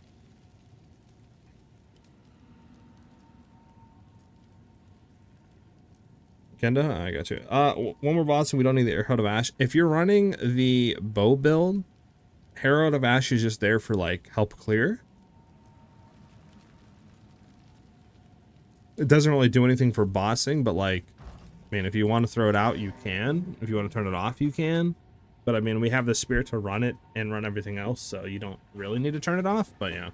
Kenda, I got you. One more boss and we don't need the Herald of Ash. If you're running the bow build, Herald of Ash is just there for like help clear. It doesn't really do anything for bossing, but like, I mean, if you want to throw it out, you can. If you want to turn it off, you can. But I mean, we have the spirit to run it and run everything else, so you don't really need to turn it off. But yeah,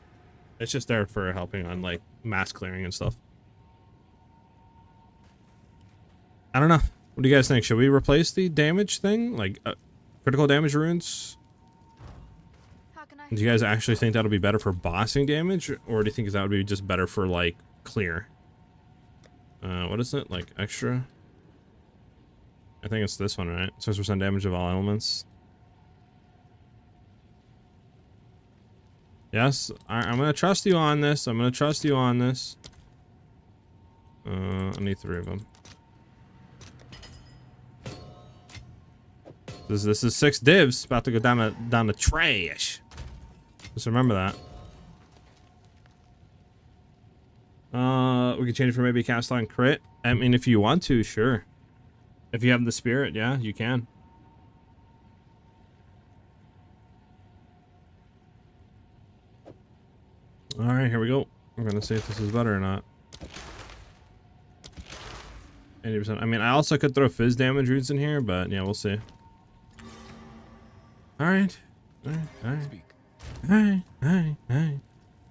it's just there for helping on like mass clearing and stuff. I don't know. What do you guys think? Should we replace the damage thing? Like critical damage runes? Do you guys actually think that'll be better for bossing damage? Or do you think that would be just better for like clear? What is it? Like extra? I think it's this one, right? 6% damage of all elements. Yes, I'm gonna trust you on this. I'm gonna trust you on this. I need 3 of them. This is 6 divs about to go down the trash. Just remember that. We can change it for maybe cast on crit. I mean, if you want to, sure. If you have the spirit, yeah, you can. All right, here we go. We're gonna see if this is better or not. 80%. I mean, I also could throw fizz damage roots in here, but yeah, we'll see. All right. All right. All right. All right. All right. All right.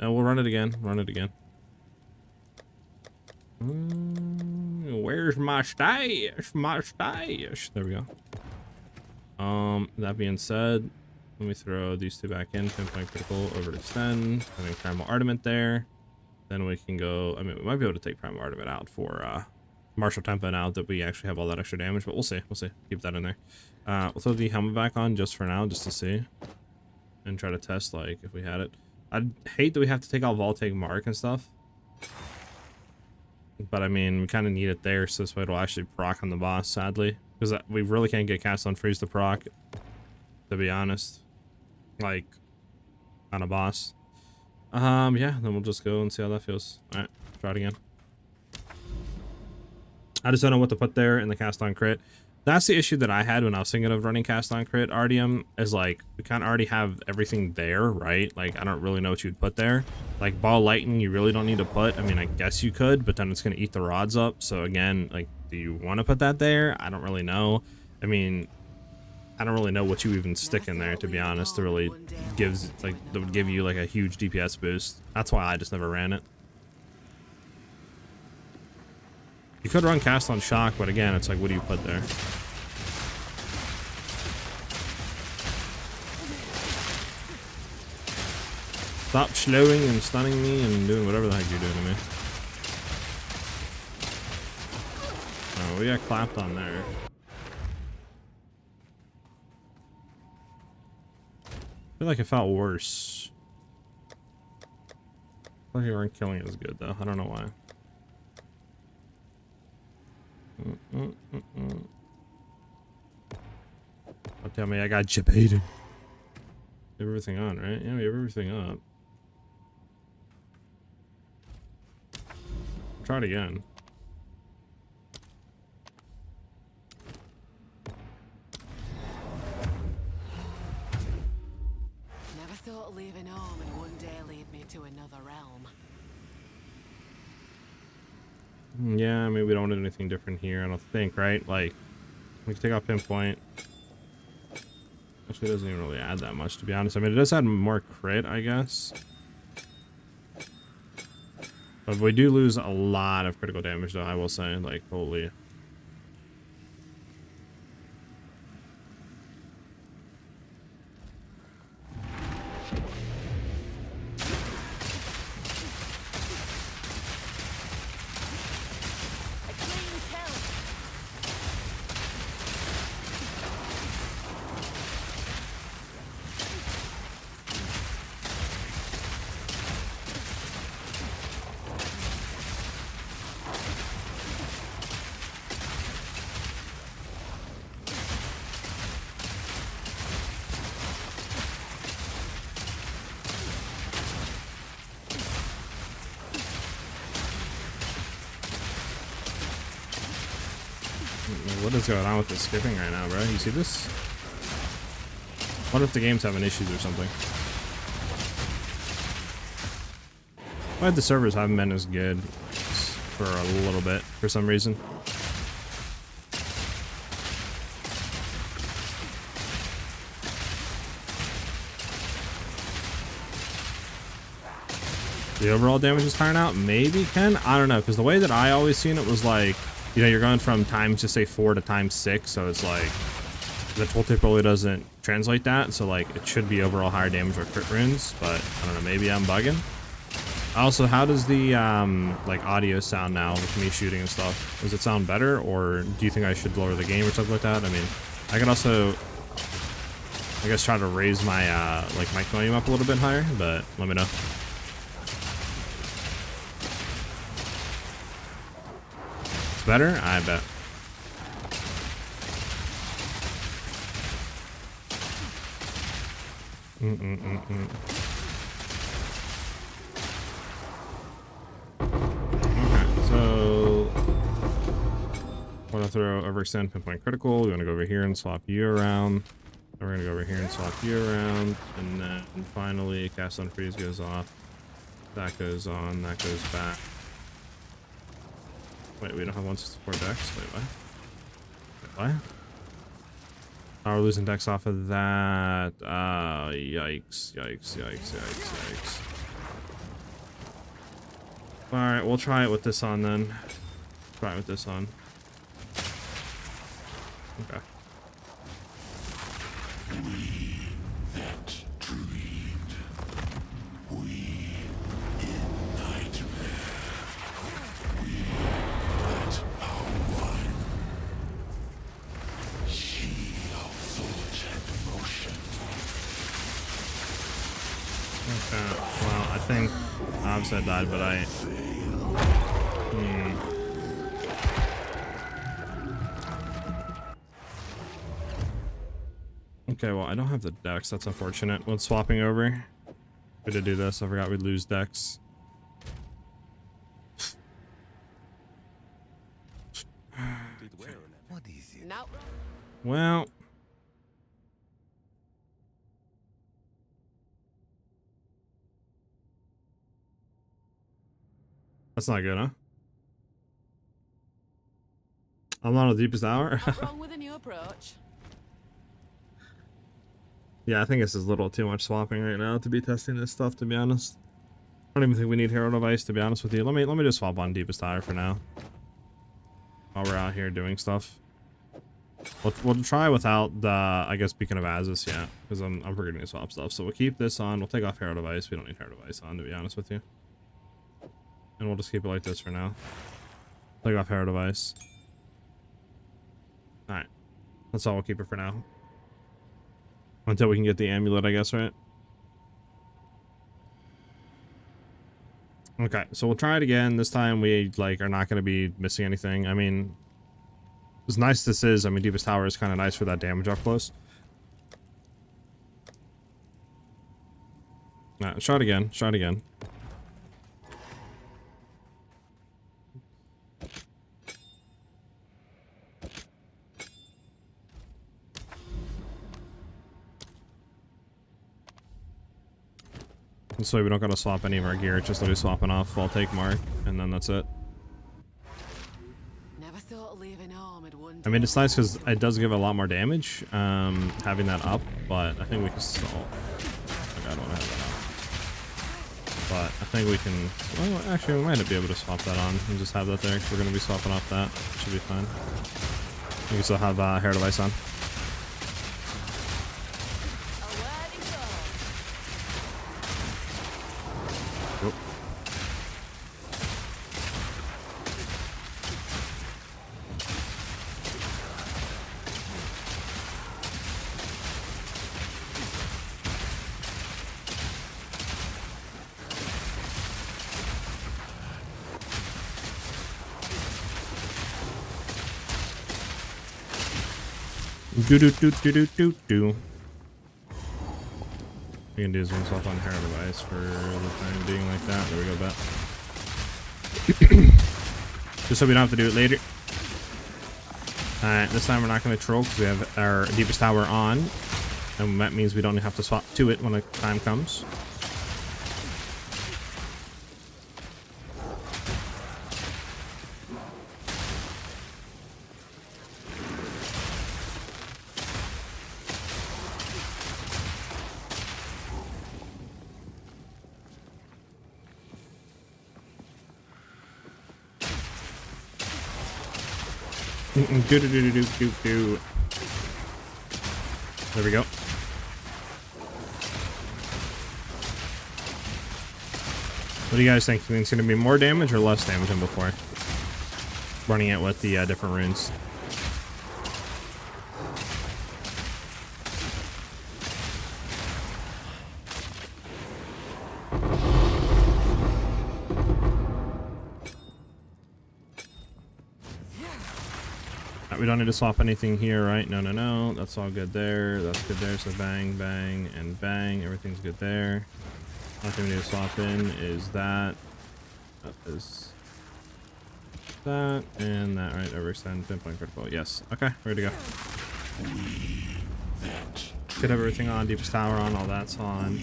We'll run it again. Run it again. Where's my stash? My stash. There we go. That being said, let me throw these 2 back in. Pinpoint critical, overextend. Having primal ardiment there. Then we can go. I mean, we might be able to take primal ardiment out for martial tempo now that we actually have all that extra damage. But we'll see. We'll see. Keep that in there. We'll throw the helmet back on just for now, just to see, and try to test like if we had it. I'd hate that we have to take out Voltaic Mark and stuff. But I mean, we kind of need it there, so this way it'll actually proc on the boss, sadly. Because we really can't get cast on freeze to proc, to be honest. Like, on a boss. Yeah, then we'll just go and see how that feels. Alright, try it again. I just don't know what to put there in the cast on crit. That's the issue that I had when I was thinking of running cast on crit RDM, is like, we kind of already have everything there, right? Like, I don't really know what you'd put there. Like, ball lightning, you really don't need to put. I mean, I guess you could, but then it's going to eat the rods up. So again, like, do you want to put that there? I don't really know. I mean, I don't really know what you even stick in there, to be honest, to really gives, like, that would give you like a huge DPS boost. That's why I just never ran it. You could run cast on shock, but again, it's like, what do you put there? Stop slowing and stunning me and doing whatever the heck you're doing to me. Oh, we got clapped on there. I feel like it felt worse. I feel like you weren't killing as good though. I don't know why. Don't tell me I got jebaited. We have everything on, right? Yeah, we have everything up. Try it again. Never thought leaving home in one day lead me to another realm. Yeah, I mean, we don't want anything different here, I don't think, right? Like, we can take off pinpoint. Actually, it doesn't even really add that much, to be honest. I mean, it does add more crit, I guess. But we do lose a lot of critical damage, though, I will say. Like, holy. What is going on with the skipping right now, bro? You see this? What if the game's having issues or something? Why the servers haven't been as good for a little bit for some reason. The overall damage is tiring out? Maybe, Ken? I don't know, because the way that I always seen it was like, you know, you're going from times, just say 4 to times 6, so it's like, the tooltip really doesn't translate that, so like, it should be overall higher damage or crit runes, but I don't know, maybe I'm bugging. Also, how does the, like, audio sound now with me shooting and stuff? Does it sound better, or do you think I should lower the game or something like that? I mean, I could also, I guess, try to raise my, like, mic volume up a little bit higher, but let me know. It's better? I bet. So, want to throw overextend, pinpoint critical. We want to go over here and swap you around. Then we're going to go over here and swap you around. And then finally, cast on freeze goes off. That goes on. That goes back. Wait, we don't have 164 dex? Wait, what? Wait, what? Oh, we're losing dex off of that. Yikes, yikes, yikes, yikes, yikes. Alright, we'll try it with this on then. Try it with this on. Okay. We that dreamed. We in nightmare. We that are one. She of thought and motion. Okay, well, I think Obset died, but I... Okay, well, I don't have the dex. That's unfortunate. When swapping over, we did do this. I forgot we'd lose dex. What is it? Nope. Well... That's not good, huh? I'm not on the deepest hour. What's wrong with a new approach? Yeah, I think this is a little too much swapping right now to be testing this stuff, to be honest. I don't even think we need Hero Device, to be honest with you. Let me just swap on deepest hour for now. While we're out here doing stuff. We'll try without the, I guess, Beacon of Azus, yeah. Because I'm forgetting to swap stuff. So we'll keep this on. We'll take off Hero Device. We don't need Hero Device on, to be honest with you. And we'll just keep it like this for now. Take off Hero Device. Alright. That's all we'll keep it for now. Until we can get the amulet, I guess, right? Okay, so we'll try it again. This time we, like, are not going to be missing anything. I mean, as nice as this is, I mean, Deepest Tower is kind of nice for that damage up close. Alright, try it again. Try it again. This way we don't gotta swap any of our gear, just literally swapping off full take mark, and then that's it. Never thought of leaving home at one. I mean, it's nice because it does give a lot more damage, having that up, but I think we can still... Okay, I don't want to have that up. But I think we can... Well, actually, we might be able to swap that on and just have that there, because we're going to be swapping off that. Should be fine. We can still have Hair Device on. Whoop. Do do do do do do do. We can do is swap on Hair Device for the time being like that. There we go, bet. Just so we don't have to do it later. Alright, this time we're not going to troll because we have our deepest tower on. And that means we don't have to swap to it when the time comes. Do. There we go. What do you guys think? You think it's going to be more damage or less damage than before? Running it with the different runes. We don't need to swap anything here, right? No. That's all good there. That's good there. So bang, bang, and bang. Everything's good there. Only thing we need to swap in is that. That is that and that, right? Overextend, pinpoint critical. Yes. Okay, ready to go. Should have everything on. Deepest tower on. All that's on.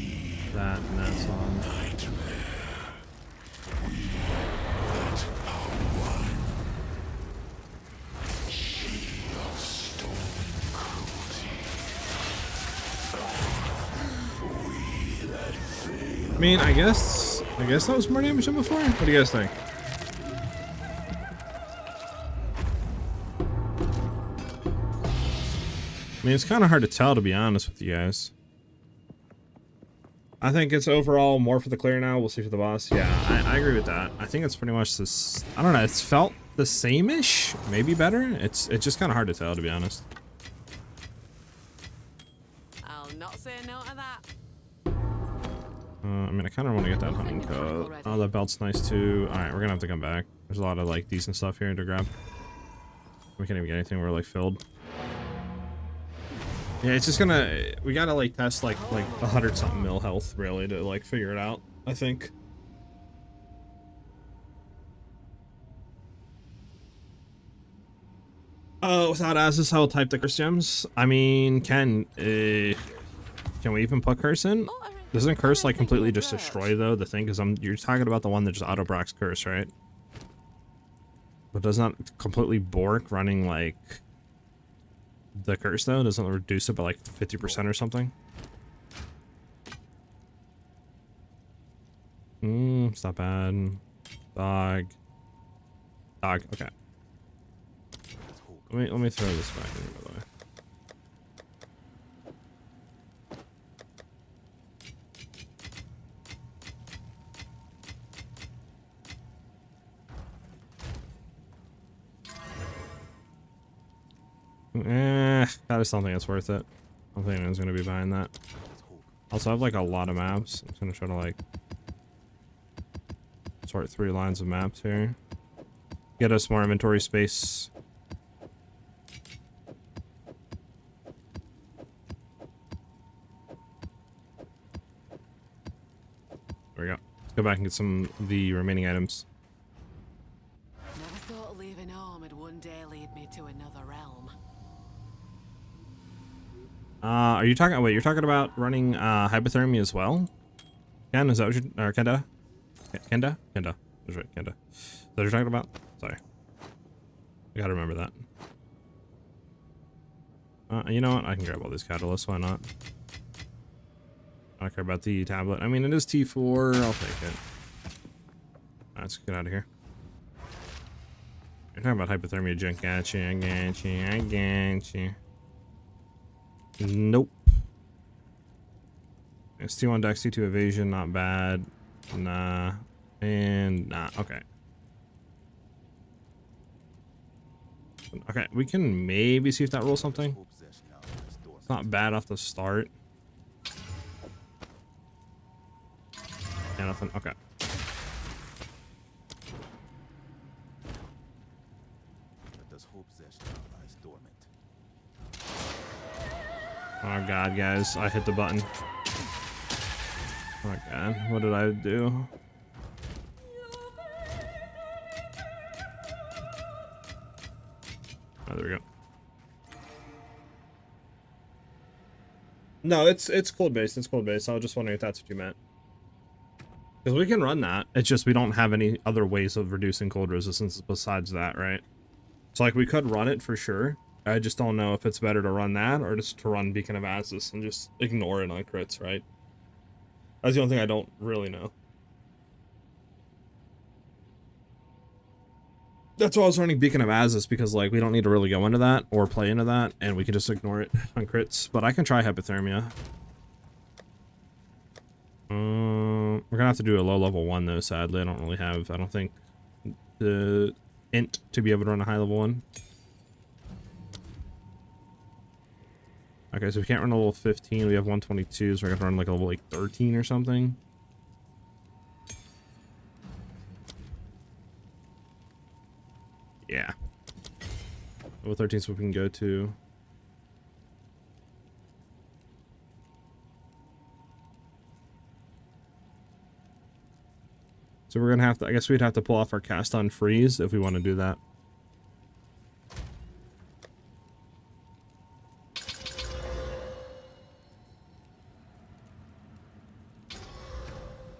That and that's on. I mean, I guess that was more damage than before. What do you guys think? I mean, it's kind of hard to tell, to be honest with you guys. I think it's overall more for the clear now. We'll see for the boss. Yeah, I agree with that. I think it's pretty much this. I don't know. It's felt the same-ish, maybe better. It's just kind of hard to tell, to be honest. I'll not say no to that. I mean, I kind of want to get that hunting coat. Oh, that belt's nice too. All right, we're gonna have to come back. There's a lot of like decent stuff here to grab. We can't even get anything. We're like filled. Yeah, it's just gonna. We gotta like test like 100-something mil health really to like figure it out. I think. Without Azus, I will type the curse gems. I mean, can we even put curse in? Doesn't curse like completely just destroy though the thing? Because you're talking about the one that just auto bracks curse, right? But does not completely bork running like the curse though? Doesn't reduce it by like 50% or something? It's not bad. Dog. Okay. Let me throw this back in, by the way. I just don't think it's worth it. I don't think anyone's gonna be buying that. Also, I have like a lot of maps. I'm just gonna try to like sort 3 lines of maps here. Get us more inventory space. There we go. Let's go back and get some of the remaining items. Never thought leaving home would one day lead me to another realm. Are you talking? Wait, you're talking about running hypothermia as well? Ken, is that what you or Kenda? Kenda? That's right, Kenda. Is that what you're talking about? Sorry, I gotta remember that. You know what? I can grab all these catalysts. Why not? I don't care about the tablet. I mean, it is T4. I'll take it. Let's get out of here. You're talking about hypothermia, junk. I got you. Nope. It's T1 dex, T2 evasion, not bad. Nah. And nah. Okay. Okay, we can maybe see if that rolls something. It's not bad off the start. Yeah, nothing. Okay. Oh god, guys, I hit the button. Oh god, what did I do? Oh, there we go. No, it's cold based. It's cold based. I was just wondering if that's what you meant. Because we can run that. It's just we don't have any other ways of reducing cold resistance besides that, right? So like we could run it for sure. I just don't know if it's better to run that or just to run Beacon of Azus and just ignore it on crits, right? That's the only thing I don't really know. That's why I was running Beacon of Azus, because like we don't need to really go into that or play into that, and we can just ignore it on crits. But I can try Hypothermia. We're gonna have to do a low level one though, sadly. I don't think the int to be able to run a high level one. Okay, so we can't run a level 15. We have 122, so we're gonna run like a level like 13 or something. Yeah. Level 13 so we can go to. So we're gonna have to, I guess we'd have to pull off our cast on freeze if we want to do that.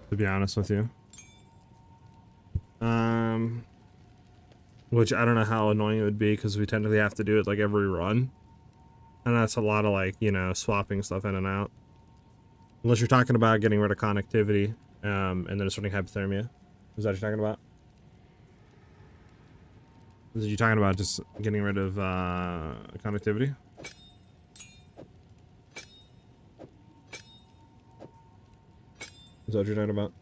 To be honest with you. Which I don't know how annoying it would be, because we technically have to do it like every run. And that's a lot of like, you know, swapping stuff in and out. Unless you're talking about getting rid of connectivity, and then it's running Hypothermia. Is that what you're talking about? Is you talking about just getting rid of connectivity? Is that what you're talking about?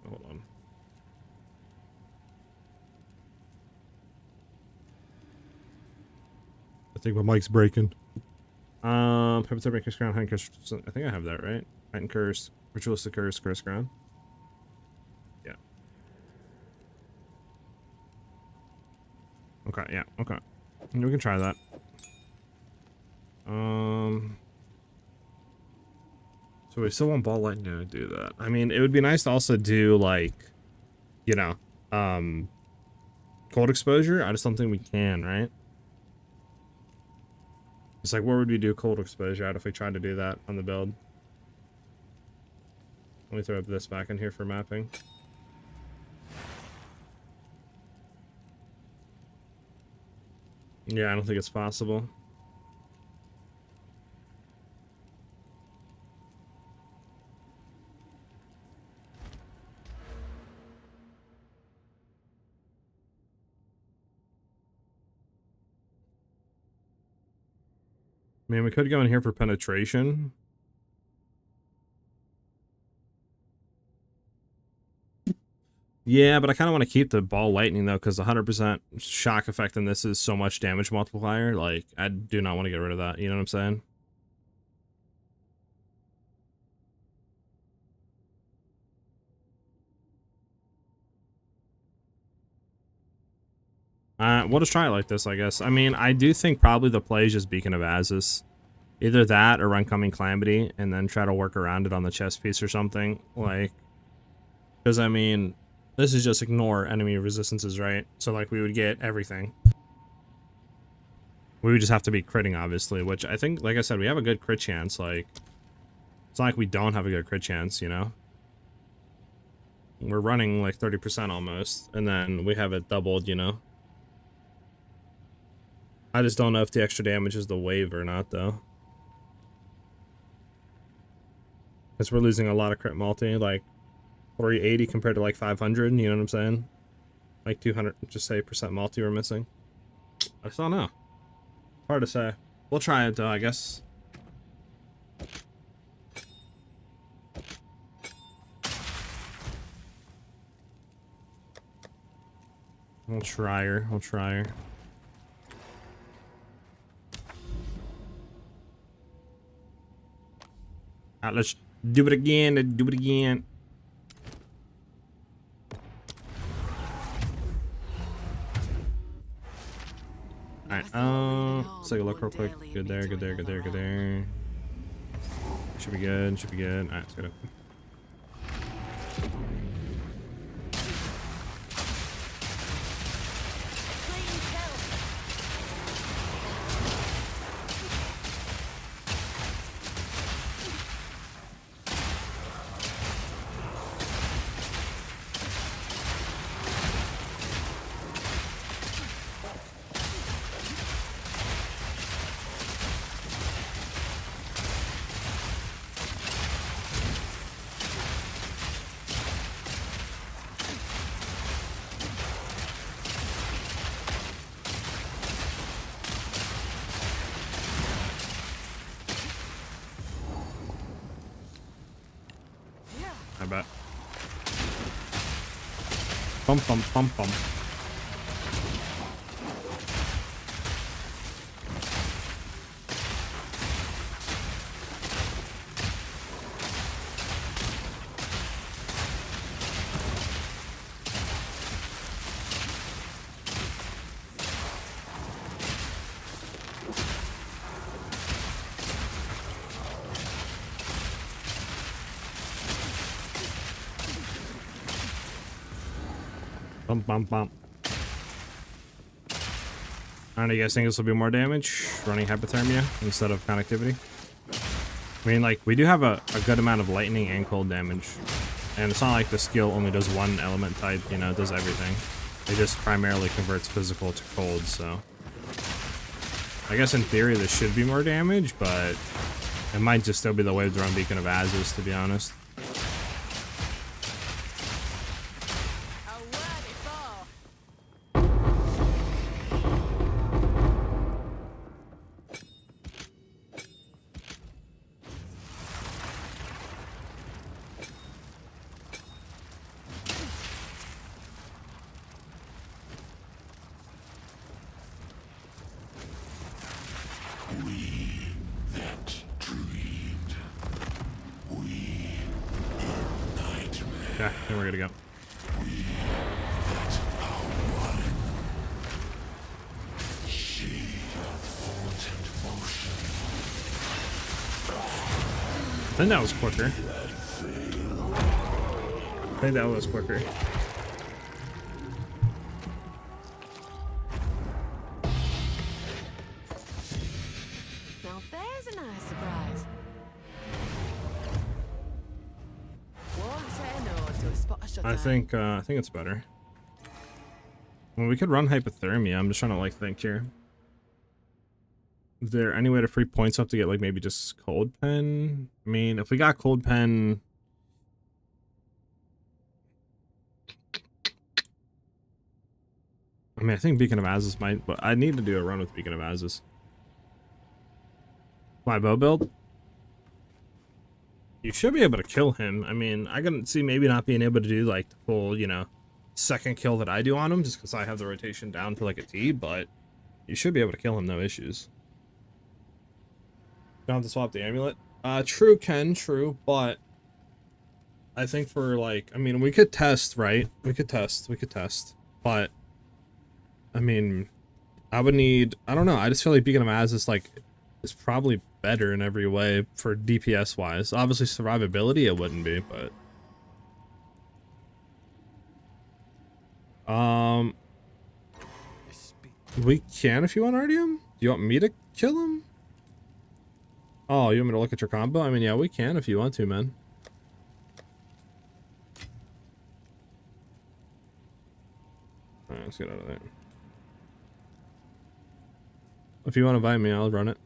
Hold on. I think my mic's breaking. Hypothermia, Curse Ground, Curse. I think I have that right. Heightened Curse, Ritualistic Curse, Curse Ground. Yeah. Okay. Yeah. Okay. We can try that. So we still want Ball Lightning to do that. I mean, it would be nice to also do like, you know, cold exposure. I just don't think we can, right? It's like, where would we do cold exposure at if we tried to do that on the build? Let me throw this back in here for mapping. Yeah, I don't think it's possible. I mean, we could go in here for penetration. Yeah, but I kind of want to keep the Ball Lightning though, because 100% shock effect in this is so much damage multiplier. Like, I do not want to get rid of that. You know what I'm saying? We'll just try it like this, I guess. I mean, I do think probably the play is just Beacon of Azus. Either that or run Coming Calamity and then try to work around it on the chest piece or something. Like, because I mean, this is just ignore enemy resistances, right? So like we would get everything. We would just have to be critting, obviously, which I think, like I said, we have a good crit chance. Like, it's not like we don't have a good crit chance, you know? We're running like 30% almost, and then we have it doubled, you know? I just don't know if the extra damage is the wave or not, though. Because we're losing a lot of crit multi, like 380 compared to like 500, you know what I'm saying? Like 200, just say, percent multi we're missing. I just don't know. Hard to say. We'll try it, though, I guess. We'll try her. We'll try her. Alright, let's do it again. Do it again. Alright, let's take a look real quick. Good there, good there, good there, good there. Should be good, should be good. Alright, let's get it. I bet. Bump, bump, bump, bump. Bump, bump, bump. I don't know, you guys think this will be more damage running hypothermia instead of connectivity? I mean, like, we do have a good amount of lightning and cold damage. And it's not like the skill only does one element type, you know, it does everything. It just primarily converts physical to cold, so. I guess in theory this should be more damage, but it might just still be the Wave Drone Beacon of Azus, to be honest. Yeah, then we're good to go. I think that was quicker. I think that was quicker. Now there's a nice surprise. Won't say no to a spot of shut I think it's better. Well, we could run hypothermia. I'm just trying to like think here. Is there any way to free points up to get like maybe just cold pen? I mean, if we got cold pen, I mean, I think Beacon of Azus might, but I need to do a run with Beacon of Azus. My bow build? You should be able to kill him. I mean, I can see maybe not being able to do like the full, you know, second kill that I do on him just because I have the rotation down for like a T, but you should be able to kill him, no issues. Don't have to swap the amulet. True, Ken, true, but I think for like, I mean, we could test, right? We could test, but I mean, I would need, I don't know, I just feel like Beacon of Azus like is probably better in every way for DPS wise. Obviously survivability it wouldn't be, but we can if you want, Artyom. Do you want me to kill him? Oh, you want me to look at your combo? I mean, yeah, we can if you want to, man. Alright, let's get out of there. If you want to invite me, I'll run it.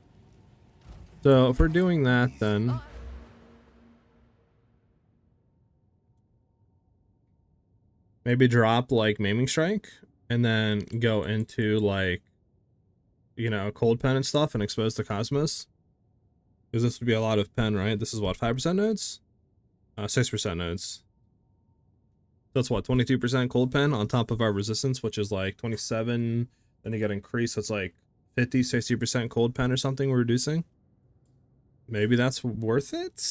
So, if we're doing that, then maybe drop, like, Maiming Strike, and then go into, like, you know, Cold Pen and stuff, and expose the Cosmos. Because this would be a lot of pen, right? This is what, 5% nodes? 6% nodes. That's what, 22% cold pen on top of our resistance, which is like 27. Then you get increased, so it's like 50, 60% cold pen or something we're reducing. Maybe that's worth it?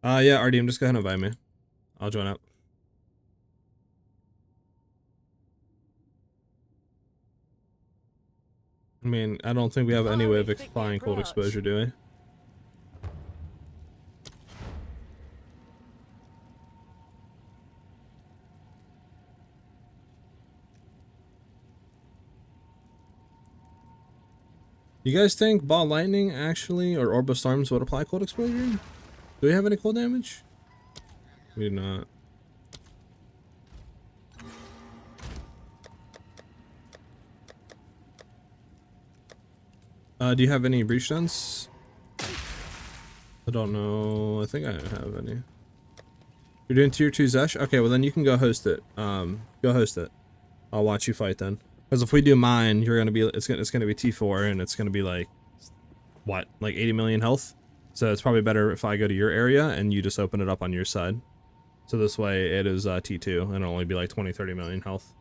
Yeah, RDM, just go ahead and invite me. I'll join up. I mean, I don't think we have any way of applying cold exposure, do we? You guys think Ball Lightning actually, or Orb of Storms would apply cold exposure? Do we have any cold damage? We do not. Do you have any breach stuns? I don't know. I think I have any. You're doing tier 2 Zesh? Okay, well then you can go host it. Go host it. I'll watch you fight then. Because if we do mine, you're gonna be it's gonna be T4 and it's gonna be like what, like 80 million health? So it's probably better if I go to your area and you just open it up on your side. So this way it is T2 and it'll only be like 20-30 million health.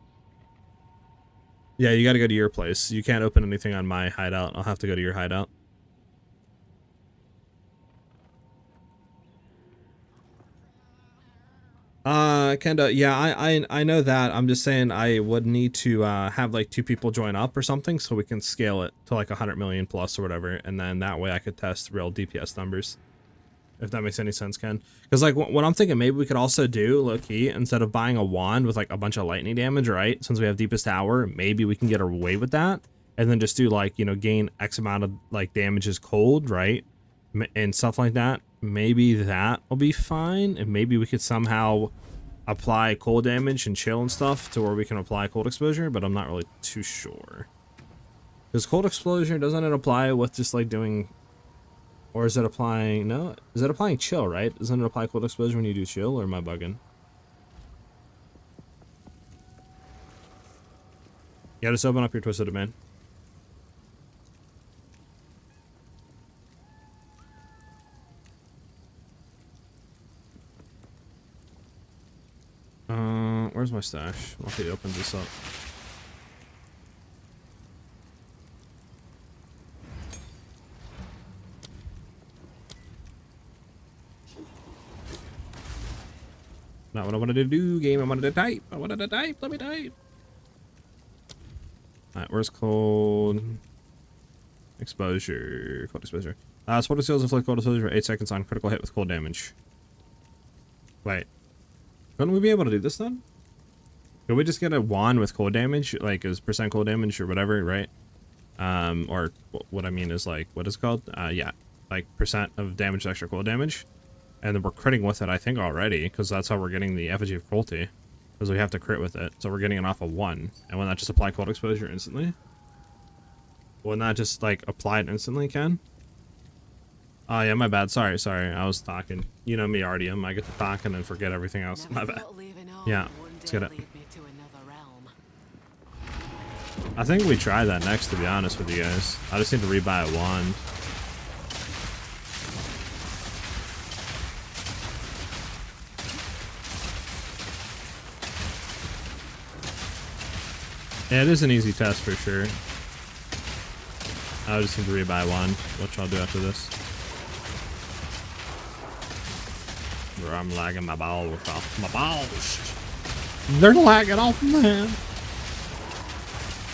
Yeah, you gotta go to your place. You can't open anything on my hideout. I'll have to go to your hideout. Kenda, yeah, I know that. I'm just saying I would need to have like 2 people join up or something so we can scale it to like 100 million plus or whatever, and then that way I could test real DPS numbers. If that makes any sense, Ken. Because like what I'm thinking, maybe we could also do, low-key, instead of buying a wand with like a bunch of lightning damage, right? Since we have Deepest Hour, maybe we can get away with that, and then just do like, you know, gain X amount of like damages cold, right? And stuff like that. Maybe that will be fine, and maybe we could somehow apply cold damage and chill and stuff to where we can apply cold exposure, but I'm not really too sure. Because cold exposure, doesn't it apply with just like doing... Or is it applying... No? Is it applying chill, right? Doesn't it apply cold exposure when you do chill, or am I bugging? Yeah, just open up your Twisted Domain. Where's my stash? I'll have to open this up. Not what I wanted to do, game. I wanted to type. I wanted to type. Let me type. Alright, where's cold exposure? Cold exposure. Sport skills inflict cold exposure for 8 seconds on critical hit with cold damage. Wait. Couldn't we be able to do this then? Could we just get a wand with cold damage? Like, is percent cold damage or whatever, right? Or what I mean is like, what is it called? Yeah. Like, percent of damage extra cold damage. And then we're critting with it, I think, already, because that's how we're getting the effigy of cruelty. Because we have to crit with it. So we're getting it off of 1. And wouldn't that just apply cold exposure instantly? Wouldn't that just, like, apply it instantly, Ken? Oh, yeah, my bad. Sorry. I was talking. You know me, Artyom. I get to talk and then forget everything else. My bad. Yeah, let's get it. I think we try that next, to be honest with you guys. I just need to rebuy a wand. Yeah, it is an easy test for sure. I just need to rebuy one, which I'll do after this. Bro, I'm lagging my balls off. My balls! They're lagging off, man!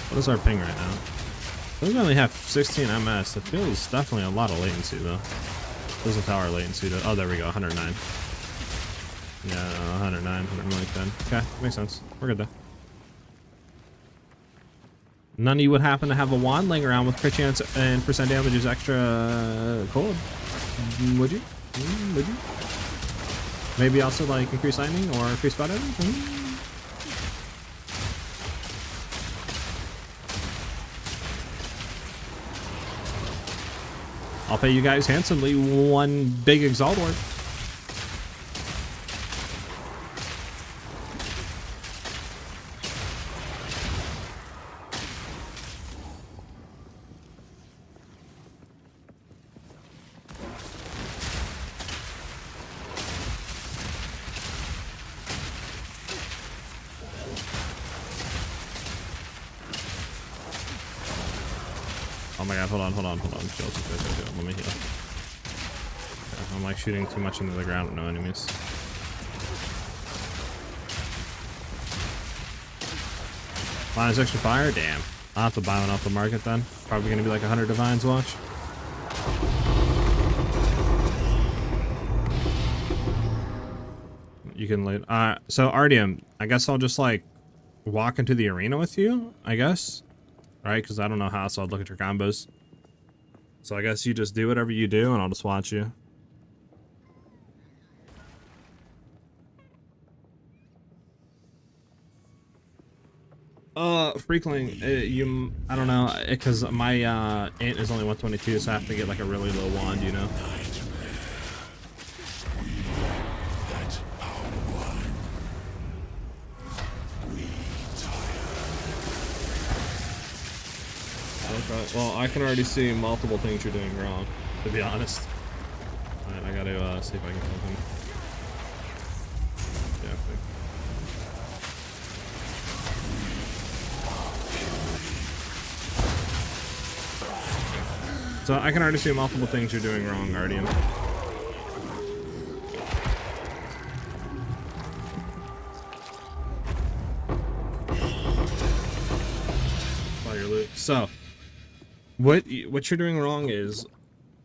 What is our ping right now? We only have 16 MS. It feels definitely a lot of latency though. Doesn't tell our latency though. Oh, there we go, 109. Yeah, 109, 110. Okay, makes sense. We're good though. None of you would happen to have a wand laying around with crit chance and percent damage is extra cold? Would you? Would you? Maybe also like increase lightning or increase spot damage? I'll pay you guys handsomely 1 big Exile ward. Oh my god, hold on. Chill. Let me heal. Okay, I'm like shooting too much into the ground with no enemies. Lion's extra fire? Damn. I'll have to buy one off the market then. Probably gonna be like 100 divines, watch. You can lead. So Artyom, I guess I'll just like walk into the arena with you, I guess. Right, because I don't know how, so I'd look at your combos. So I guess you just do whatever you do, and I'll just watch you. Freakling, I don't know, because my int is only 122, so I have to get like a really low wand, you know? Okay, well, I can already see multiple things you're doing wrong, to be honest. gotta see if I can kill him. Yeah. Okay. So I can already see multiple things you're doing wrong, Guardian. Your loot. So what you're doing wrong is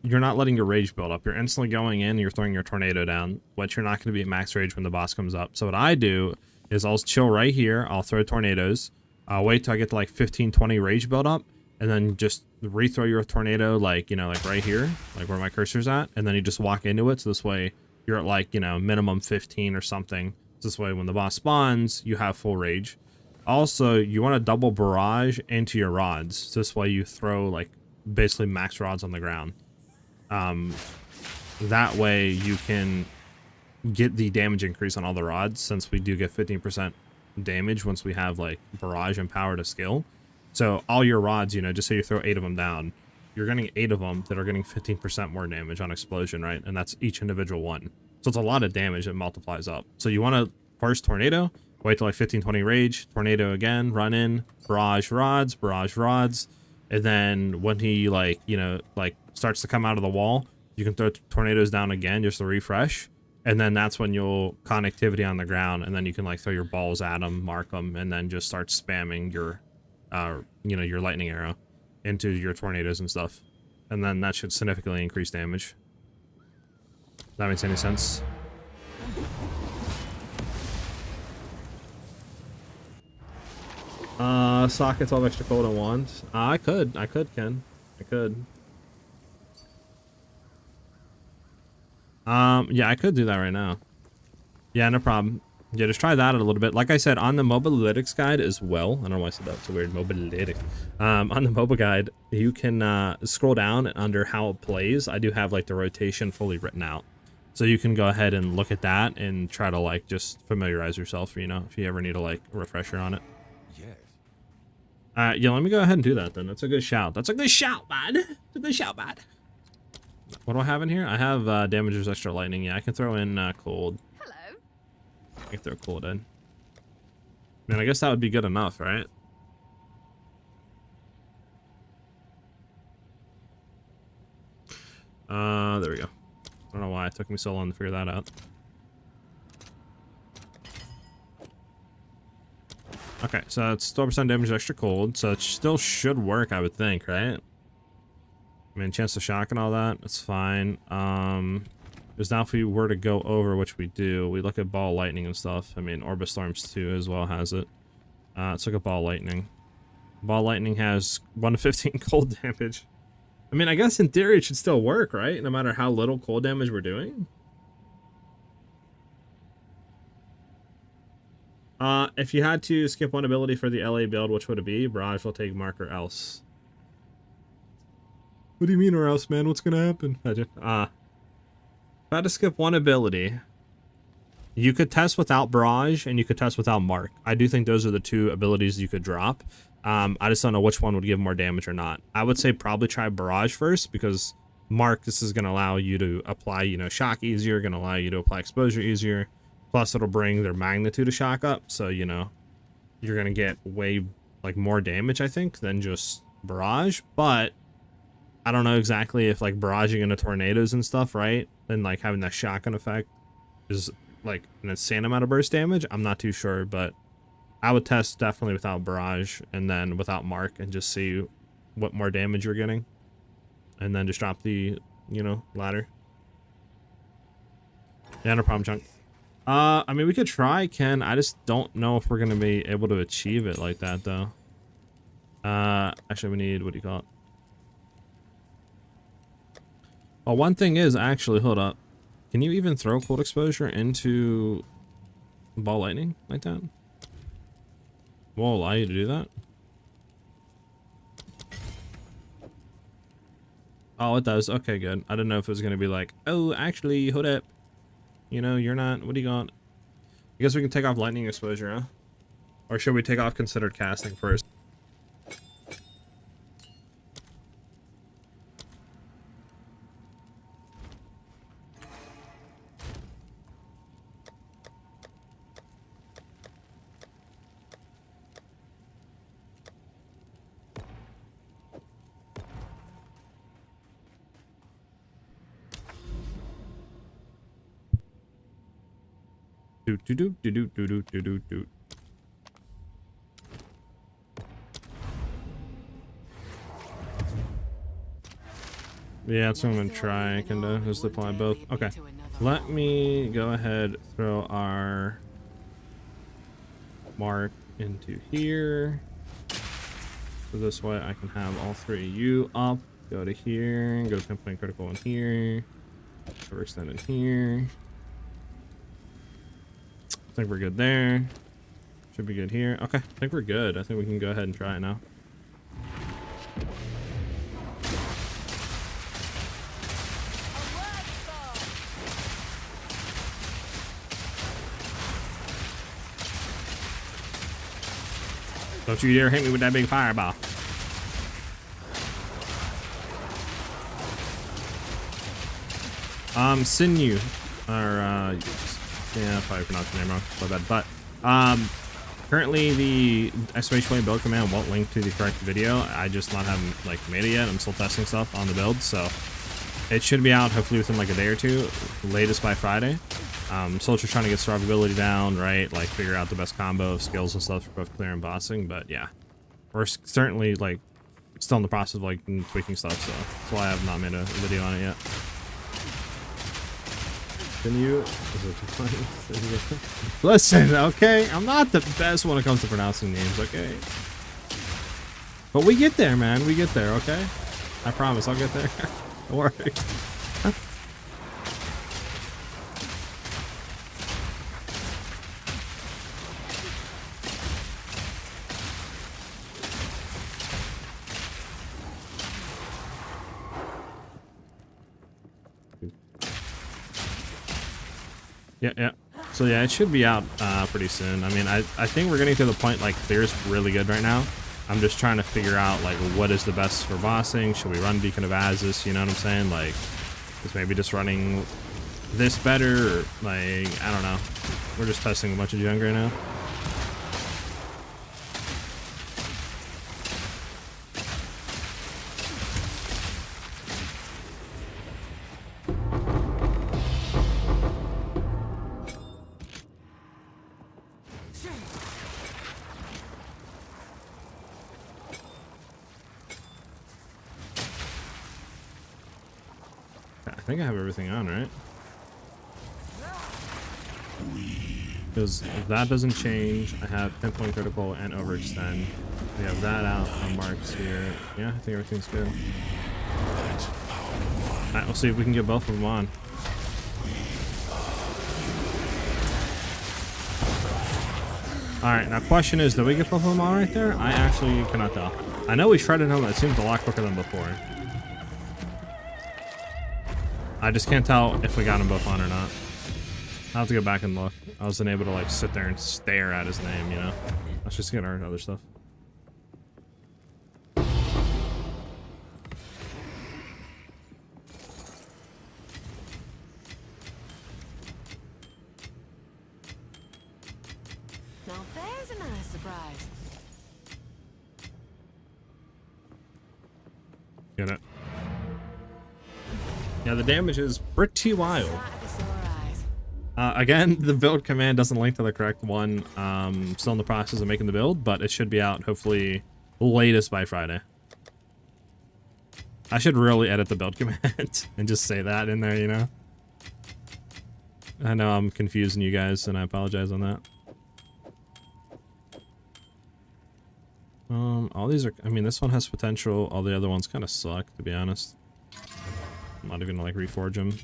you're not letting your rage build up. You're instantly going in and you're throwing your tornado down, but you're not going to be at max rage when the boss comes up. So what I do is I'll chill right here, I'll throw tornadoes, I'll wait till I get to like 15-20 rage build up, and then just rethrow your tornado, like, you know, like right here, like where my cursor's at, and then you just walk into it. So this way you're at like, you know, minimum 15 or something. So this way when the boss spawns, you have full rage. Also, you want to double barrage into your rods. So this way you throw like basically max rods on the ground. That way you can get the damage increase on all the rods, since we do get 15% damage once we have like barrage and power to skill. So all your rods, you know, just say you throw 8 of them down, you're getting 8 of them that are getting 15% more damage on explosion, right? And that's each individual one. So it's a lot of damage that multiplies up. So you want to first tornado, wait till like 15-20 rage, tornado again, run in, barrage rods, and then when he like, you know, like starts to come out of the wall, you can throw tornadoes down again just to refresh, and then that's when you'll connectivity on the ground, and then you can like throw your balls at them, mark them, and then just start spamming your, you know, your lightning arrow into your tornadoes and stuff, and then that should significantly increase damage. If that makes any sense? Sockets all extra cold and wands. I could, Ken. I could. Yeah, I could do that right now. Yeah, no problem. Yeah, just try that a little bit. Like I said, on the mobilytics guide as well. I don't know why I said that. It's a weird mobilytics. On the mobile guide, you can scroll down under how it plays. I do have like the rotation fully written out. So you can go ahead and look at that and try to like just familiarize yourself, you know, if you ever need a like refresher on it. Yeah, let me go ahead and do that then. That's a good shout. That's a good shout, bud. It's a good shout, bud. What do I have in here? I have damages extra lightning. Yeah, I can throw in cold. Hello. I can throw cold in. Man, I guess that would be good enough, right? There we go. I don't know why it took me so long to figure that out. Okay, so it's 12% damage extra cold, so it still should work, I would think, right? I mean, chance to shock and all that, it's fine. Because now if we were to go over, which we do, we look at ball lightning and stuff. I mean, Orbit Storms 2 as well has it. Let's look at ball lightning. Ball lightning has 1 to 15 cold damage. I mean, I guess in theory it should still work, right? No matter how little cold damage we're doing. If you had to skip one ability for the LA build, which would it be? Barrage will take mark or else. What do you mean or else, man? What's gonna happen? If I had to skip one ability, you could test without barrage and you could test without mark. I do think those are the 2 abilities you could drop. I just don't know which one would give more damage or not. I would say probably try barrage first, because mark, this is gonna allow you to apply, you know, shock easier, gonna allow you to apply exposure easier. Plus, it'll bring their magnitude of shock up, so, you know, you're going to get way, like, more damage, I think, than just barrage. But I don't know exactly if, like, barraging into tornadoes and stuff, right? And, like, having that shotgun effect is, like, an insane amount of burst damage. I'm not too sure, but I would test definitely without barrage and then without mark and just see what more damage you're getting. And then just drop the, you know, ladder. Yeah, no problem, Chunk. I mean, we could try, Ken. I just don't know if we're going to be able to achieve it like that, though. Actually, we need, what do you call it? Well, one thing is, actually, hold up. Can you even throw cold exposure into ball lightning like that? Will allow you to do that? Oh, it does. Okay, good. I didn't know if it was going to be like, oh, actually, hold up. You know, you're not... What do you got? I guess we can take off lightning exposure, huh? Or should we take off considered casting first? Do do do do do do do do do. Yeah, that's what I'm gonna try. I can just apply both. Okay, let me go ahead, throw our mark into here. So this way I can have all three of you up. Go to here, go to pinpoint critical in here. Overextend in here. I think we're good there. Should be good here. Okay, I think we're good. I think we can go ahead and try it now. Don't you dare hit me with that big fireball. Sinew, or yeah, probably pronounced your name wrong, so bad. But currently the exclamation point build command won't link to the correct video. I just not haven't like made it yet. I'm still testing stuff on the build, so it should be out hopefully within like a day or two, latest by Friday. Still just trying to get survivability down, right? Like figure out the best combo of skills and stuff for both clear and bossing. But yeah, we're certainly like still in the process of like tweaking stuff, so that's why I have not made a video on it yet. Can you listen? Okay, I'm not the best when it comes to pronouncing names. Okay, but we get there, man. We get there. Okay, I promise I'll get there. Don't worry. Yeah. So yeah, it should be out pretty soon. I mean, I think we're getting to the point like clear's really good right now. I'm just trying to figure out like what is the best for bossing. Should we run Beacon of Azus? You know what I'm saying? Like, is maybe just running this better? Or, like, I don't know. We're just testing a bunch of junk right now. I think I have everything on, right? Because if that doesn't change, I have pinpoint critical and overextend. We have that out on marks here. Yeah, I think everything's good. Alright, we'll see if we can get both of them on. Alright, now question is, did we get both of them on right there? I actually cannot tell. I know we shredded them, it seems a lot quicker than before. I just can't tell if we got them both on or not. I'll have to go back and look. I wasn't able to like sit there and stare at his name, you know? Let's just get our other stuff. Now there's a nice surprise. Get it. Yeah, the damage is pretty wild. Again, the build command doesn't link to the correct one. Still in the process of making the build, but it should be out hopefully latest by Friday. I should really edit the build command and just say that in there, you know? I know I'm confusing you guys, and I apologize on that. All these are, I mean, this one has potential. All the other ones kind of suck, to be honest. I'm not even gonna like reforge them.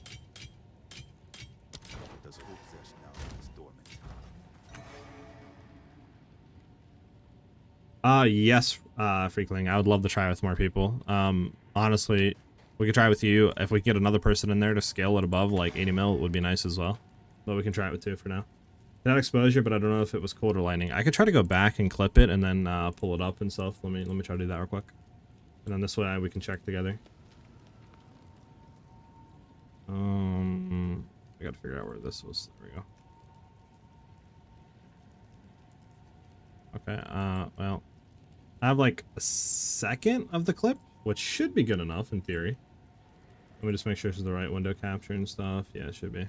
Yes, Freakling. I would love to try with more people. Honestly, we could try with you. If we get another person in there to scale it above like 80 mil, it would be nice as well. But we can try it with two for now. That exposure, but I don't know if it was cold or lightning. I could try to go back and clip it and then pull it up and stuff. Let me try to do that real quick. And then this way we can check together. I gotta figure out where this was. There we go. Okay, well, I have like a second of the clip, which should be good enough in theory. Let me just make sure this is the right window capture and stuff. Yeah, it should be.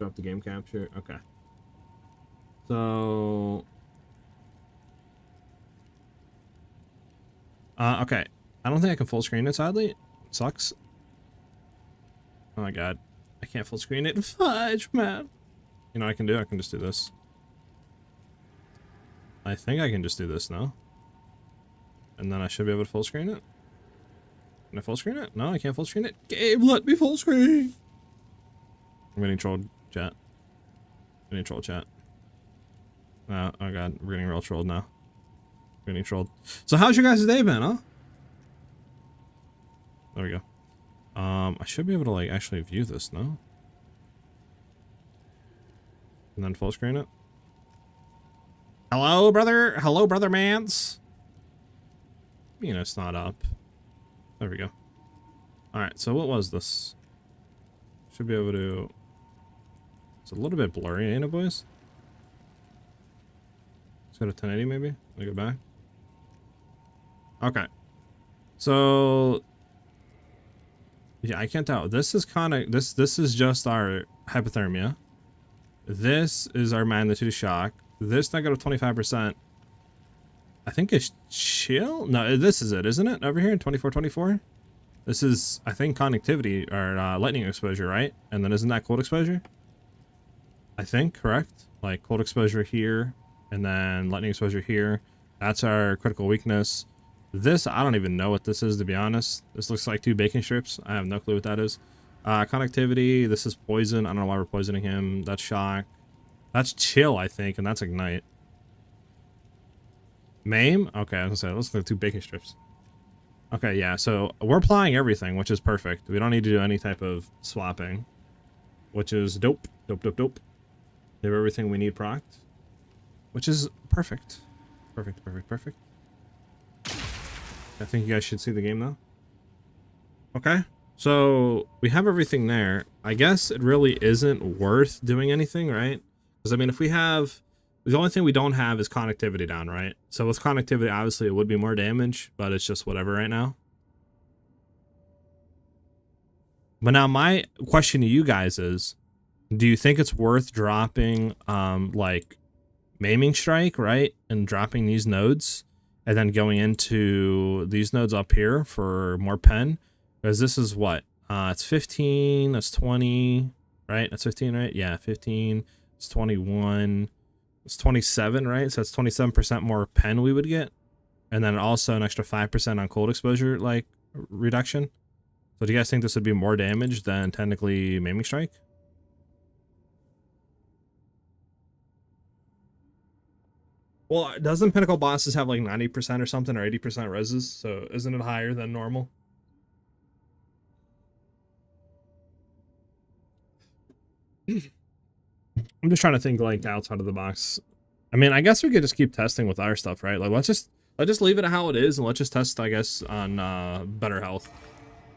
up the game capture. Okay. So okay. I don't think I can full screen it, sadly. It sucks. Oh my god. I can't full screen it. Fudge, man. You know what I can do? I can just do this. I think I can just do this now. And then I should be able to full screen it. Can I full screen it? No, I can't full screen it. Game, let me full screen. I'm getting trolled, chat. I'm getting trolled, chat. Oh god, we're getting real trolled now. We're getting trolled. So how's your guys' day been, huh? There we go. I should be able to like actually view this, no? And then full screen it. Hello, brother. Hello, brother mans. You know, it's not up. There we go. Alright, so what was this? Should be able to... It's a little bit blurry, ain't it, boys? Let's go to 1080 maybe? Let me go back. Okay. So... Yeah, I can't tell. This is kind of... This is just our hypothermia. This is our magnitude of shock. This negative 25%. I think it's chill. No, this is it, isn't it? Over here in 2424. This is, I think, conductivity or lightning exposure, right? And then isn't that cold exposure? I think, correct? Like cold exposure here, and then lightning exposure here. That's our critical weakness. This, I don't even know what this is, to be honest. This looks like 2 bacon strips. I have no clue what that is. Conductivity, this is poison. I don't know why we're poisoning him. That's shock. That's chill, I think, and that's ignite. Maim? Okay, I was gonna say, let's look at 2 bacon strips. Okay, yeah, so we're applying everything, which is perfect. We don't need to do any type of swapping, which is dope. Dope, dope, dope. We have everything we need procced, which is perfect. Perfect, perfect, perfect. I think you guys should see the game now. Okay, so we have everything there. I guess it really isn't worth doing anything, right? Because, I mean, if we have... The only thing we don't have is connectivity down, right? So with connectivity, obviously, it would be more damage, but it's just whatever right now. But now my question to you guys is, do you think it's worth dropping, like, Maiming Strike, right? And dropping these nodes, and then going into these nodes up here for more pen? Because this is what? It's 15, that's 20, right? That's 15, right? Yeah, 15, it's 21... It's 27, right? So that's 27% more pen we would get. And then also an extra 5% on cold exposure, like, reduction. So do you guys think this would be more damage than technically Maiming Strike? Well, doesn't Pinnacle bosses have like 90% or something, or 80% reses? So isn't it higher than normal? I'm just trying to think like outside of the box. I mean, I guess we could just keep testing with our stuff, right? Like let's just leave it how it is, and let's just test, I guess, on better health.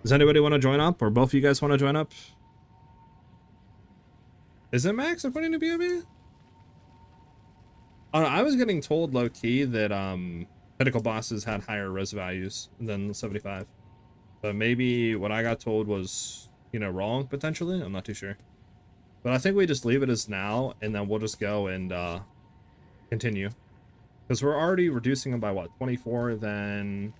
Does anybody want to join up, or both of you guys want to join up? Is it max according to BOB? I was getting told low key that Pinnacle bosses had higher res values than 75, but maybe what I got told was, you know, wrong potentially. I'm not too sure. But I think we just leave it as now, and then we'll just go and continue. Because we're already reducing them by, what, 24, then...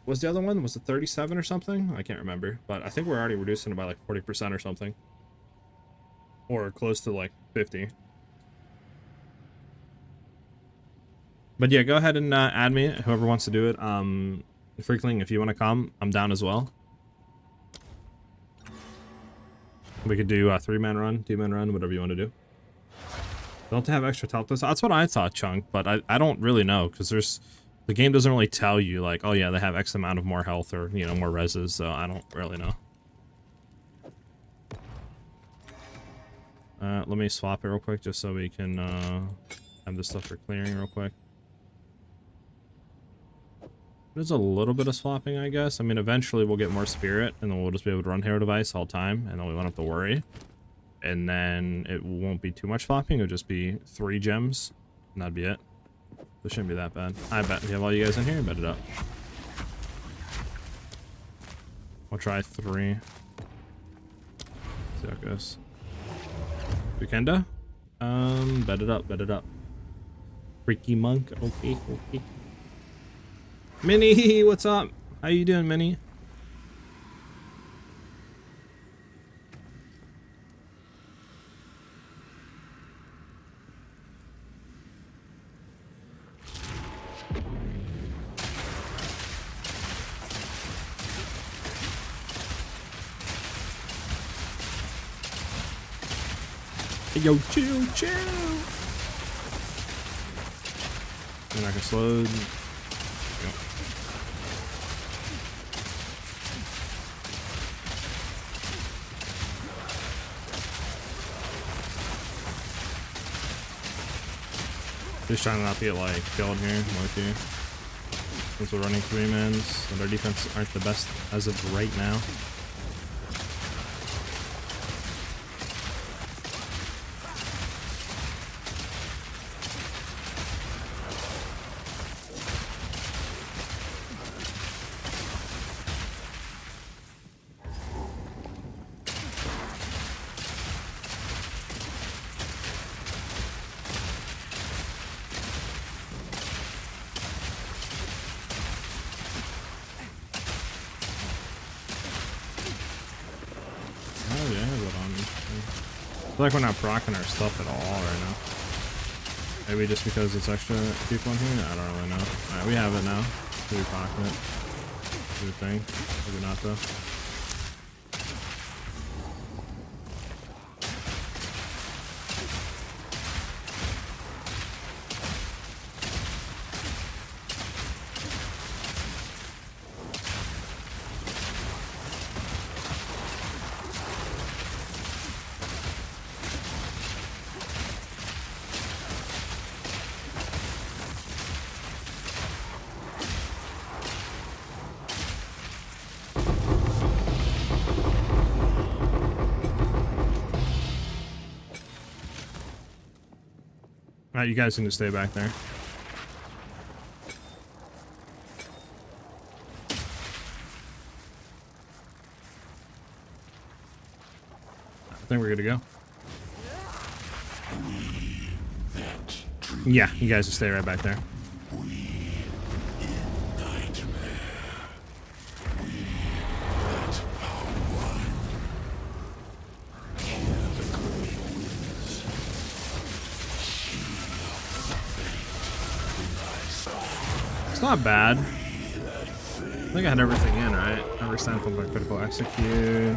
What was the other one? Was it 37 or something? I can't remember. But I think we're already reducing it by, like, 40% or something. Or close to, like, 50. But yeah, go ahead and add me, whoever wants to do it. Freakling, if you want to come, I'm down as well. We could do a 3-man run, 2-man run, whatever you want to do. Don't have extra health. That's what I thought, Chunk, but I don't really know, because the game doesn't really tell you, like, oh yeah, they have X amount of more health or, you know, more reses, so I don't really know. Let me swap it real quick, just so we can have this stuff for clearing real quick. There's a little bit of swapping, I guess. I mean, eventually we'll get more spirit, and then we'll just be able to run Hero Device all time, and then we won't have to worry. And then it won't be too much swapping. It'll just be 3 gems, and that'd be it. This shouldn't be that bad. I bet we have all you guys in here. Bet it up. I'll try 3. See how it goes. Weekenda? Bet it up, bet it up. Freaky monk, okay, okay. Minnie, what's up? How you doing, Minnie? Hey, yo, chill, chill. And I can slow. Yep. Just trying not to get like killed here, with you. Since we're running 3-mans, and our defense aren't the best as of right now. Oh yeah, but I feel like we're not proccing our stuff at all right now. Maybe just because it's extra people in here? I don't really know. Alright, we have it now. So we proccing it. Do the thing. Maybe not though. Alright, you guys can just stay back there. I think we're good to go. Yeah, you guys just stay right back there. It's not bad. I think I had everything in, right? Every sample by critical execute.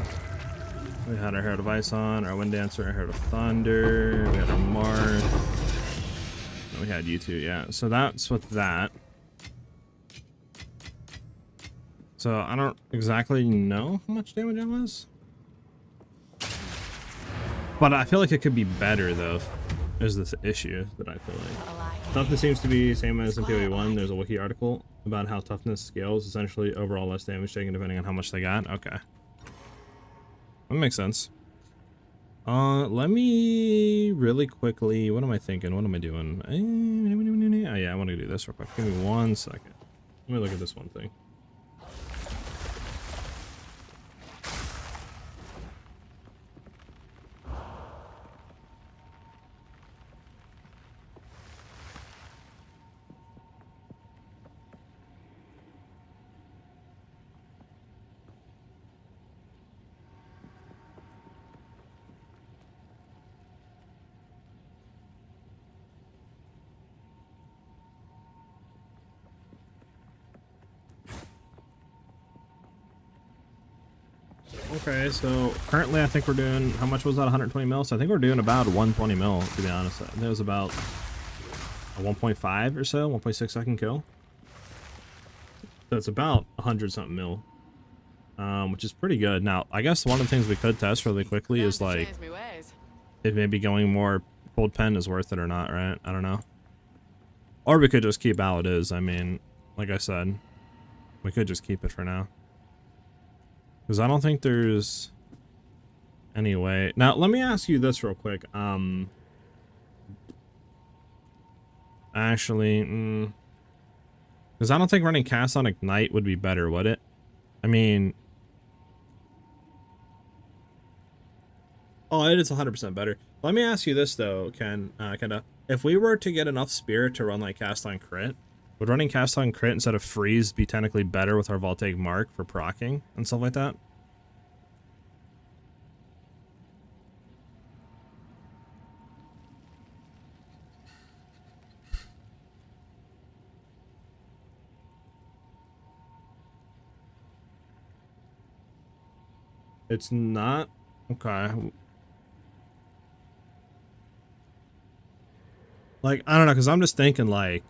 We had our Herald of Ice on, our Wind Dancer, our Herald of Thunder. We had our Mark. We had you two, yeah. So that's with that. So I don't exactly know how much damage that was. But I feel like it could be better though, is the issue that I feel like. Toughness seems to be the same as in PoE 1. There's a wiki article about how toughness scales, essentially overall less damage taken depending on how much they got. Okay. That makes sense. Let me really quickly, what am I thinking? What am I doing? Oh yeah, I want to do this real quick. Give me 1 second. Let me look at this one thing. Okay, so currently I think we're doing, how much was that, 120 mil? So I think we're doing about 120 mil, to be honest. I think it was about a 1.5 or so, 1.6 second kill. So it's about 100 something mil, which is pretty good. Now, I guess one of the things we could test really quickly is like, if maybe going more cold pen is worth it or not, right? I don't know. Or we could just keep how it is. I mean, like I said, we could just keep it for now. Because I don't think there's any way. Now, let me ask you this real quick. Actually, because I don't think running cast on Ignite would be better, would it? I mean, Oh, it is 100% better. Let me ask you this though, Ken, Kenda. If we were to get enough spirit to run like cast on crit, would running cast on crit instead of freeze be technically better with our voltaic mark for proccing and stuff like that? It's not? Okay. Like, I don't know, because I'm just thinking, like,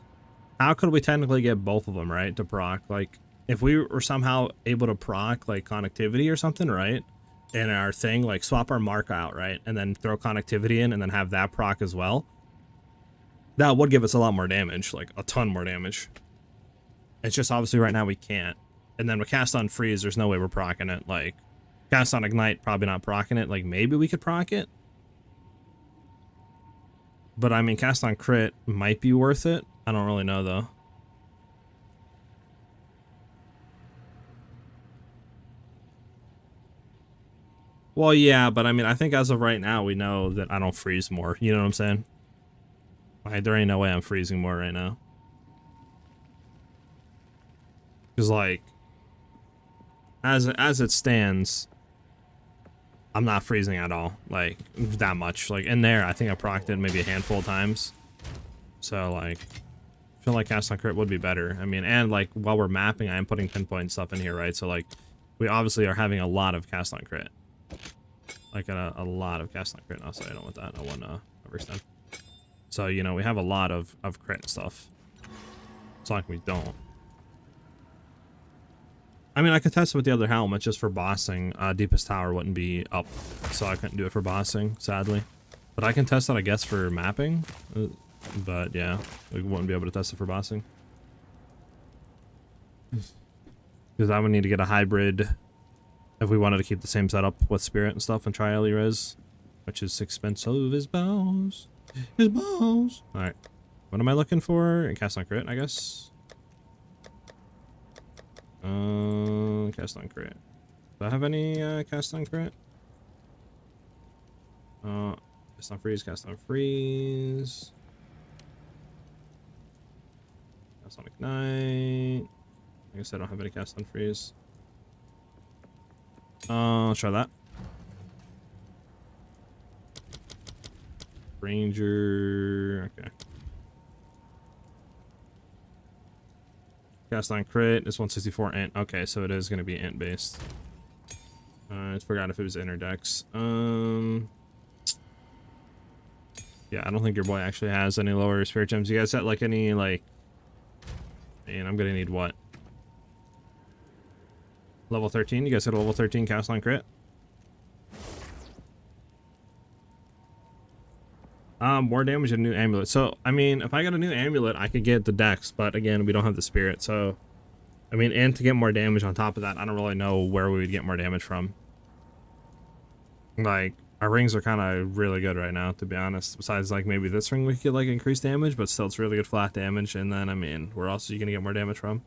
how could we technically get both of them, right, to proc? Like, if we were somehow able to proc, like, connectivity or something, right, in our thing, like, swap our mark out, right, and then throw connectivity in and then have that proc as well, that would give us a lot more damage, like, a ton more damage. It's just obviously right now we can't. And then with cast on freeze, there's no way we're proccing it. Like, cast on ignite, probably not proccing it. Like, maybe we could proc it. But I mean, cast on crit might be worth it. I don't really know though. Well, yeah, but I mean, I think as of right now, we know that I don't freeze more. You know what I'm saying? Like, there ain't no way I'm freezing more right now. Because, like, as it stands, I'm not freezing at all. Like, that much. Like, in there, I think I procced it maybe a handful of times. So, like, I feel like cast on crit would be better. I mean, and, like, while we're mapping, I am putting pinpoint stuff in here, right? So, like, we obviously are having a lot of cast on crit. Like, a lot of cast on crit. Oh, sorry, I don't want that. I want overextend. So, you know, we have a lot of crit stuff. It's not like we don't. I mean, I could test it with the other helmet just for bossing. Deepest Tower wouldn't be up, so I couldn't do it for bossing, sadly. But I can test it, I guess, for mapping. But, yeah, we wouldn't be able to test it for bossing. Because I would need to get a hybrid if we wanted to keep the same setup with Spirit and stuff and try Res, which is expensive as balls. Alright. What am I looking for? Cast on crit, I guess. Cast on crit. Do I have any cast on crit? Cast on freeze, cast on freeze. Cast on ignite. I guess I don't have any cast on freeze. Let's try that. Ranger. Okay. Cast on crit. It's 164 int. Okay, so it is going to be int based. I forgot if it was interdex. Yeah, I don't think your boy actually has any lower spirit gems. You guys set like any like? And I'm gonna need what? Level 13. You guys got a level 13 cast on crit. More damage and new amulet. So, I mean, if I got a new amulet, I could get the dex, but again, we don't have the spirit. So, I mean, and to get more damage on top of that, I don't really know where we would get more damage from. Like, our rings are kind of really good right now, to be honest. Besides, like, maybe this ring we could, like, increase damage, but still, it's really good flat damage. And then, I mean, where else are you going to get more damage from?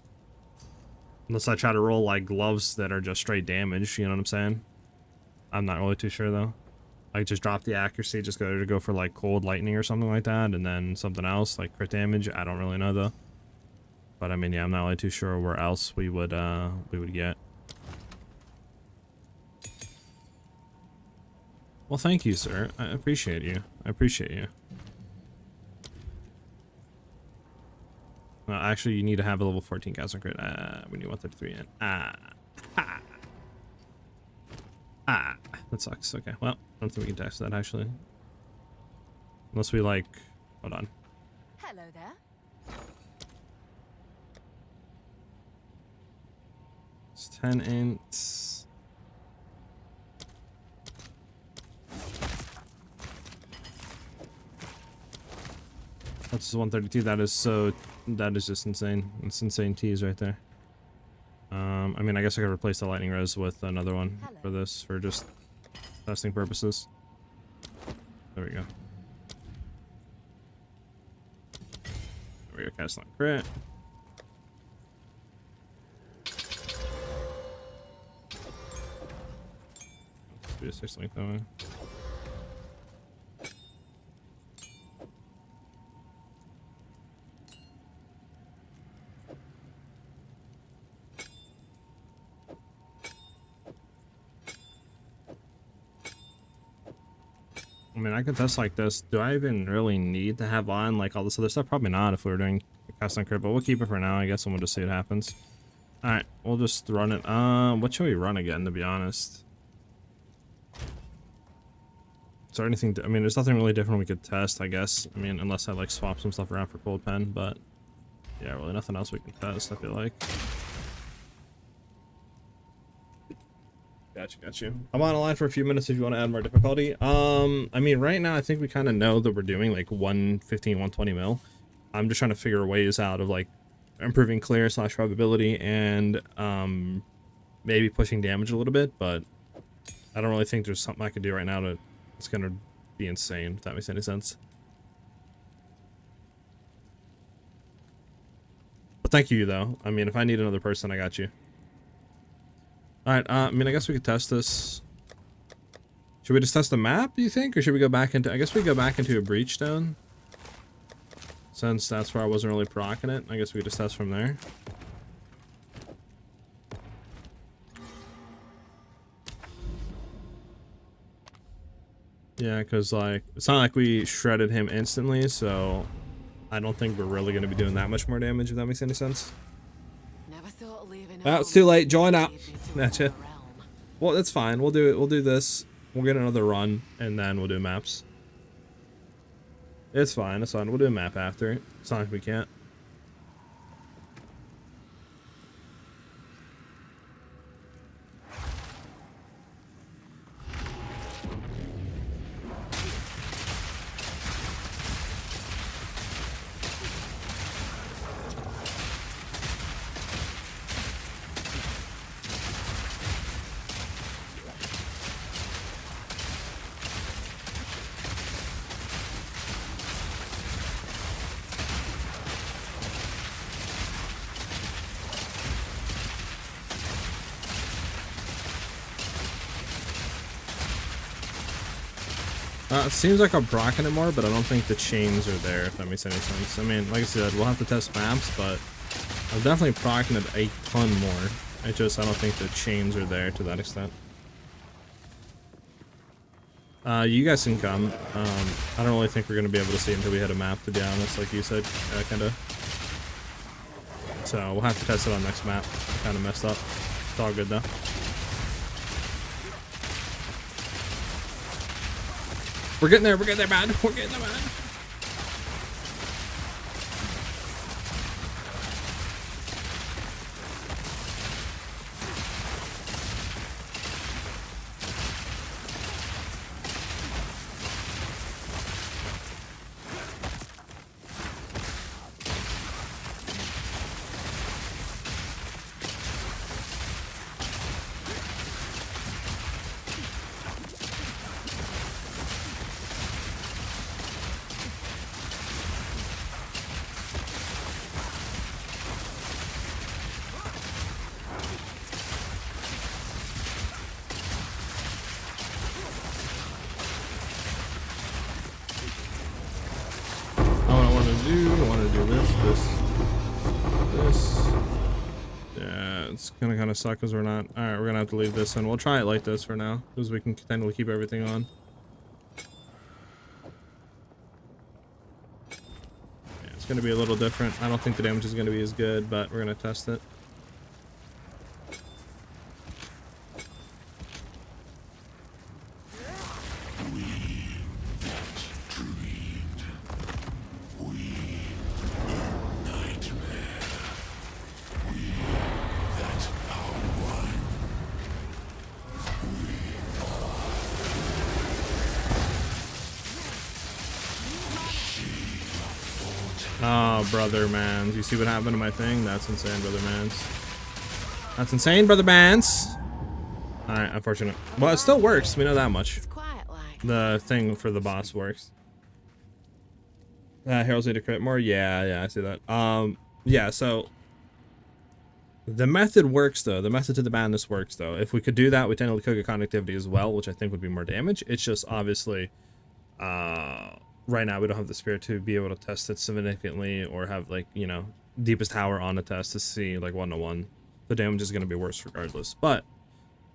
Unless I try to roll, like, gloves that are just straight damage, you know what I'm saying? I'm not really too sure, though. Like, just drop the accuracy, just go for, like, cold lightning or something like that, and then something else, like crit damage. I don't really know, though. But, I mean, yeah, I'm not really too sure where else we would get. Well, thank you, sir. I appreciate you. I appreciate you. Actually, you need to have a level 14 cast on crit. We need 133 in. That sucks. Okay, well, I don't think we can test that, actually. Unless we, like... Hold on. Hello there. It's 10 ints. That's 132. That is so... That is just insane. It's insane tease right there. I mean, I guess I could replace the lightning res with another one for this, for just testing purposes. There we go. There we go, cast on crit. Let's do a 6 length that way. I mean, I could test like this. Do I even really need to have on like all this other stuff? Probably not if we were doing a custom crit, but we'll keep it for now, I guess, and we'll just see what happens. Alright, we'll just run it. What should we run again, to be honest? Is there anything, I mean, there's nothing really different we could test, I guess. I mean, unless I like swap some stuff around for cold pen, but yeah, really nothing else we can test, I feel like. Gotcha. I'm on a line for a few minutes if you want to add more difficulty. I mean, right now, I think we kind of know that we're doing like 115, 120 mil. I'm just trying to figure ways out of like improving clear / probability and maybe pushing damage a little bit, but I don't really think there's something I could do right now to it's gonna be insane, if that makes any sense. But thank you though. I mean, if I need another person, I got you. Alright, I mean, I guess we could test this. Should we just test the map, do you think? Or should we go back into... I guess we go back into a breach stone. Since that's where I wasn't really proccing it. I guess we could just test from there. Yeah, because, like, it's not like we shredded him instantly, so... I don't think we're really going to be doing that much more damage, if that makes any sense. Never thought leaving Oh, it's too late. Join up. Gotcha. Well, that's fine. We'll do it. We'll do this. We'll get another run, and then we'll do maps. It's fine. It's fine. We'll do a map after. It's not like we can't. It seems like I'm brocking it more, but I don't think the chains are there, if that makes any sense. I mean, like I said, we'll have to test maps, but I'm definitely procking it a ton more. I don't think the chains are there to that extent. You guys can come. I don't really think we're going to be able to see until we hit a map, to be honest, like you said, kind of. So we'll have to test it on next map. Kind of messed up. It's all good, though. We're getting there, man. We're getting there, man. I want to do this. Yeah, it's gonna kind of suck because we're not. All right, we're gonna have to leave this in. We'll try it like this for now because we can continually keep everything on. Yeah, it's gonna be a little different. I don't think the damage is gonna be as good, but we're gonna test it. Oh, brother mans. You see what happened to my thing? That's insane, brother mans. That's insane, brother mans. Alright, unfortunate. Well, it still works. We know that much. It's quiet like. The thing for the boss works. Heralds need to crit more? Yeah, I see that. Yeah, so... The method works, though. The method to the madness works, though. If we could do that, we tend to cook a conductivity as well, which I think would be more damage. It's just, obviously... right now we don't have the spirit to be able to test it significantly or have, like, you know, deepest tower on a test to see, like, 1-to-1. The damage is going to be worse regardless, but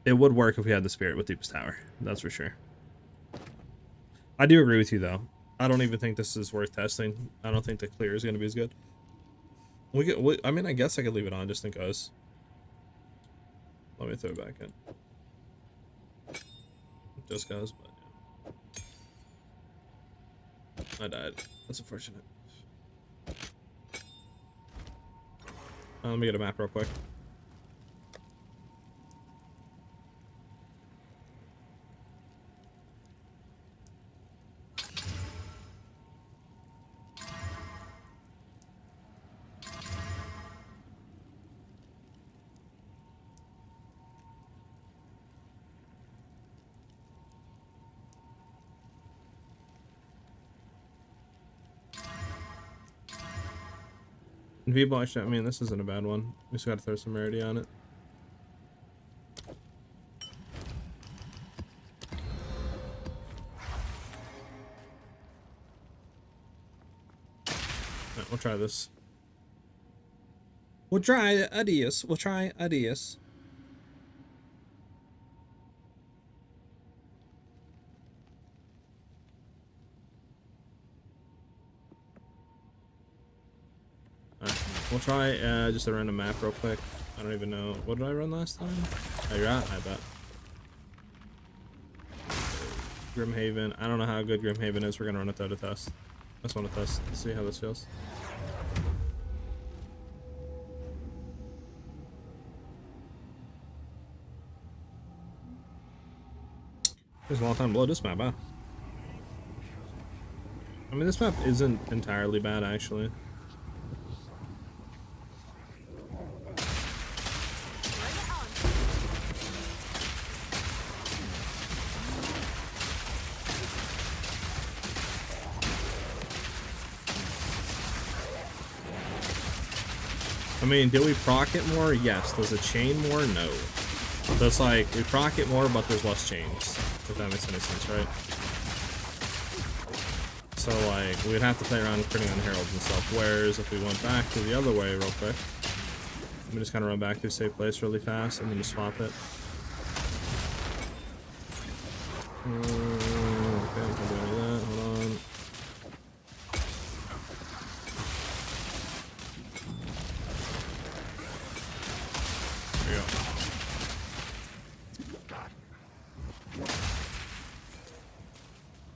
it would work if we had the spirit with deepest tower. That's for sure. I do agree with you though. I don't even think this is worth testing. I don't think the clear is going to be as good. I mean, I guess I could leave it on just in case. Let me throw it back in. Just cause, but yeah. I died. That's unfortunate. Let me get a map real quick. V-Ball, I mean, this isn't a bad one. We just gotta throw some rarity on it. Alright, we'll try this. We'll try Adios. We'll try Adios. We'll try just a random map real quick. I don't even know. What did I run last time? Oh, you're out? I bet. Grimhaven. I don't know how good Grimhaven is. We're going to run it though to test. I just want to test. See how this feels. There's a long time below this map, huh? I mean, this map isn't entirely bad, actually. I mean, do we proc it more? Yes. Does it chain more? No. So it's like, we proc it more, but there's less chains. If that makes any sense, right? So, like, we'd have to play around critting on heralds and stuff. Whereas, if we went back to the other way real quick, let me just kind of run back to a safe place really fast, and then just swap it. Okay, I can do any of that. Hold on. There you go.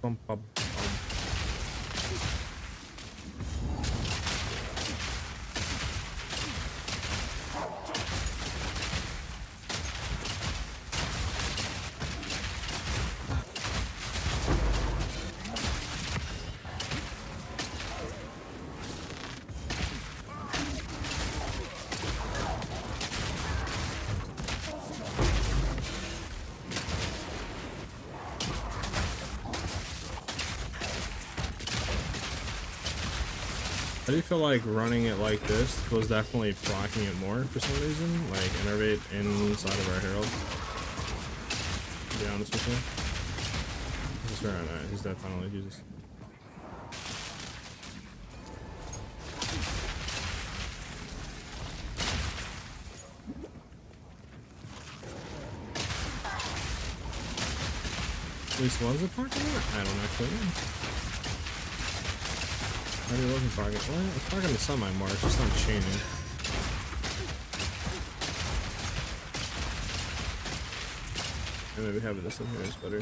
Bum, bum, bum. I do feel like running it like this was definitely blocking it more for some reason, like innervate inside of our herald. To be honest with you. He's very alright, he's dead finally, Jesus. At least one's a parking lot? I don't actually know. How are you looking for it? Well, it's talking to semi more, it's just not chaining. And maybe having this in here is better.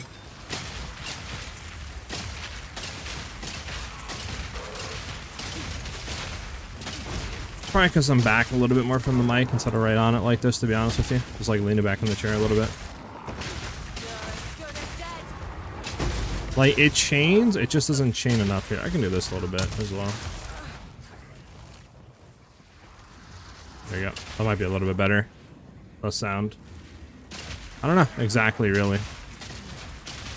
Probably because I'm back a little bit more from the mic instead of right on it like this, to be honest with you. Just like leaning back in the chair a little bit. Like, it chains, it just doesn't chain enough here. I can do this a little bit as well. There you go. That might be a little bit better. Less sound. I don't know exactly, really.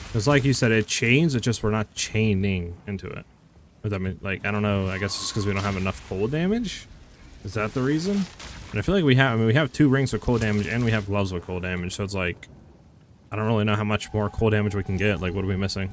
Because like you said, it chains, it's just we're not chaining into it. Does that mean, like, I don't know, I guess it's because we don't have enough cold damage? Is that the reason? And I feel like we have, I mean, we have 2 rings with cold damage and we have gloves with cold damage, so it's like, I don't really know how much more cold damage we can get. Like, what are we missing?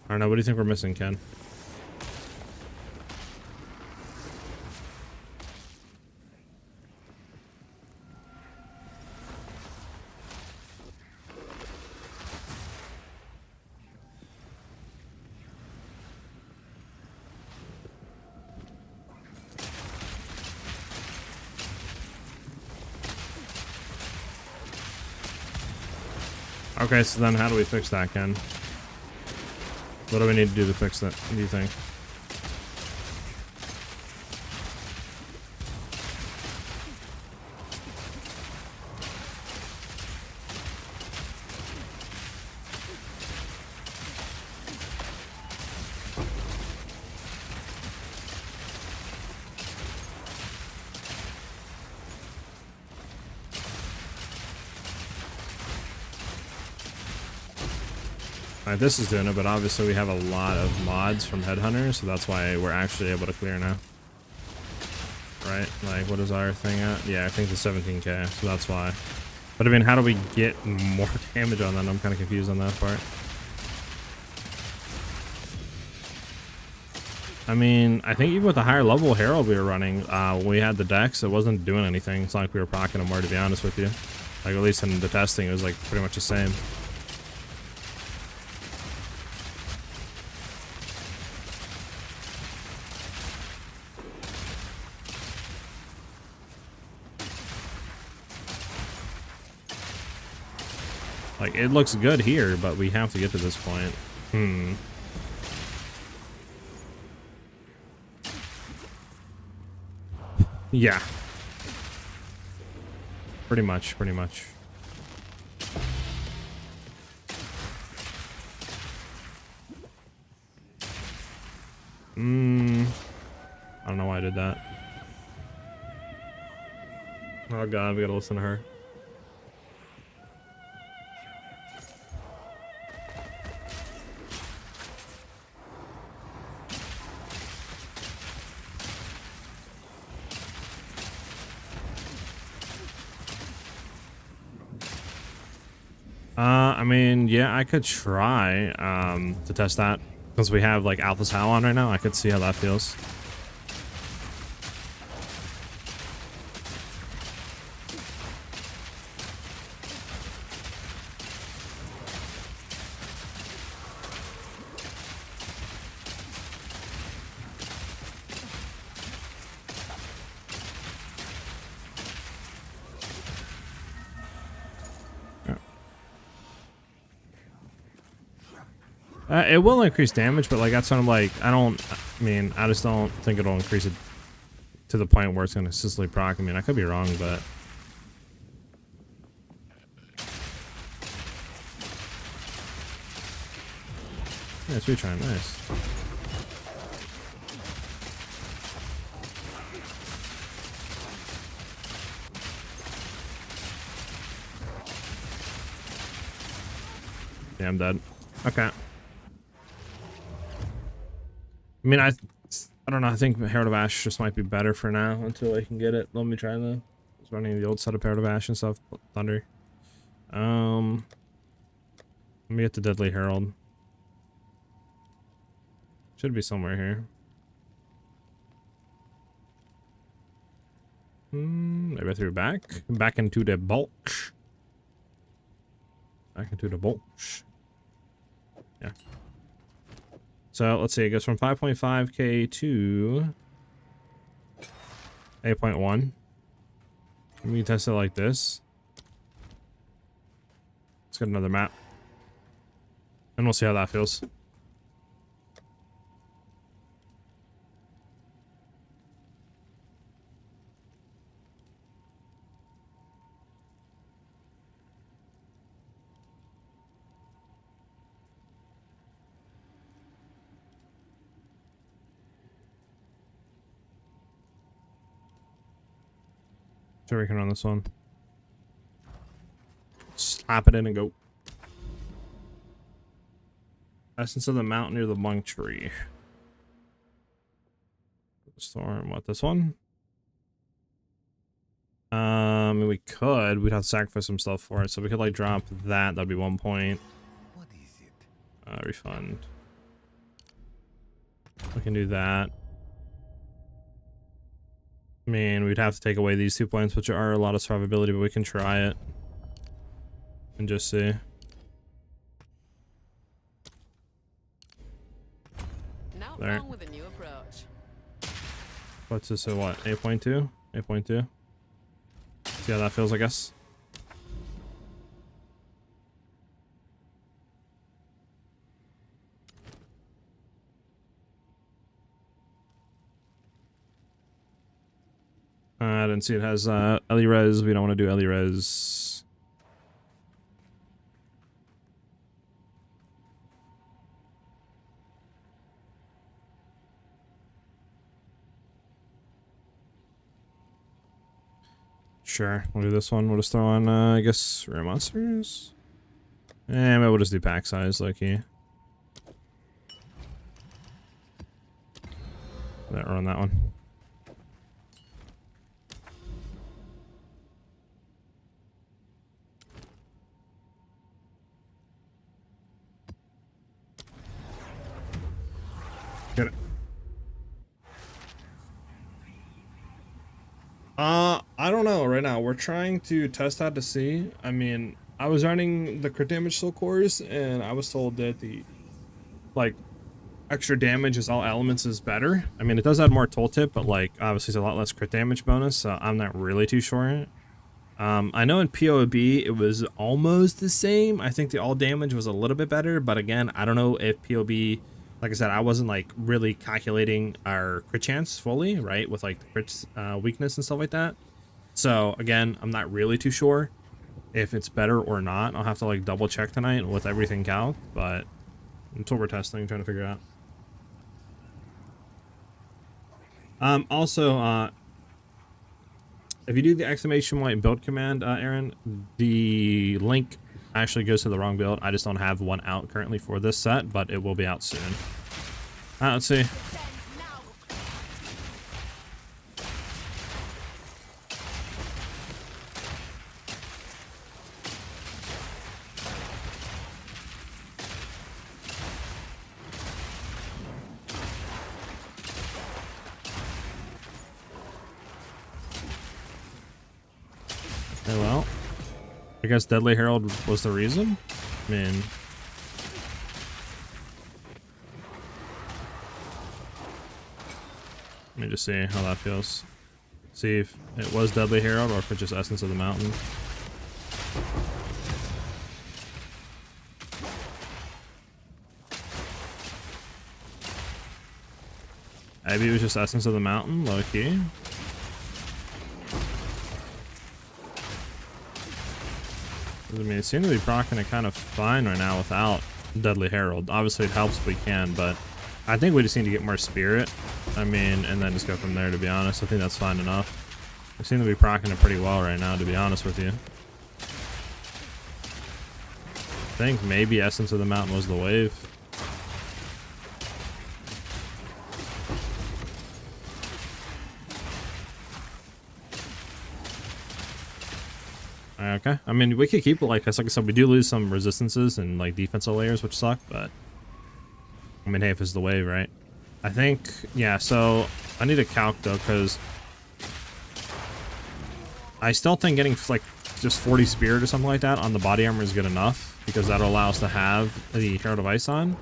I don't know. What do you think we're missing, Ken? Okay, so then how do we fix that, Ken? What do we need to do to fix that, do you think? Alright, this is doing it, but obviously we have a lot of mods from Headhunters, so that's why we're actually able to clear now. Right? Like, what is our thing at? Yeah, I think it's 17k, so that's why. But I mean, how do we get more damage on that? I'm kind of confused on that part. I mean, I think even with the higher level Herald we were running, when we had the decks, it wasn't doing anything. It's not like we were proccing them more, to be honest with you. Like, at least in the testing, it was like pretty much the same. Like, it looks good here, but we have to get to this point. Yeah. Pretty much, pretty much. I don't know why I did that. Oh god, we gotta listen to her. I mean, yeah, I could try to test that because we have like Alpha's Howl on right now. I could see how that feels. It will increase damage, but like that's what I'm like. I mean, I just don't think it'll increase it to the point where it's going to consistently proc. I mean, I could be wrong, but yeah, it's retrying. Nice. Yeah, I'm dead. Okay. I mean, I don't know. I think Herald of Ash just might be better for now until I can get it. Let me try the running the old set of Herald of Ash and stuff. Thunder. Let me get the Deadly Herald. Should be somewhere here. Maybe I threw it back into the bulge. Back into the bulge. Yeah. So let's see, it goes from 5.5k to 8.1. Let me test it like this. Let's get another map. And we'll see how that feels. Sure, we can run this one. Slap it in and go. Essence of the mountain near the monk tree. Storm, what, this one? We could. We'd have to sacrifice some stuff for it. So we could like drop that. That'd be 1 point. What is it? Refund. We can do that. I mean, we'd have to take away these 2 points, which are a lot of survivability, but we can try it. And just see. Not There. wrong with a new approach. What's this at what? 8.2? 8.2? See how that feels, I guess. I didn't see it has Ellie Res. We don't want to do Ellie Res. Sure, we'll do this one. We'll just throw on, I guess, rare monsters. Maybe we'll just do pack size, Loki. That run that one. Get it. I don't know right now. We're trying to test that to see. I mean, I was running the crit damage soul cores and I was told that the like extra damage as all elements is better. I mean, it does add more tooltip, but like obviously it's a lot less crit damage bonus, so I'm not really too sure. I know in PoE it was almost the same. I think the all damage was a little bit better, but again, I don't know if PoE, like I said, I wasn't like really calculating our crit chance fully, right? With like the crit weakness and stuff like that. So again, I'm not really too sure if it's better or not. I'll have to like double check tonight with everything calc, but that's what we're testing, trying to figure out. Also, if you do the exclamation point build command, Aaron, the link actually goes to the wrong build. I just don't have one out currently for this set, but it will be out soon. Let's see. Oh well, I guess Deadly Herald was the reason. I mean, let me just see how that feels. See if it was Deadly Herald or if it's just Essence of the Mountain. Maybe it was just Essence of the Mountain, low key. I mean, it seems to be proccing it kind of fine right now without Deadly Herald. Obviously, it helps if we can, but I think we just need to get more Spirit. I mean, and then just go from there, to be honest. I think that's fine enough. We seem to be proccing it pretty well right now, to be honest with you. I think maybe Essence of the Mountain was the wave. Okay, I mean, we could keep it like this. Like I said, we do lose some resistances and like defensive layers, which suck, but I mean, hey, if it's the wave, right? I think, yeah, so I need a calc though, because I still think getting like just 40 Spirit or something like that on the body armor is good enough, because that'll allow us to have the Herald of Ice on.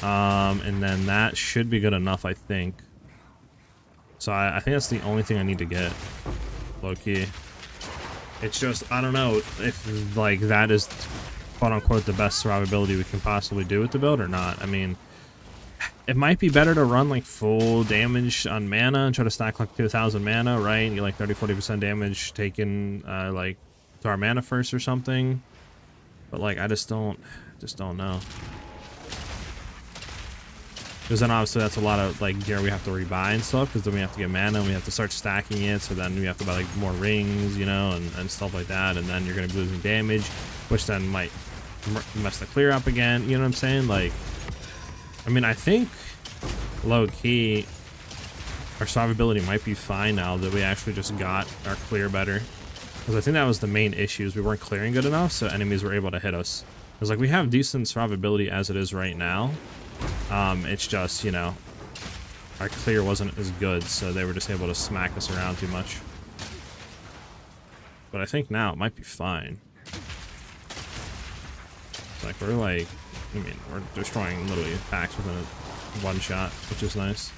And then that should be good enough, I think. So I think that's the only thing I need to get, low-key. It's just, I don't know if like that is quote-unquote the best survivability we can possibly do with the build or not. I mean, it might be better to run like full damage on mana and try to stack like 2,000 mana, right? And get like 30-40% damage taken like to our mana first or something. But like, I just don't know. Because then obviously that's a lot of like gear we have to rebuy and stuff, because then we have to get mana and we have to start stacking it, so then we have to buy like more rings, you know, and stuff like that, and then you're going to be losing damage, which then might mess the clear up again, you know what I'm saying? Like, I mean, I think low-key our survivability might be fine now that we actually just got our clear better, because I think that was the main issue, is we weren't clearing good enough, so enemies were able to hit us. Because like we have decent survivability as it is right now. It's just, you know, our clear wasn't as good, so they were just able to smack us around too much. But I think now it might be fine. It's like we're like, I mean, we're destroying literally attacks within a one shot, which is nice.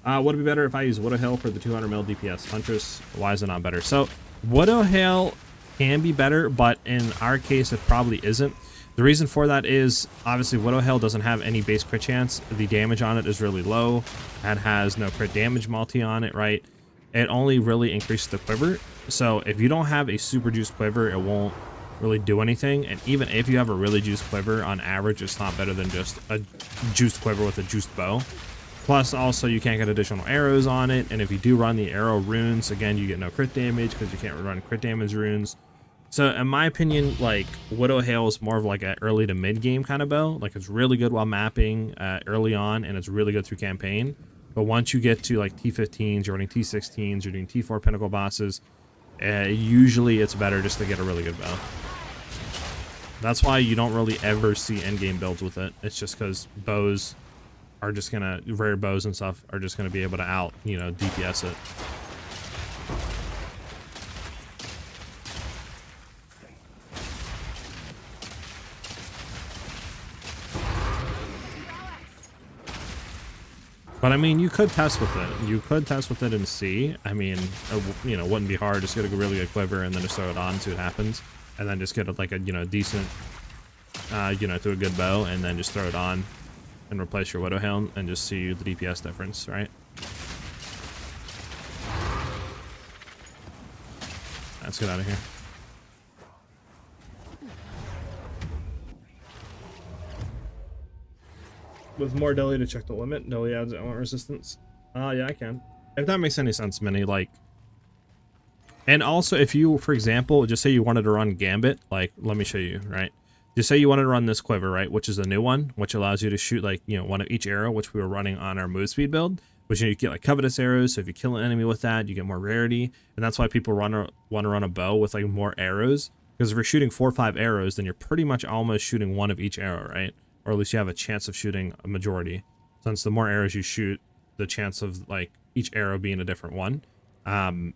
Would it be better if I use Widow Hail for the 200 mil DPS? Huntress, why is it not better? So, Widow Hail can be better, but in our case, it probably isn't. The reason for that is, obviously, Widow Hail doesn't have any base crit chance. The damage on it is really low. It has no crit damage multi on it, right? It only really increases the quiver. So, if you don't have a super juiced quiver, it won't really do anything. And even if you have a really juiced quiver, on average, it's not better than just a juiced quiver with a juiced bow. Plus, also, you can't get additional arrows on it, and if you do run the arrow runes, again, you get no crit damage because you can't run crit damage runes. So, in my opinion, like, Widow Hail is more of like an early to mid game kind of bow. Like, it's really good while mapping early on, and it's really good through campaign. But once you get to like T15s, you're running T16s, you're doing T4 pinnacle bosses, usually it's better just to get a really good bow. That's why you don't really ever see endgame builds with it. It's just because bows are just gonna, rare bows and stuff are just gonna be able to out, you know, DPS it. But I mean, you could test with it. You could test with it and see. I mean, you know, wouldn't be hard. Just get a really good quiver and then just throw it on, see what happens, and then just get it like a, you know, decent, you know, to a good bow, and then just throw it on and replace your Widow Hail and just see the DPS difference, right? Let's get out of here. With more deli to check the limit, deli adds element resistance. Yeah, I can. If that makes any sense, Mini, like. And also, if you, for example, just say you wanted to run Gambit, like, let me show you, right? Just say you wanted to run this quiver, right? Which is a new one, which allows you to shoot, like, you know, one of each arrow, which we were running on our move speed build, which you get, like, covetous arrows. So if you kill an enemy with that, you get more rarity. And that's why people want to run a bow with, like, more arrows. Because if you're shooting 4 or 5 arrows, then you're pretty much almost shooting one of each arrow, right? Or at least you have a chance of shooting a majority. Since the more arrows you shoot, the chance of, like, each arrow being a different one.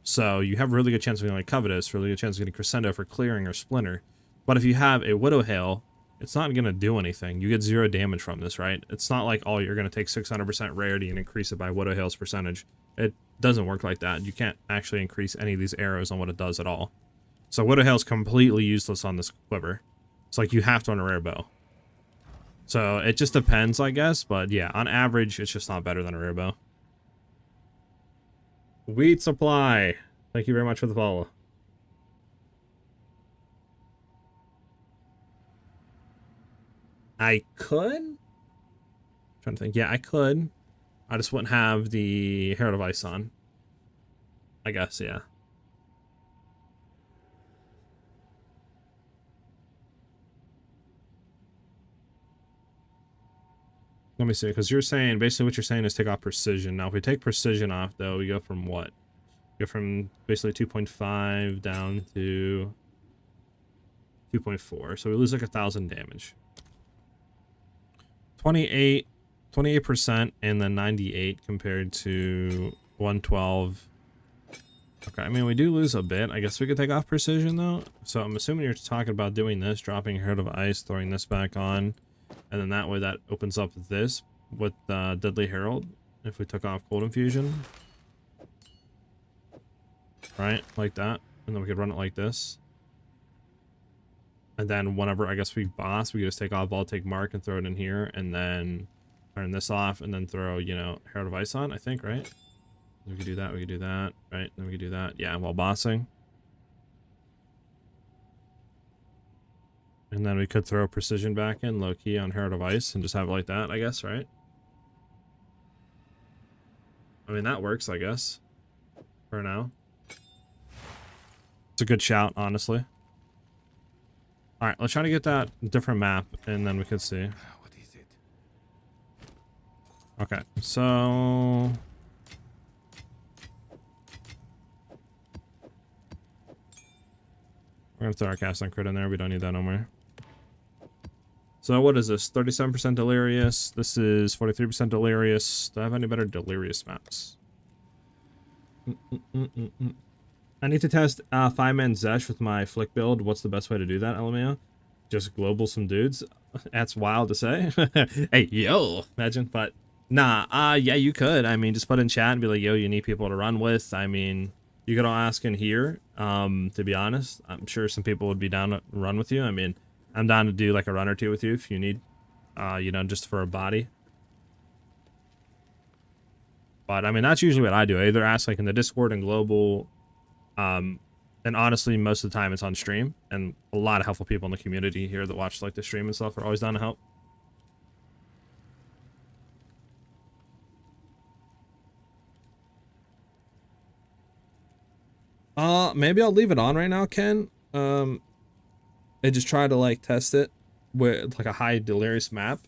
So you have a really good chance of getting, like, covetous, really good chance of getting crescendo for clearing or splinter. But if you have a Widow Hail, it's not going to do anything. You get 0 damage from this, right? It's not like, oh, you're going to take 600% rarity and increase it by Widow Hail's percentage. It doesn't work like that. You can't actually increase any of these arrows on what it does at all. So Widow Hail is completely useless on this quiver. It's like you have to run a rare bow. So it just depends, I guess. But yeah, on average, it's just not better than a rare bow. Wheat supply. Thank you very much for the follow. I could? I'm trying to think. Yeah, I could. I just wouldn't have the Herald of Ice on. I guess, yeah. Let me see, because you're saying, basically what you're saying is take off precision. Now, if we take precision off, though, we go from what? We go from basically 2.5 down to 2.4. So we lose like 1,000 damage. 28% and then 98 compared to 112. Okay, I mean, we do lose a bit. I guess we could take off precision, though. So I'm assuming you're talking about doing this, dropping Herald of Ice, throwing this back on. And then that way that opens up this with Deadly Herald if we took off Cold Infusion. Right, like that. And then we could run it like this. And then whenever, I guess, we boss, we could just take off Voltaic Mark and throw it in here. And then turn this off and then throw, you know, Herald of Ice on, I think, right? We could do that, we could do that, right? Then we could do that, yeah, while bossing. And then we could throw precision back in, low key on Herald of Ice, and just have it like that, I guess, right? I mean, that works, I guess. For now. It's a good shout, honestly. Alright, let's try to get that different map, and then we could see. What is it? Okay, so... We're gonna throw our cast on crit in there. We don't need that no more. So what is this? 37% delirious. This is 43% delirious. Do I have any better delirious maps? I need to test 5-man Zesh with my flick build. What's the best way to do that, LMAO? Just global some dudes? That's wild to say. Hey, yo, imagine. But nah, yeah, you could. I mean, just put in chat and be like, yo, you need people to run with. I mean, you could all ask in here. To be honest, I'm sure some people would be down to run with you. I mean, I'm down to do like a run or two with you if you need, you know, just for a body. But I mean, that's usually what I do. I either ask like in the Discord and global, and honestly, most of the time it's on stream, and a lot of helpful people in the community here that watch like the stream and stuff are always down to help. Maybe I'll leave it on right now, Ken. I just try to like test it with like a high delirious map,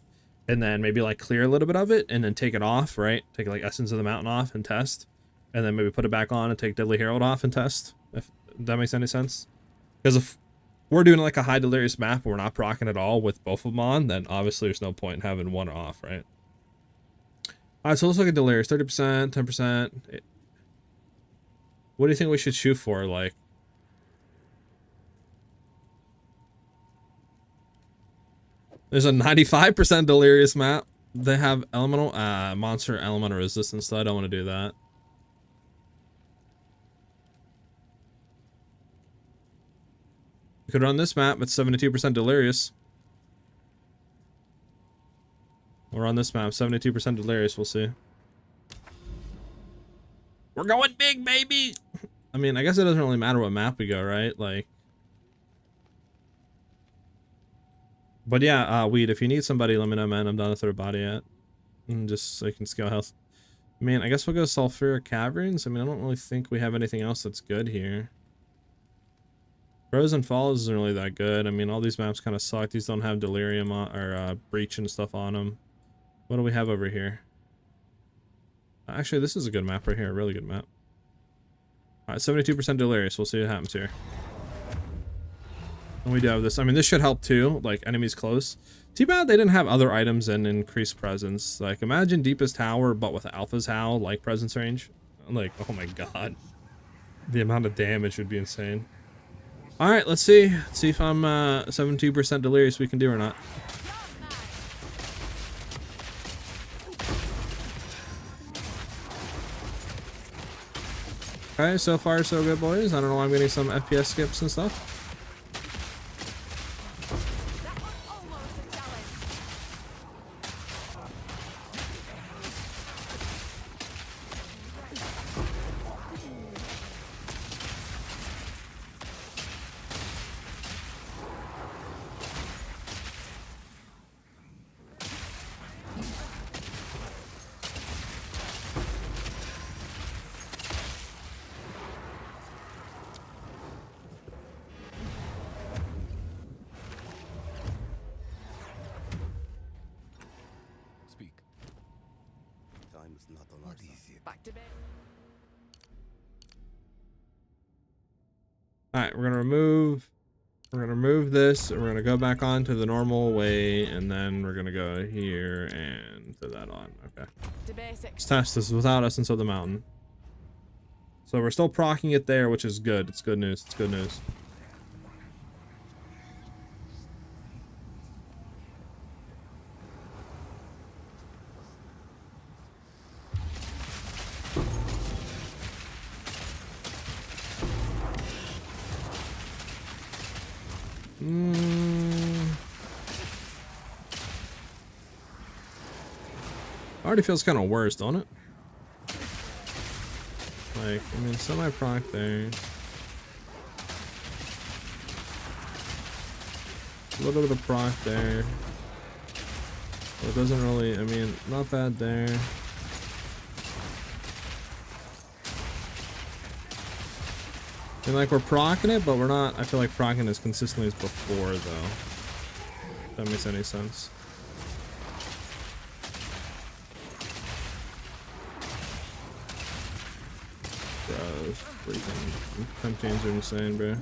and then maybe like clear a little bit of it and then take it off, right? Take like Essence of the Mountain off and test, and then maybe put it back on and take Deadly Herald off and test, if that makes any sense. Because if we're doing like a high delirious map and we're not proccing at all with both of them on, then obviously there's no point in having one off, right? All right, so let's look at delirious. 30%, 10%. What do you think we should shoot for? Like, there's a 95% delirious map. They have elemental, monster elemental resistance, so I don't want to do that. We could run this map, it's 72% delirious. We'll run this map, 72% delirious, we'll see. We're going big, baby! I mean, I guess it doesn't really matter what map we go, right? Like, but yeah, Weed, if you need somebody, let me know, man. I'm down to throw a body at. And just so you can scale health. I mean, I guess we'll go Sulfuric Caverns. I mean, I don't really think we have anything else that's good here. Frozen Falls isn't really that good. I mean, all these maps kind of suck. These don't have Delirium on, or Breach and stuff on them. What do we have over here? Actually, this is a good map right here. A really good map. Alright, 72% Delirious. We'll see what happens here. And we do have this. I mean, this should help too. Like, enemies close. Too bad they didn't have other items and increased presence. Like, imagine Deepest Tower, but with Alpha's Howl, like, presence range. Like, oh my god. The amount of damage would be insane. Alright, let's see. Let's see if I'm 72% Delirious we can do or not. Okay, so far so good, boys. I don't know why I'm getting some FPS skips and stuff. Alright, we're gonna remove this, and we're gonna go back on to the normal way, and then we're gonna go here and put that on. Okay. Let's test this without Essence of the Mountain. So we're still proccing it there, which is good. It's good news. It's good news. Already feels kind of worse, don't it? Like, I mean, semi-proc there. A little bit of proc there. Well, it doesn't really, I mean, not bad there. I mean, like, we're proccing it, but we're not, I feel like proccing as consistently as before, though. If that makes any sense. Bro, freaking temp chains are insane, bro.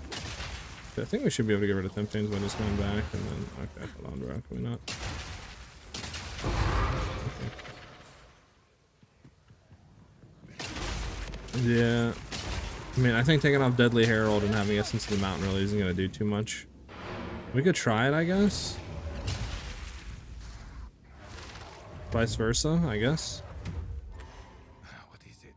I think we should be able to get rid of Temptains when it's coming back, and then okay, hold on, bro, can we not? Okay. Yeah, I mean, I think taking off Deadly Herald and having Essence of the Mountain really isn't gonna do too much. We could try it, I guess. Vice versa, I guess. What is it?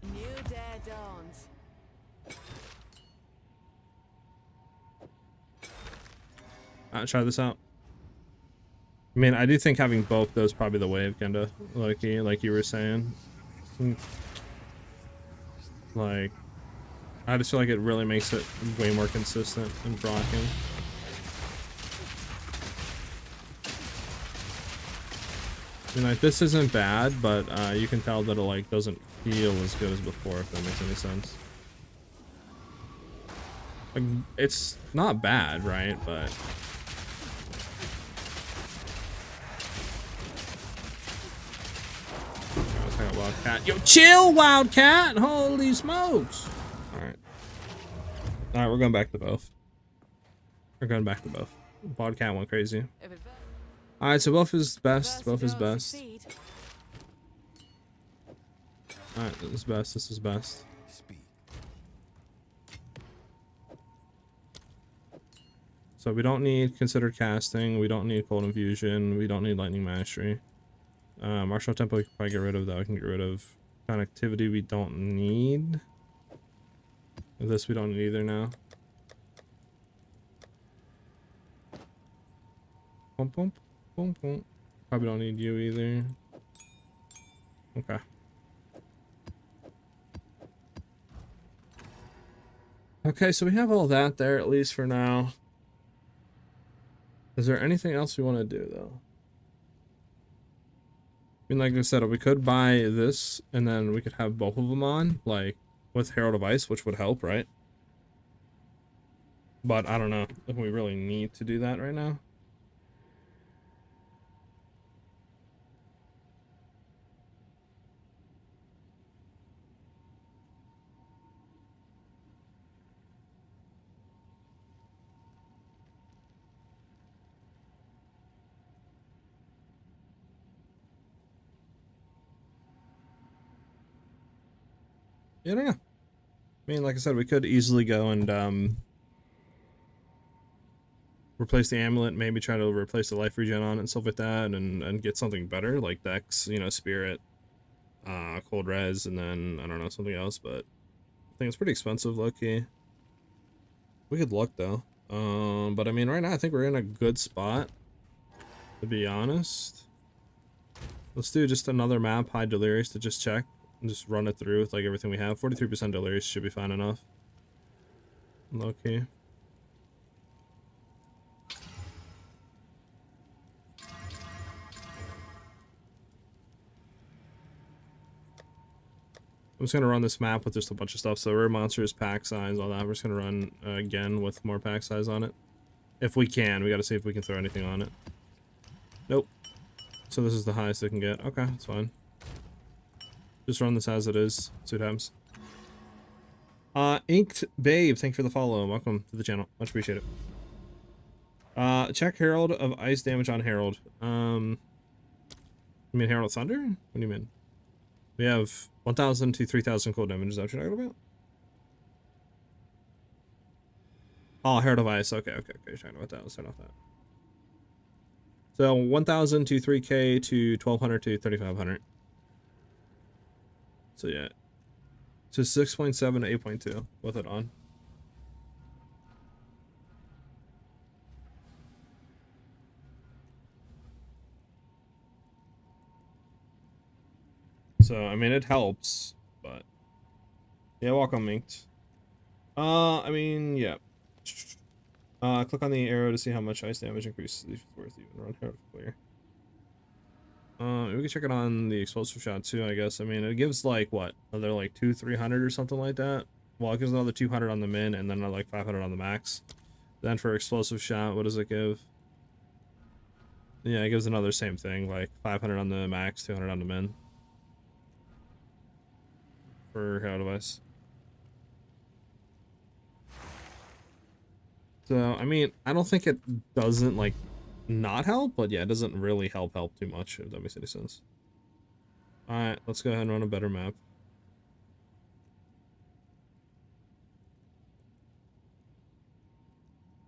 A new day dawns. Try this out. I mean, I do think having both those probably the wave, kinda, like you were saying. Like, I just feel like it really makes it way more consistent in blocking. I mean, like, this isn't bad, but you can tell that it like doesn't feel as good as before, if that makes any sense. Like, it's not bad, right? But Wildcat. Yo, chill, Wildcat! Holy smokes! Alright. Alright, we're going back to both. We're going back to both. Wildcat went crazy. Alright, so both is best. Both is best. Alright, this is best. This is best. So we don't need considered casting. We don't need cold infusion. We don't need lightning mastery. Martial tempo we can probably get rid of, though. I can get rid of connectivity we don't need. This we don't need either now. Pump, pump, pump, pump. Probably don't need you either. Okay. Okay, so we have all that there, at least for now. Is there anything else we want to do, though? I mean, like I said, we could buy this, and then we could have both of them on, like, with Herald of Ice, which would help, right? But I don't know if we really need to do that right now. Yeah, I don't know. I mean, like I said, we could easily go and replace the amulet, maybe try to replace the life regen on it and stuff like that, and get something better, like Dex, you know, Spirit, Cold Res, and then, I don't know, something else, but I think it's pretty expensive, low-key. We could look, though. But I mean, right now, I think we're in a good spot, to be honest. Let's do just another map, High-delirium, to just check. And just run it through with like everything we have. 43% delirious should be fine enough. Low key. I'm just gonna run this map with just a bunch of stuff. So rare monsters, pack size, all that. We're just gonna run again with more pack size on it. If we can, we gotta see if we can throw anything on it. Nope. So this is the highest it can get. Okay, that's fine. Just run this as it is. See what happens. Inked Babe, thank you for the follow. Welcome to the channel. Much appreciated. Check Herald of Ice damage on Herald. You mean Herald Thunder? What do you mean? We have 1,000 to 3,000 cold damage. Is that what you're talking about? Oh, Herald of Ice. Okay. You're talking about that. Let's start off that. So 1,000 to 3K to 1,200 to 3,500. So yeah, so 6.7 to 8.2 with it on. So I mean, it helps, but yeah, welcome, Minked. I mean, yeah. Click on the arrow to see how much ice damage increases if it's worth even run Herald clear. We can check it on the explosive shot too, I guess. I mean, it gives like what, another like 200-300 or something like that. Well, it gives another 200 on the min and then another like 500 on the max. Then for explosive shot, what does it give? Yeah, it gives another same thing, like 500 on the max, 200 on the min. For hero device. So, I mean, I don't think it doesn't, like, not help, but yeah, it doesn't really help too much, if that makes any sense. Alright, let's go ahead and run a better map.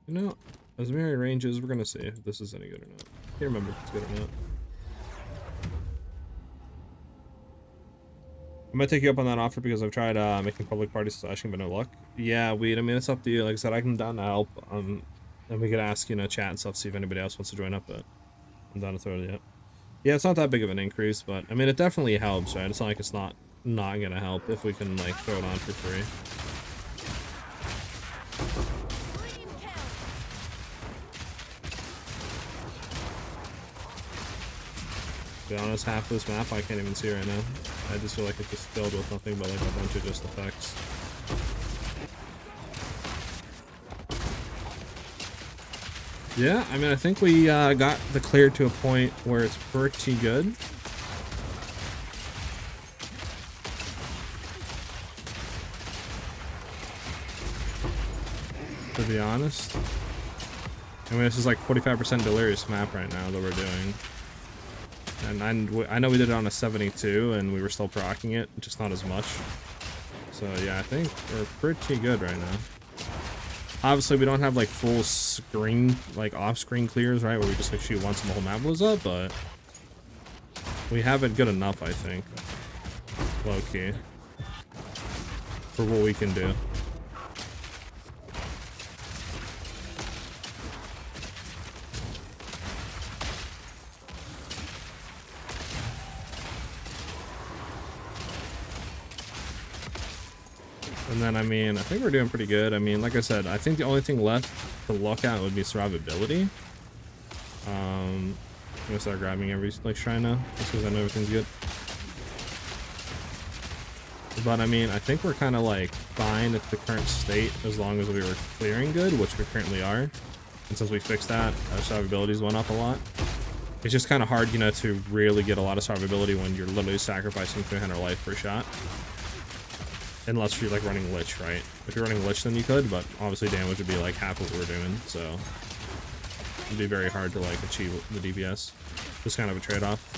You know, as many ranges, we're gonna see if this is any good or not. Can't remember if it's good or not. I might take you up on that offer because I've tried making public parties slashing, but no luck. Yeah, weed. I mean, it's up to you. Like I said, I can down to help. And we could ask, you know, chat and stuff, see if anybody else wants to join up. But I'm down to throw it up. Yeah, it's not that big of an increase, but I mean, it definitely helps, right? It's not like it's not gonna help if we can like throw it on for free. To be honest, half this map I can't even see right now. I just feel like it's just filled with nothing but like a bunch of just effects. Yeah, I mean, I think we got the clear to a point where it's pretty good. To be honest. I mean, this is like 45% delirious map right now that we're doing. And I know we did it on a 72 and we were still proccing it, just not as much. So yeah, I think we're pretty good right now. Obviously, we don't have like full screen, like off-screen clears, right? Where we just like shoot once and the whole map blows up, but we have it good enough, I think. Low-key. For what we can do. And then, I mean, I think we're doing pretty good. I mean, like I said, I think the only thing left to look at would be survivability. I'm gonna start grabbing every like shrine now, just because I know everything's good. But I mean, I think we're kind of like fine at the current state as long as we were clearing good, which we currently are. And since we fixed that, our survivability's went up a lot. It's just kind of hard, you know, to really get a lot of survivability when you're literally sacrificing 300 life per shot. Unless you're like running Lich, right? If you're running Lich, then you could, but obviously damage would be like half what we're doing, so it'd be very hard to like achieve the DPS. Just kind of a trade-off.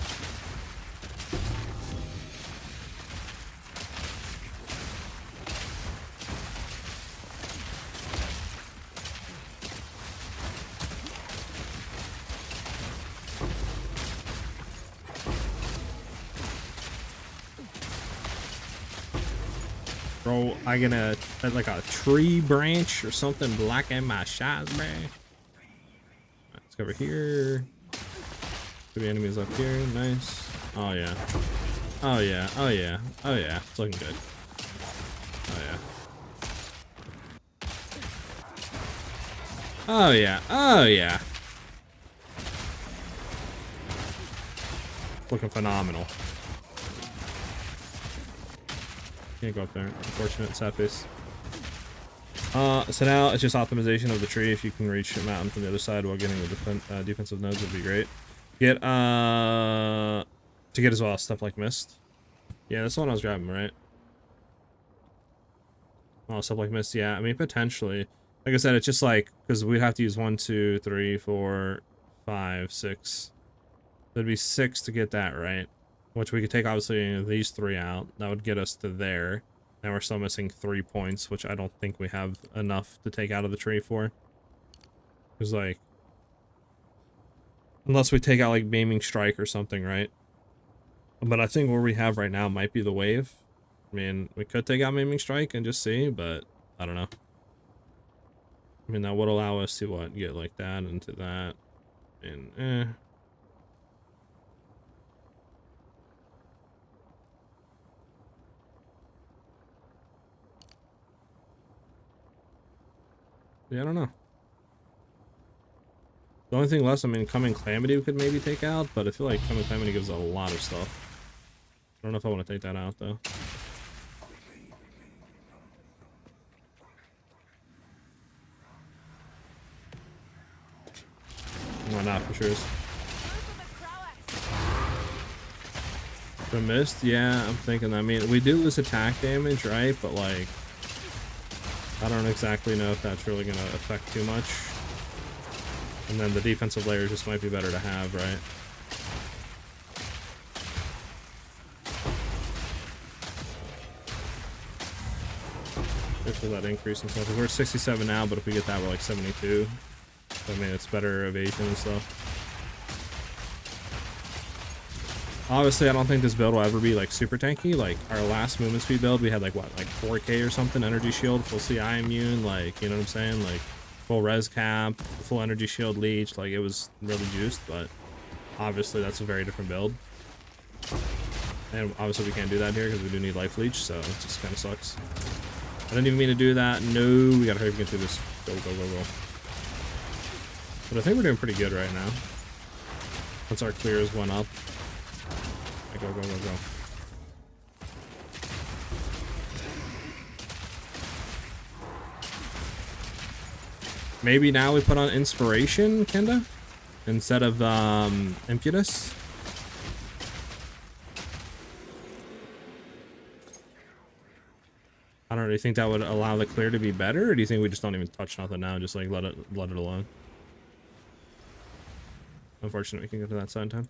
Bro, I gonna like a tree branch or something blocking my shots, bro. Let's go over here. Could be enemies up here. Nice. Oh yeah. Oh yeah. Oh yeah. Oh yeah. It's looking good. Oh yeah. Oh yeah. Oh yeah. Looking phenomenal. Can't go up there. Unfortunate. Sad face. So now it's just optimization of the tree. If you can reach a mountain from the other side while getting the defensive nodes would be great. Get to get as well stuff like mist. Yeah, that's the one I was grabbing, right? Oh, stuff like mist. Yeah, I mean potentially. Like I said, it's just like because we'd have to use 1, 2, 3, 4, 5, 6. There'd be 6 to get that right. Which we could take, obviously, these 3 out. That would get us to there. Now we're still missing 3 points, which I don't think we have enough to take out of the tree for. Because, like... Unless we take out, like, Beaming Strike or something, right? But I think where we have right now might be the wave. I mean, we could take out Beaming Strike and just see, but I don't know. I mean, that would allow us to, what, get, like, that into that. And, yeah, I don't know. The only thing less, I mean, Coming Calamity we could maybe take out, but I feel like Coming Calamity gives a lot of stuff. I don't know if I want to take that out, though. Probably not for sure. The mist, yeah, I'm thinking. I mean, we do lose attack damage, right? But like, I don't exactly know if that's really gonna affect too much. And then the defensive layer just might be better to have, right? For that increase and stuff. We're at 67 now, but if we get that, we're like 72. So, I mean, it's better evasion and stuff. Obviously, I don't think this build will ever be like super tanky. Like our last movement speed build, we had like what, like 4K or something, energy shield, full CI immune, like, you know what I'm saying? Like full res cap, full energy shield leech. Like it was really juiced, but obviously that's a very different build. And obviously we can't do that here because we do need life leech, so it just kind of sucks. I didn't even mean to do that. No, we gotta hurry up and get through this. Go, go, go, go. But I think we're doing pretty good right now. Once our clears went up. Go, go, go, go. Maybe now we put on inspiration, Kenda? Instead of impetus? I don't really think that would allow the clear to be better, or do you think we just don't even touch nothing now, just like let it alone? Unfortunately, we can go to that side in time.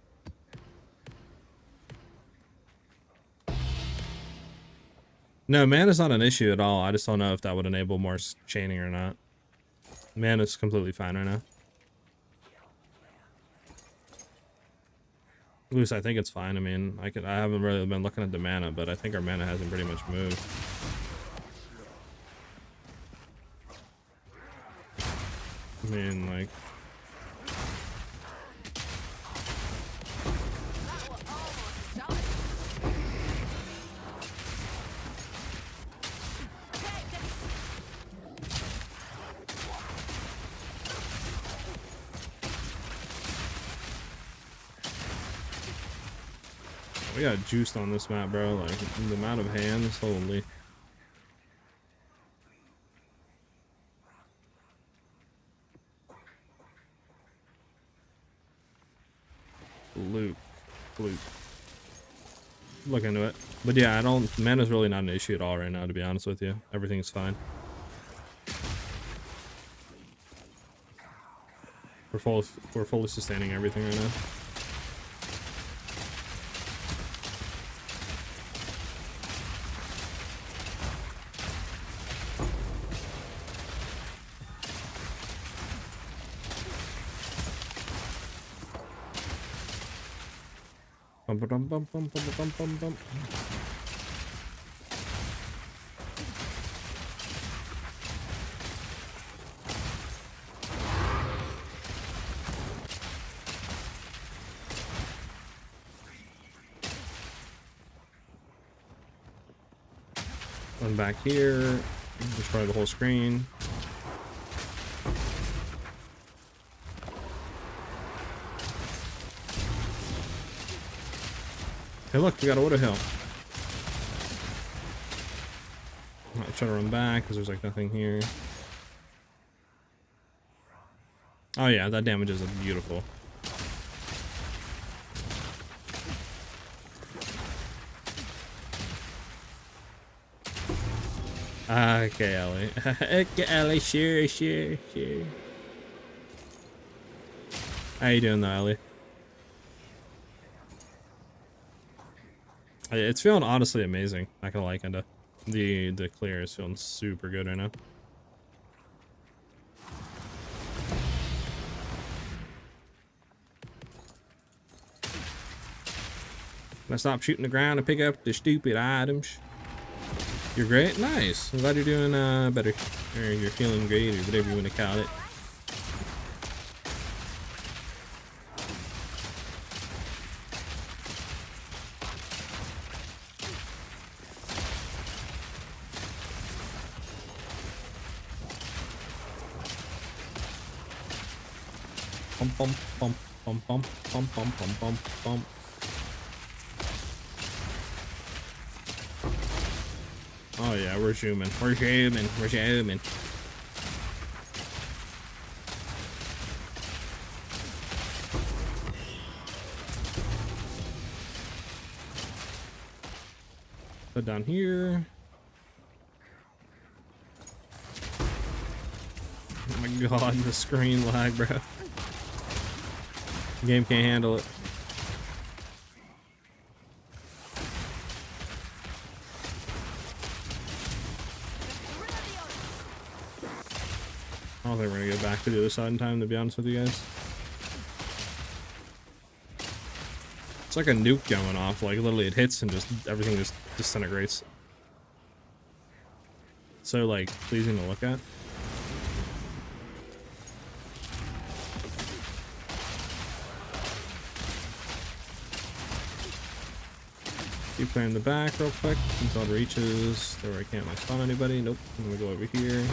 No, mana's not an issue at all. I just don't know if that would enable more chaining or not. Mana's completely fine right now. At least I think it's fine. I mean, I haven't really been looking at the mana, but I think our mana hasn't pretty much moved. I mean, like... We got juiced on this map, bro. Like, the amount of hands, holy. Luke. Look into it. But yeah, mana's really not an issue at all right now, to be honest with you. Everything's fine. We're fully sustaining everything right now. Bum, bum, bum, bum, bum, bum, bum. One back here, destroy the whole screen. Hey, look, we got a Widow Hill. I'll try to run back because there's like nothing here. Oh yeah, that damage is beautiful. Okay, Ellie. Okay, Ellie, sure. How you doing though, Ellie? It's feeling honestly amazing. Not gonna lie, kinda. The clear is feeling super good right now. Let's stop shooting the ground and pick up the stupid items. You're great? Nice. I'm glad you're doing better. Or you're feeling great, or whatever you want to call it. Bum, bum, bum, bum, bum, bum, bum, bum, bum. Oh yeah, we're zooming. We're zooming. Put down here. Oh my god, the screen lag, bro. The game can't handle it. I don't think we're gonna get back to the other side in time, to be honest with you guys. It's like a nuke going off, like literally it hits and just everything just disintegrates. So like pleasing to look at. Keep clearing the back real quick until it reaches there where I can't like spawn anybody. Nope. I'm gonna go over here.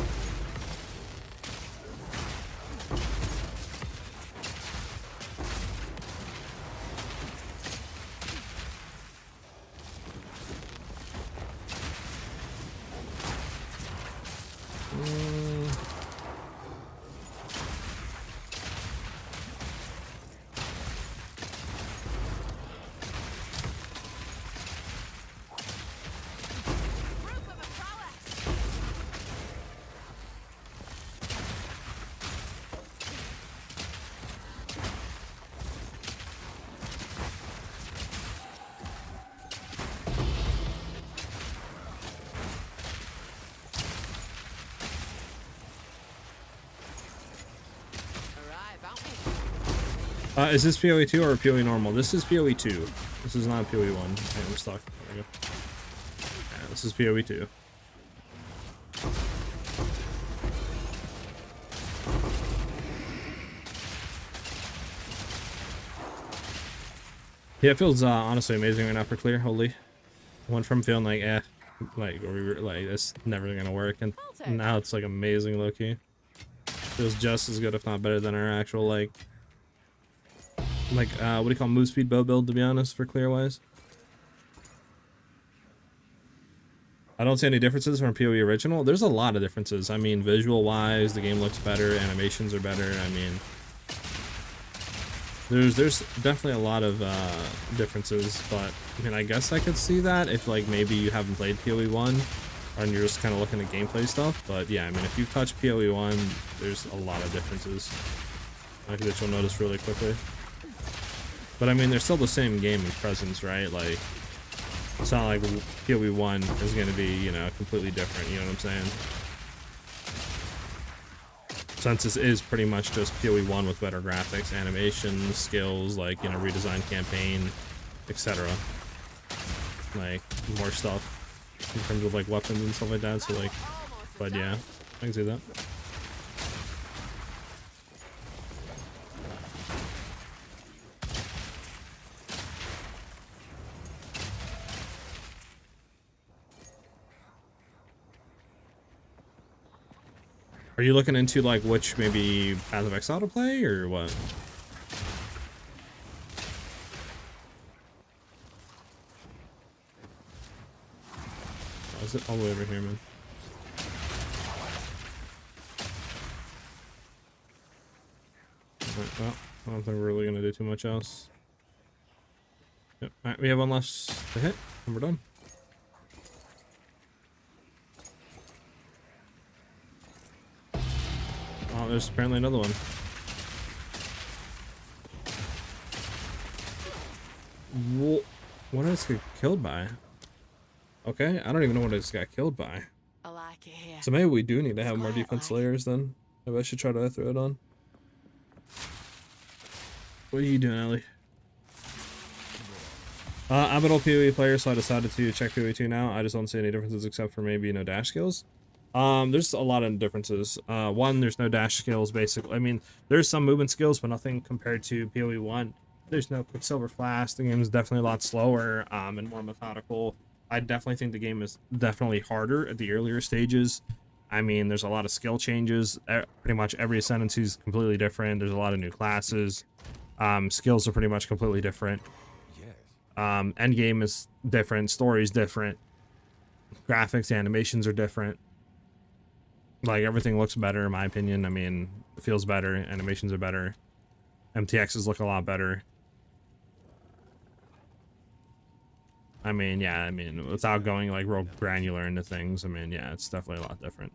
Is this PoE 2 or PoE normal? This is PoE 2. This is not PoE 1. Okay, I'm stuck. There we go. Yeah, this is PoE 2. Yeah, it feels honestly amazing right now for clear. Holy, went from feeling like like we were like it's never gonna work, and now it's like amazing low key. Feels just as good, if not better, than our actual like what do you call move speed bow build, to be honest, for clear wise. I don't see any differences from PoE original. There's a lot of differences. I mean, visual wise, the game looks better, animations are better. I mean, there's definitely a lot of differences, but I mean, I guess I could see that if like maybe you haven't played PoE 1 and you're just kind of looking at gameplay stuff. But yeah, I mean, if you've touched PoE 1, there's a lot of differences I think that you'll notice really quickly. But I mean, they're still the same game in presence, right? Like, it's not like PoE 1 is going to be, you know, completely different, you know what I'm saying? Since this is pretty much just PoE 1 with better graphics, animations, skills, like, you know, redesigned campaign, etc. Like, more stuff in terms of, like, weapons and stuff like that, so, like, but yeah, I can see that. Are you looking into like which maybe Path of Exile to play or what? Oh, is it all the way over here, man? Alright, well, I don't think we're really gonna do too much else. Yep. Alright, we have one last to hit, and we're done. Oh, there's apparently another one. What did this get killed by? Okay, I don't even know what this got killed by. I like it here. So maybe we do need to have more quiet, defense like. layers then. Maybe I should try to throw it on. What are you doing, Ellie? I'm an old PoE player, so I decided to check PoE 2 now. I just don't see any differences except for maybe no dash skills. There's a lot of differences. One, there's no dash skills, basically. I mean, there's some movement skills, but nothing compared to PoE 1. There's no Quicksilver Flash. The game is definitely a lot slower and more methodical. I definitely think the game is definitely harder at the earlier stages. I mean, there's a lot of skill changes. Pretty much every ascendancy is completely different. There's a lot of new classes. Skills are pretty much completely different. Endgame is different. Story is different. Graphics, animations are different. Like, everything looks better, in my opinion. I mean, it feels better. Animations are better. MTXs look a lot better. I mean, yeah, I mean, without going like real granular into things, I mean, yeah, it's definitely a lot different.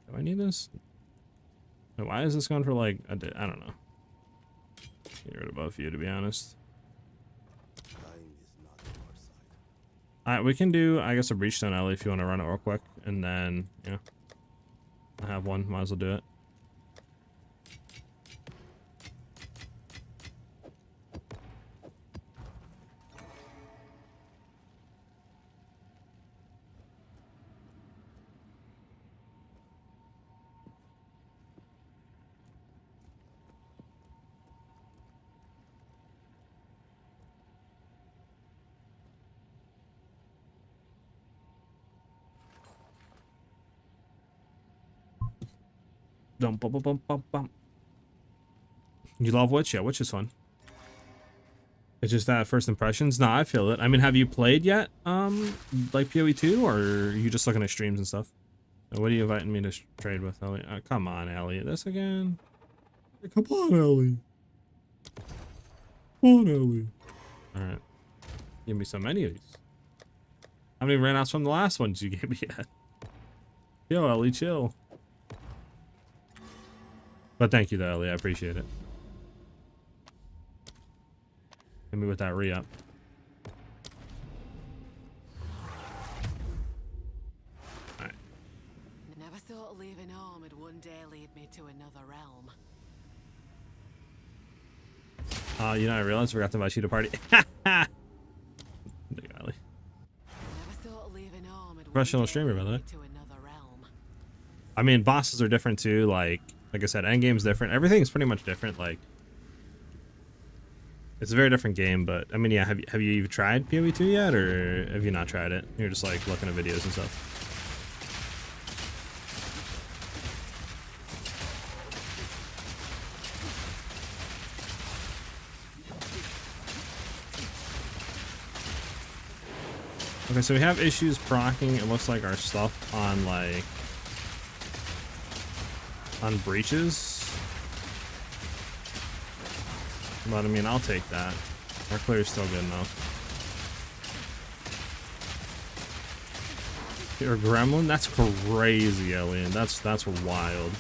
Do I need this? Why is this going for like I don't know. Get rid of both of you, to be honest. Alright, we can do, I guess, a Breachstone Alley if you want to run it real quick, and then, yeah, I have one, might as well do it. Dum, bum, bum, bum, bum, bum. You love Witch? Yeah, Witch is fun. It's just that first impressions. Nah, I feel it. I mean, have you played yet? Like PoE 2, or are you just looking at streams and stuff? What are you inviting me to trade with, Elliot? Come on, Elliot. This again? Come on, Ellie. Come on, Ellie. Alright. Give me so many of these. How many ran outs from the last ones you gave me yet? Yo, Ellie, chill. But thank you, though, Ellie. I appreciate it. Hit me with that re-up. Alright. Never thought leaving home would one day lead me to another realm. You know, I realized I forgot to invite you to party. Big Ellie. Never thought leaving home would Professional one day streamer, by the lead way. me to another realm. I mean, bosses are different, too. Like I said, endgame's different. Everything's pretty much different. Like, it's a very different game, but I mean, yeah, have you even tried PoE 2 yet, or have you not tried it? You're just like looking at videos and stuff. Okay, so we have issues proccing, it looks like, our stuff on like on breaches. But I mean, I'll take that. Our clear's still good enough. You're a gremlin? That's crazy, Alien. That's wild.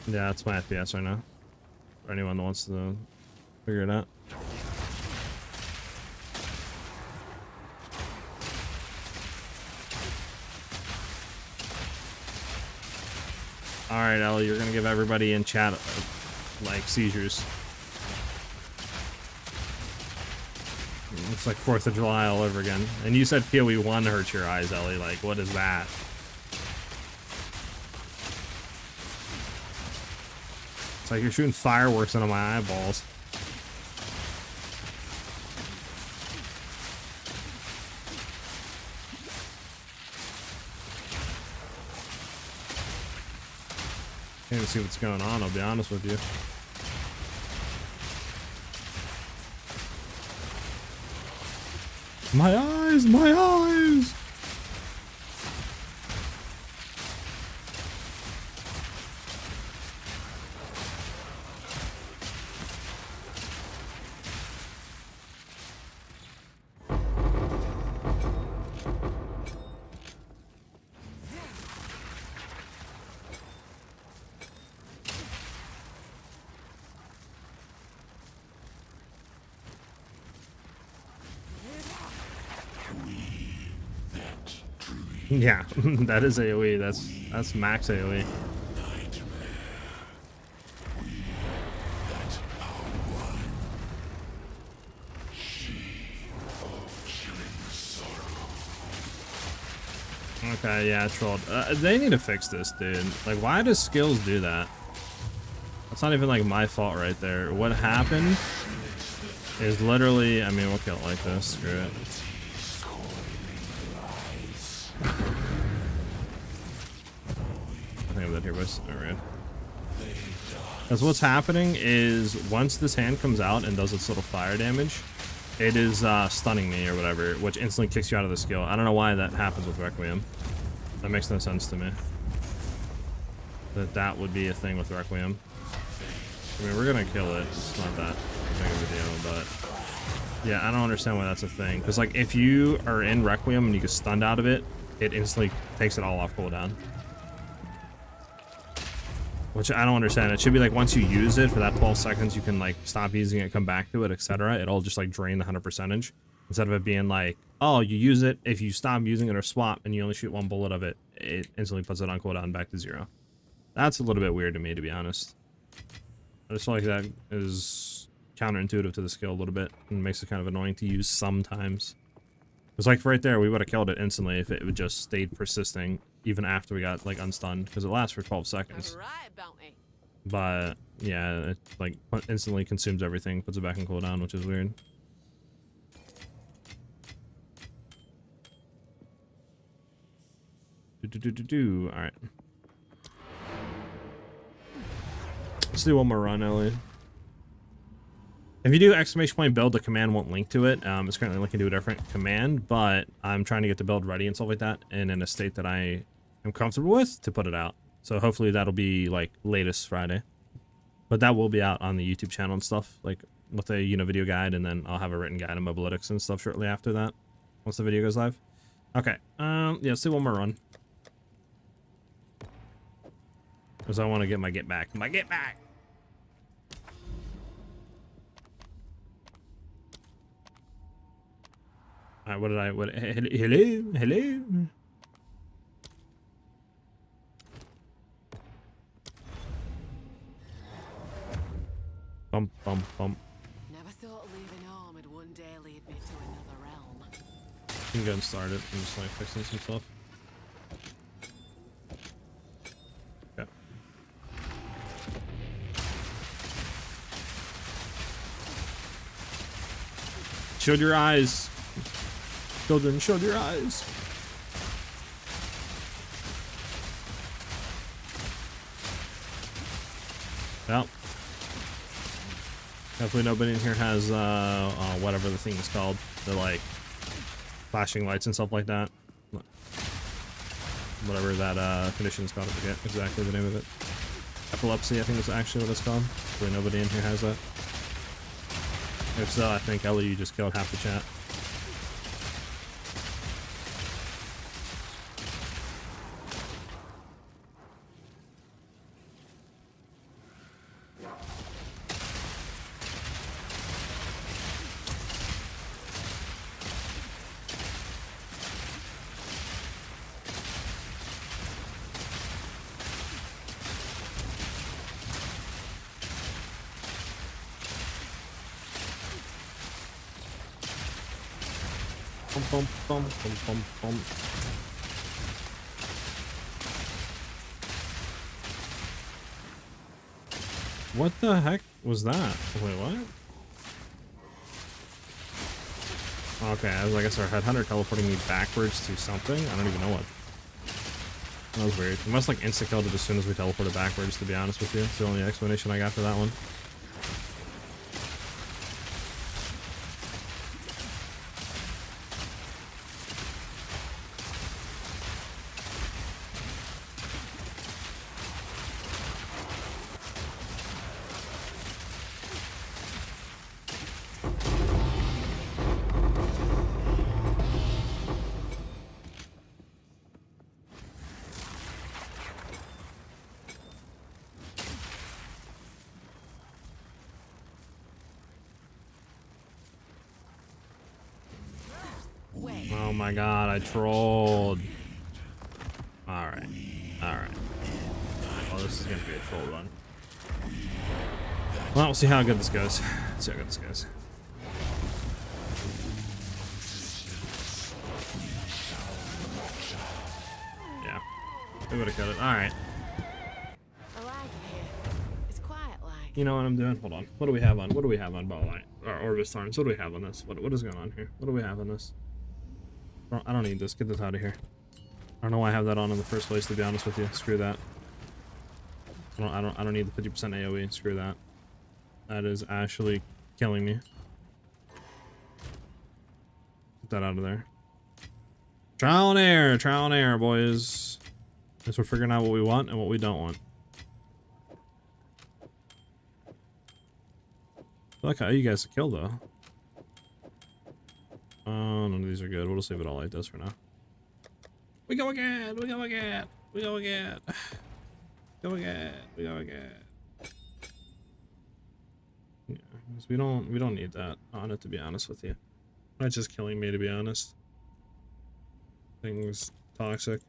Yeah, that's my FPS right now. For anyone that wants to figure it out. Alright, Ellie, you're gonna give everybody in chat like seizures. It's like 4th of July all over again. And you said PoE 1 hurts your eyes, Ellie. Like, what is that? It's like you're shooting fireworks into my eyeballs. Can't even see what's going on, I'll be honest with you. My eyes! My eyes! Yeah, that is AoE. That's max AoE. Okay, yeah, I trolled. They need to fix this, dude. Like, why does skills do that? That's not even like my fault right there. What happened is literally, I mean, we'll kill it like this. Screw it. I think I'm dead here, boys. Alright. Because what's happening is once this hand comes out and does its little fire damage, it is stunning me or whatever, which instantly kicks you out of the skill. I don't know why that happens with Requiem. That makes no sense to me. that would be a thing with Requiem. I mean, we're gonna kill it. It's not that big of a deal, but yeah, I don't understand why that's a thing. Because like, if you are in Requiem and you get stunned out of it, it instantly takes it all off cooldown. Which I don't understand. It should be like once you use it for that 12 seconds, you can like stop using it, come back to it, etc. It'll just like drain the 100%. Instead of it being like, oh, you use it, if you stop using it or swap and you only shoot one bullet of it, it instantly puts it on cooldown back to 0. That's a little bit weird to me, to be honest. I just feel like that is counterintuitive to the skill a little bit and makes it kind of annoying to use sometimes. It's like right there, we would have killed it instantly if it would just stayed persisting even after we got like unstunned, because it lasts for 12 seconds. Right, bounty. But yeah, it like instantly consumes everything, puts it back in cooldown, which is weird. All right. Let's do one more run, Ellie. If you do exclamation point build, the command won't link to it. It's currently linking to a different command, but I'm trying to get the build ready and stuff like that, and in a state that I am comfortable with to put it out. So hopefully that'll be like latest Friday. But that will be out on the YouTube channel and stuff, like with a video guide, and then I'll have a written guide on Mobalytics and stuff shortly after that, once the video goes live. Okay, yeah, let's do one more run. Because I want to get my get back. My get back! Alright, hello? Bump, bump, bump. Never thought leaving home would one day lead me to another realm. You can go and start it. I'm just like fixing some stuff. Okay. Shield your eyes. Children, shield your eyes. Well. Hopefully nobody in here has, whatever the thing is called. The, like, flashing lights and stuff like that. Whatever that, condition is called. I forget exactly the name of it. Epilepsy, I think is actually what it's called. Hopefully nobody in here has that. If so, I think, Ellie, you just killed half the chat. Bum, bum, bum, bum, bum. What the heck was that? Wait, what? Okay, I was like, I saw a headhunter teleporting me backwards to something. I don't even know what. That was weird. We must like insta-killed it as soon as we teleported backwards, to be honest with you. It's the only explanation I got for that one. Oh my god, I trolled. Alright. Alright. Oh, this is gonna be a troll run. Well, we'll see how good this goes. Let's see how good this goes. Yeah. We would've cut it. Alright. I like it here. It's quiet like. You know what I'm doing? Hold on. What do we have on? What do we have on Ball Light? Or Orbis Thorns? What do we have on this? What is going on here? What do we have on this? I don't need this. Get this out of here. I don't know why I have that on in the first place, to be honest with you. Screw that. I don't need the 50% AoE. Screw that. That is actually killing me. Get that out of there. Trial and error, boys. Guess we're figuring out what we want and what we don't want. I like how you guys kill though. Oh, none of these are good. We'll just leave it all like this for now. We go again. We go again. We go again. Go again. We go again. Yeah, 'cause we don't need that on it, to be honest with you. That's just killing me, to be honest. Things toxic.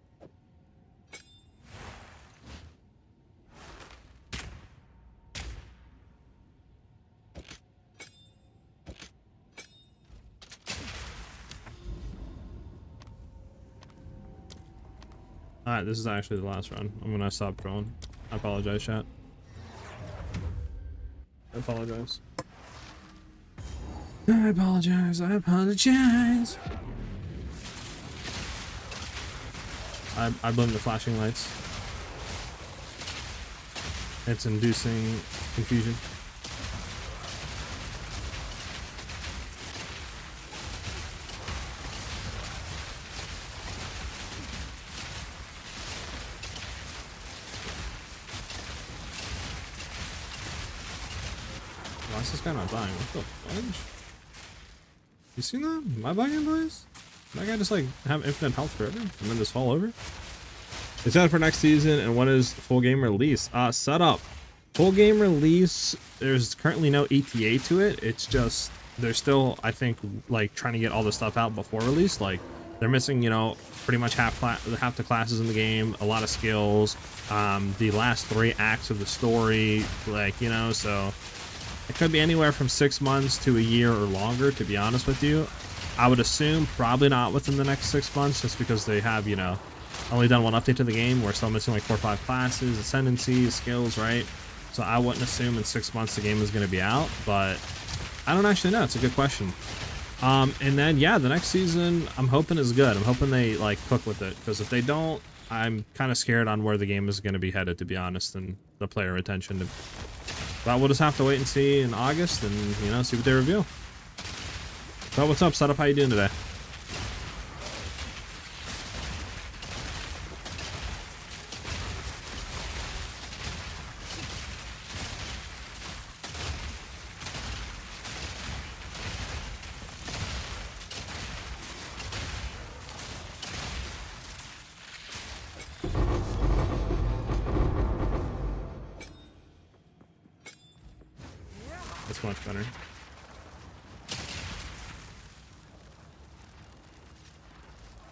Alright, this is actually the last run. I'm gonna stop trolling. I apologize, chat. I apologize. I apologize. I apologize. I blame the flashing lights. It's inducing confusion. Why is this guy not dying? What the fudge? You seen that? Am I bugging, boys? That guy just like have infinite health forever and then just fall over? It's out for next season, and what is full game release? Setup. Full game release, there's currently no ETA to it. It's just, they're still, I think, like trying to get all the stuff out before release. Like, they're missing, you know, pretty much half the classes in the game, a lot of skills, the last 3 acts of the story, like, you know, so it could be anywhere from 6 months to a year or longer, to be honest with you. I would assume probably not within the next 6 months, just because they have, you know, only done 1 update to the game. We're still missing like 4 or 5 classes, ascendancies, skills, right? So I wouldn't assume in 6 months the game is going to be out, but I don't actually know. It's a good question. And then, yeah, the next season, I'm hoping is good. I'm hoping they like cook with it, because if they don't, I'm kind of scared on where the game is going to be headed, to be honest, and the player retention. But we'll just have to wait and see in August, and, you know, see what they reveal. So what's up, Setup? How you doing today? That's much better.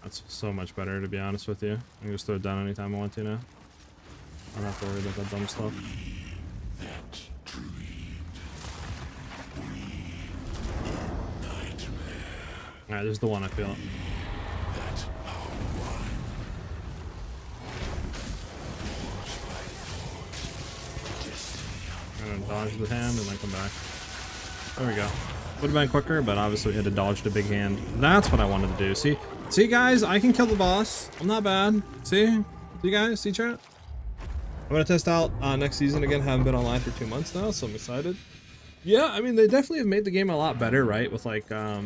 That's so much better, to be honest with you. I can just throw it down anytime I want to now. I don't have to worry about that dumb stuff. Alright, there's the one I feel. I'm gonna dodge the hand and then come back. There we go. Would have been quicker, but obviously we had to dodge the big hand. That's what I wanted to do. See guys, I can kill the boss. I'm not bad. See guys, see chat? I'm gonna test out next season again. Haven't been online for 2 months now, so I'm excited. Yeah, I mean, they definitely have made the game a lot better, right? With like a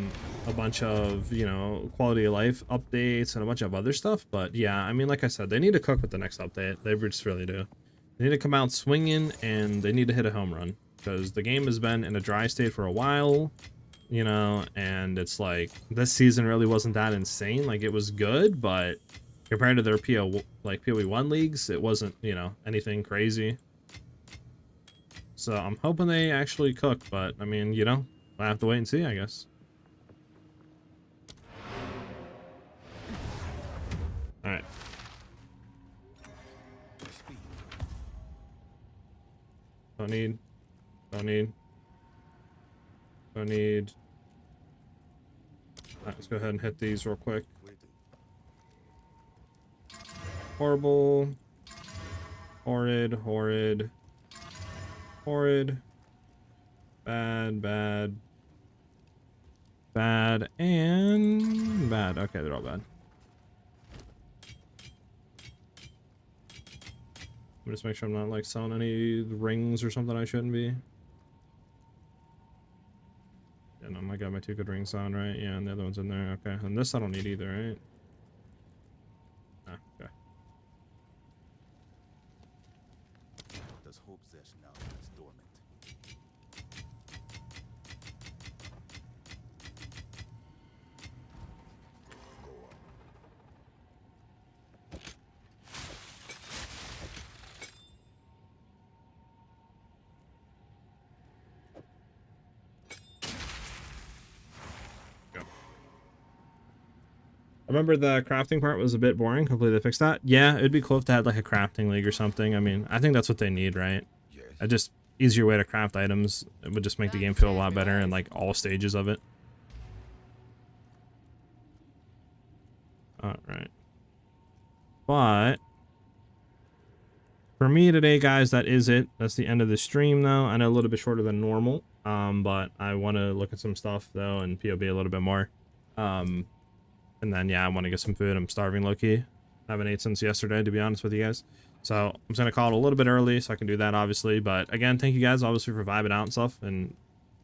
bunch of, you know, quality of life updates and a bunch of other stuff. But yeah, I mean, like I said, they need to cook with the next update. They just really do. They need to come out swinging, and they need to hit a home run, because the game has been in a dry state for a while, you know, and it's like this season really wasn't that insane. Like, it was good, but compared to their PoE 1 leagues, it wasn't, you know, anything crazy. So I'm hoping they actually cook, but I mean, you know, I have to wait and see, I guess. All right. Don't need. Alright, let's go ahead and hit these real quick. Horrible. Horrid. Bad, and bad. Okay, they're all bad. Just make sure I'm not like selling any rings or something I shouldn't be. Yeah, no, I got my 2 good rings on, right? Yeah, and the other one's in there. Okay, and this I don't need either, right? Ah, okay. Does hope Zesh now is dormant? remember the crafting part was a bit boring. Hopefully they fixed that. Yeah, it'd be cool if they had like a crafting league or something. I mean, I think that's what they need, right? Yes. A just easier way to craft items. It would just make the game feel a lot better in like all stages of it. Alright. But for me today, guys, that is it. That's the end of the stream, though. I know a little bit shorter than normal, but I want to look at some stuff, though, and POB a little bit more. And then, yeah, I want to get some food. I'm starving, low-key. Haven't ate since yesterday, to be honest with you guys. So I'm just going to call it a little bit early so I can do that, obviously. But, again, thank you guys, obviously, for vibing out and stuff and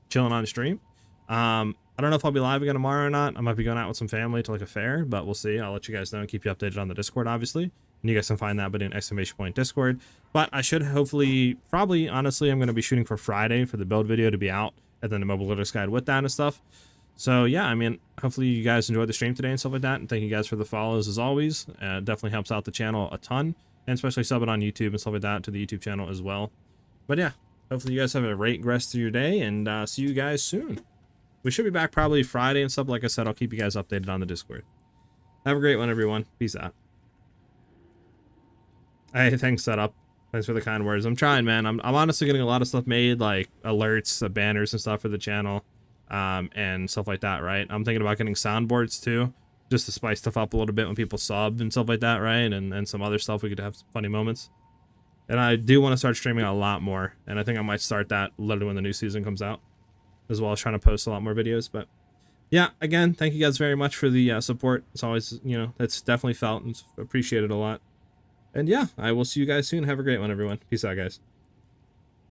chilling on the stream. I don't know if I'll be live again tomorrow or not. I might be going out with some family to, like, a fair, but we'll see. I'll let you guys know and keep you updated on the Discord, obviously. And you guys can find that by doing !Discord. But I should hopefully, probably, honestly, I'm going to be shooting for Friday for the build video to be out. And then the mobile lytics guide with that and stuff. So, yeah, I mean, hopefully you guys enjoyed the stream today and stuff like that. And thank you guys for the follows, as always. It definitely helps out the channel a ton. And especially subbing on YouTube and stuff like that to the YouTube channel as well. But, yeah, hopefully you guys have a great rest of your day. And see you guys soon. We should be back probably Friday and stuff. Like I said, I'll keep you guys updated on the Discord. Have a great one, everyone. Peace out. Hey, thanks, Setup. Thanks for the kind words. I'm trying, man. I'm honestly getting a lot of stuff made, like alerts, banners and stuff for the channel, and stuff like that, right? I'm thinking about getting soundboards too, just to spice stuff up a little bit when people sub and stuff like that, right? And some other stuff we could have some funny moments. And I do want to start streaming a lot more, and I think I might start that literally when the new season comes out, as well as trying to post a lot more videos. But yeah, again, thank you guys very much for the support. It's always, you know, that's definitely felt and appreciated a lot. And yeah, I will see you guys soon. Have a great one, everyone. Peace out, guys.